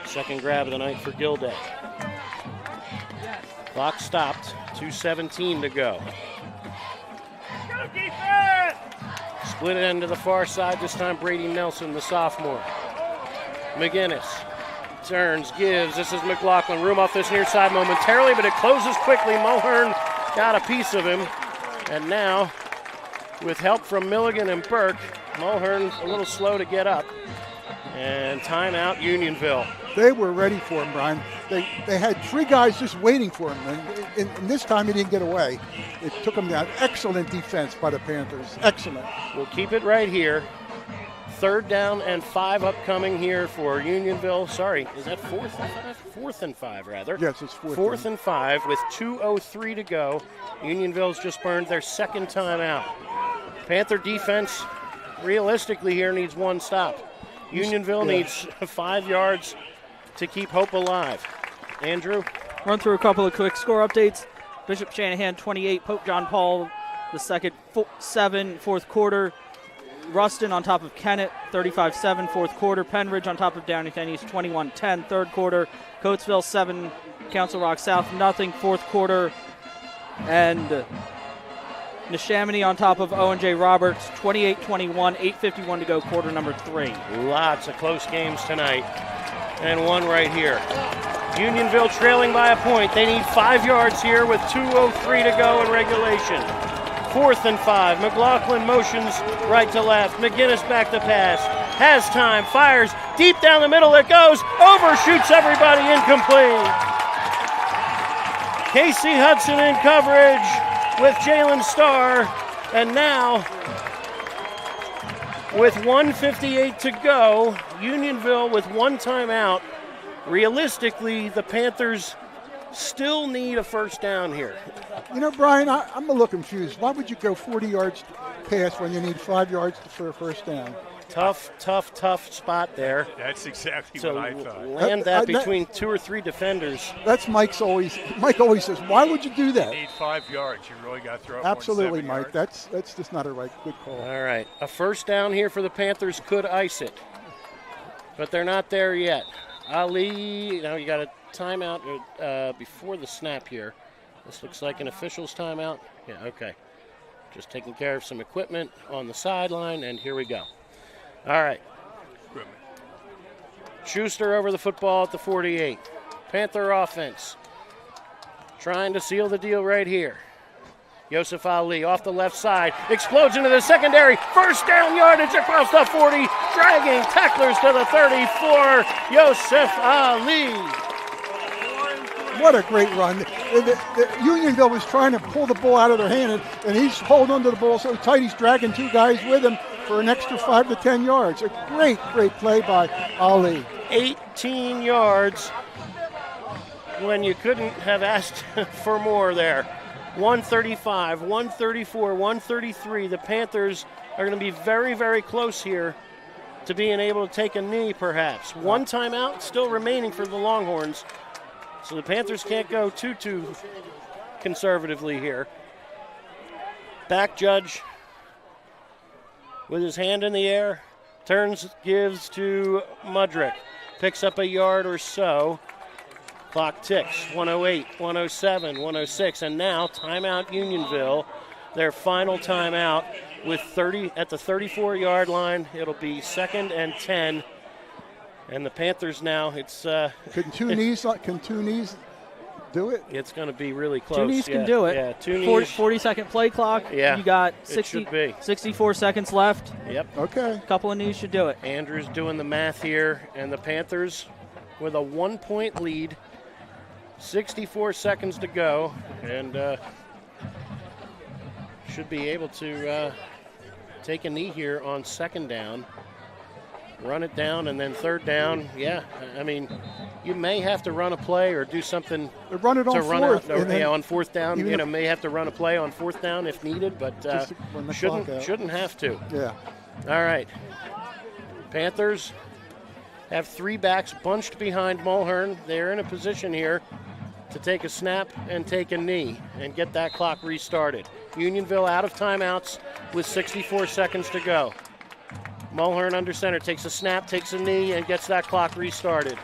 Second grab of the night for Gilday. Clock stopped. 2:17 to go. Split it end to the far side. This time Brady Nelson, the sophomore. McGinnis turns, gives. This is McLaughlin. Room off this near side momentarily, but it closes quickly. Mulhern got a piece of him. And now, with help from Milligan and Burke, Mulhern a little slow to get up. And timeout, Unionville. They were ready for him, Brian. They had 3 guys just waiting for him, and this time he didn't get away. It took him down. Excellent defense by the Panthers. Excellent. We'll keep it right here. 3rd down and 5 upcoming here for Unionville. Sorry, is that 4th and 5? 4th and 5, rather. Yes, it's 4th. 4th and 5 with 2:03 to go. Unionville's just burned their 2nd timeout. Panther defense, realistically here, needs 1 stop. Unionville needs 5 yards to keep hope alive. Andrew? Run through a couple of quick score updates. Bishop Shanahan 28, Pope John Paul II 7, 4th quarter. Ruston on top of Kennett 35-7, 4th quarter. Penridge on top of Downingtown East 21-10, 3rd quarter. Coatesville 7, Council Rock South nothing, 4th quarter. And Neshaminy on top of Owen J. Roberts 28-21, 8:51 to go, quarter number 3. Lots of close games tonight. And one right here. Unionville trailing by a point. They need 5 yards here with 2:03 to go in regulation. 4th and 5. McLaughlin motions right to left. McGinnis back to pass. Has time. Fires deep down the middle. It goes. Overshoots everybody. Incomplete. Casey Hudson in coverage with Jalen Starr. And now, with 1:58 to go, Unionville with 1 timeout. Realistically, the Panthers still need a 1st down here. You know, Brian, I'm a little confused. Why would you go 40 yards pass when you need 5 yards for a 1st down? Tough spot there. That's exactly so what I thought. Land that between 2 or 3 defenders. That's Mike always says, why would you do that? You need 5 yards. You really got to throw up. Absolutely, Mike. Yards. That's just not a good call. All right. A 1st down here for the Panthers could ice it. But they're not there yet. Ali, now you got a timeout before the snap here. This looks like an official's timeout. Yeah, okay. Just taking care of some equipment on the sideline, and here we go. All right. Schuster over the football at the 48. Panther offense trying to seal the deal right here. Yosef Ali off the left side, explodes into the secondary, 1st down yardage across the 40, dragging tacklers to the 34, Yosef Ali. What a great run. The Unionville was trying to pull the ball out of their hand, and he's holding onto the ball so tight he's dragging 2 guys with him for an extra 5 to 10 yards. A great play by Ali. 18 yards when you couldn't have asked for more there. 135, 134, 133. The Panthers are going to be very, very close here to being able to take a knee, perhaps. 1 timeout still remaining for the Longhorns. So the Panthers can't go too conservatively here. Back judge with his hand in the air, turns, gives to Mudrick. Picks up a yard or so. Clock ticks, 108, 107, 106, and now timeout Unionville, their final timeout with 30 at the 34-yard line. It'll be 2nd and 10, and the Panthers now, it's... Can two knees do it? It's going to be really close. 2 knees can do it. Yeah, 2 knees. 40-second play clock. Yeah, you got it should be. 64 seconds left. Yep. Okay. A couple of knees should do it. Andrew's doing the math here, and the Panthers with a 1-point lead. 64 seconds to go, and should be able to take a knee here on 2nd down, run it down, and then 3rd down. Yeah, I mean, you may have to run a play or do something run it on to run 4th. on 4th down. You know, may have to run a play on 4th down if needed, but shouldn't have to. Yeah. All right. Panthers have 3 backs bunched behind Mulhern. They're in a position here to take a snap and take a knee and get that clock restarted. Unionville out of timeouts with 64 seconds to go. Mulhern under center takes a snap, takes a knee, and gets that clock restarted.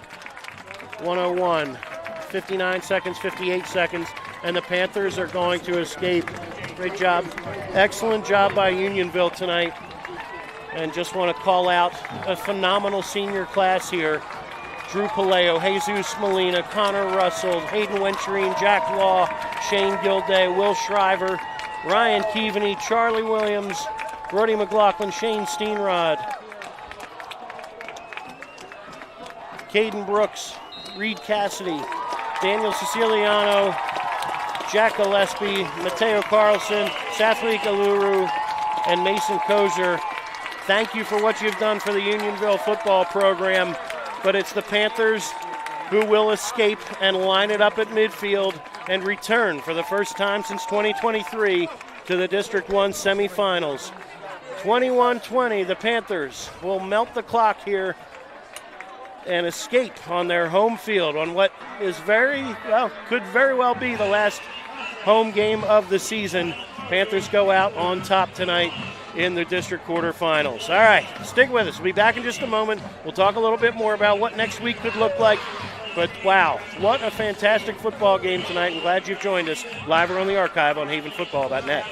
101, 59 seconds, 58 seconds, and the Panthers are going to escape. Great job. Excellent job by Unionville tonight. And just want to call out a phenomenal senior class here. Drew Paleo, Jesus Molina, Connor Russell, Hayden Wencherine, Jack Law, Shane Gilday, Will Shriver, Ryan Keaveney, Charlie Williams, Brody McLaughlin, Shane Steenrod, Caden Brooks, Reed Cassidy, Daniel Siciliano, Jack Gillespie, Mateo Carlson, Sathwik Aluru, and Mason Kozier. Thank you for what you've done for the Unionville football program, but it's the Panthers who will escape and line it up at midfield and return for the first time since 2023 to the District 1 semifinals. 21-20, the Panthers will melt the clock here and escape on their home field on what is could very well be the last home game of the season. Panthers go out on top tonight in the district quarterfinals. All right, stick with us. We'll be back in just a moment. We'll talk a little bit more about what next week could look like. But wow, what a fantastic football game tonight. I'm glad you've joined us live or on the archive on havenfootball.net.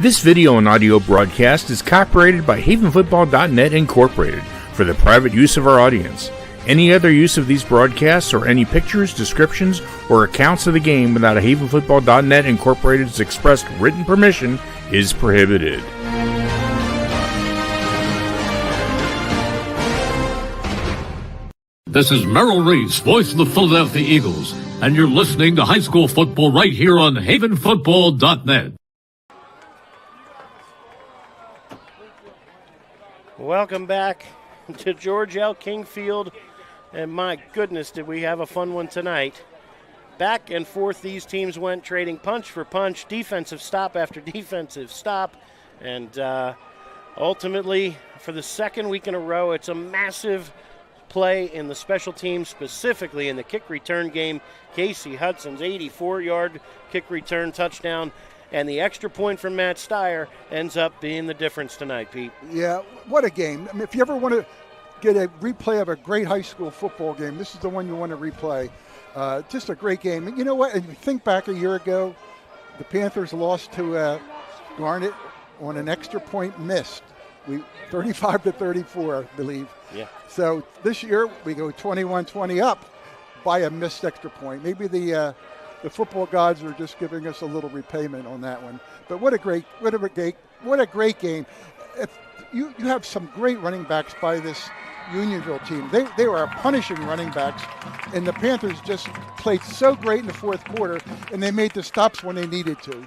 This video and audio broadcast is copyrighted by havenfootball.net Incorporated for the private use of our audience. Any other use of these broadcasts or any pictures, descriptions, or accounts of the game without a havenfootball.net Incorporated's expressed written permission is prohibited. This is Merrill Reese, voice of the Philadelphia Eagles, and you're listening to high school football right here on havenfootball.net. Welcome back to George L. King Field, and my goodness, did we have a fun one tonight. Back and forth these teams went, trading punch for punch, defensive stop after defensive stop, and ultimately, for the second week in a row, it's a massive play in the special teams, specifically in the kick return game. Casey Hudson's 84-yard kick return touchdown, and the extra point from Matt Steyer ends up being the difference tonight, Pete. Yeah, what a game. I mean, if you ever want to get a replay of a great high school football game, this is the one you want to replay. Just a great game. And you know what? If you think back a year ago, the Panthers lost to Garnet on an extra point missed. 35-34, I believe. Yeah. So this year we go 21-20 up by a missed extra point. Maybe the football gods are just giving us a little repayment on that one. But what a great game. If you have some great running backs by this Unionville team. They were punishing running backs, and the Panthers just played so great in the fourth quarter, and they made the stops when they needed to.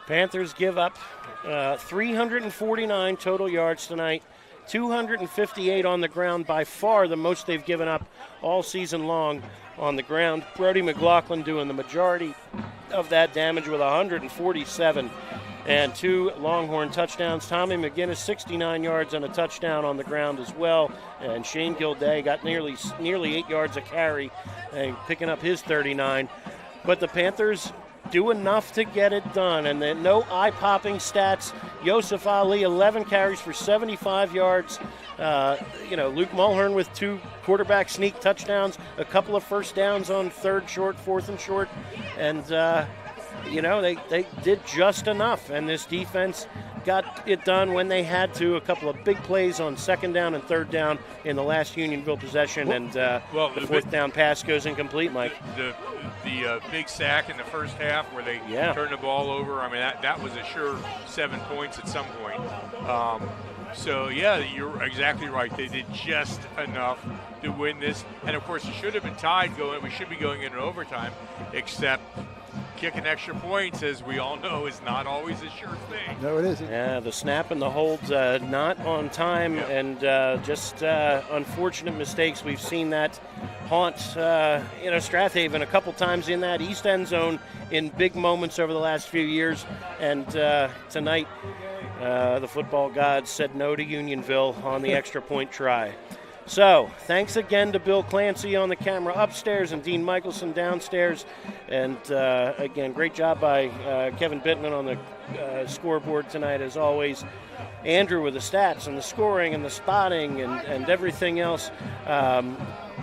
Panthers give up 349 total yards tonight, 258 on the ground, by far the most they've given up all season long on the ground. Brody McLaughlin doing the majority of that damage with 147 and 2 Longhorn touchdowns. Tommy McGinnis, 69 yards and a touchdown on the ground as well. And Shane Gilday got nearly 8 yards a carry, picking up his 39. But the Panthers do enough to get it done, and then no eye-popping stats. Yosef Ali, 11 carries for 75 yards. Luke Mulhern with 2 quarterback sneak touchdowns, a couple of first downs on fourth and short, and they did just enough, and this defense got it done when they had to. A couple of big plays on second down and third down in the last Unionville possession, and the fourth down pass goes incomplete, Mike. The big sack in the first half where they turned the ball over, I mean, that was a sure 7 points at some point. You're exactly right. They did just enough to win this. And, of course, it should have been tied going. We should be going into overtime, except kicking extra points, as we all know, is not always a sure thing. No, it isn't. Yeah, the snap and the holds not on time, and just unfortunate mistakes. We've seen that haunt Strath Haven a couple times in that east end zone in big moments over the last few years, and tonight the football gods said no to Unionville on the extra point try. So, thanks again to Bill Clancy on the camera upstairs and Dean Michelson downstairs. And again, great job by Kevin Bittman on the scoreboard tonight, as always. Andrew with the stats and the scoring and the spotting and everything else.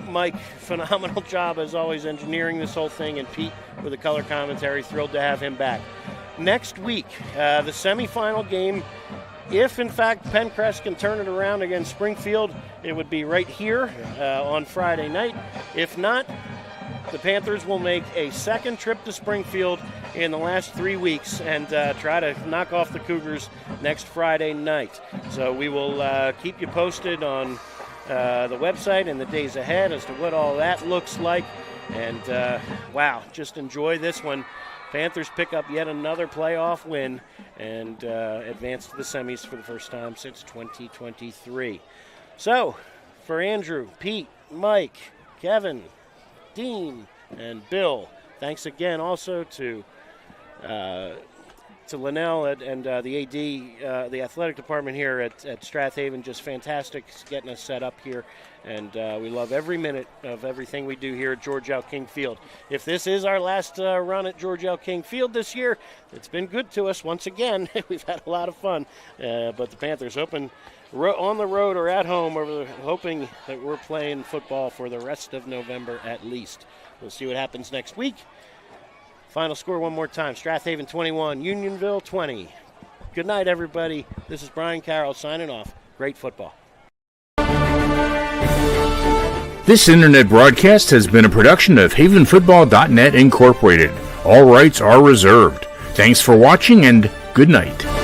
Mike, phenomenal job as always engineering this whole thing. And Pete with the color commentary, thrilled to have him back. Next week, the semifinal game. If, in fact, Pencrest can turn it around against Springfield, it would be right here on Friday night. If not, the Panthers will make a second trip to Springfield in the last 3 weeks and try to knock off the Cougars next Friday night. So we will keep you posted on the website in the days ahead as to what all that looks like. And, wow, just enjoy this one. Panthers pick up yet another playoff win and advance to the semis for the first time since 2023. So, for Andrew, Pete, Mike, Kevin, Dean, and Bill, thanks again also to Linnell and the AD, the athletic department here at Strath Haven, just fantastic getting us set up here. And we love every minute of everything we do here at George L. King Field. If this is our last run at George L. King Field this year, it's been good to us once again. We've had a lot of fun. But the Panthers open on the road or at home, hoping that we're playing football for the rest of November at least. We'll see what happens next week. Final score one more time. Strath Haven 21, Unionville 20. Good night, everybody. This is Brian Carroll signing off. Great football. This internet broadcast has been a production of HavenFootball.net Incorporated. All rights are reserved. Thanks for watching and good night.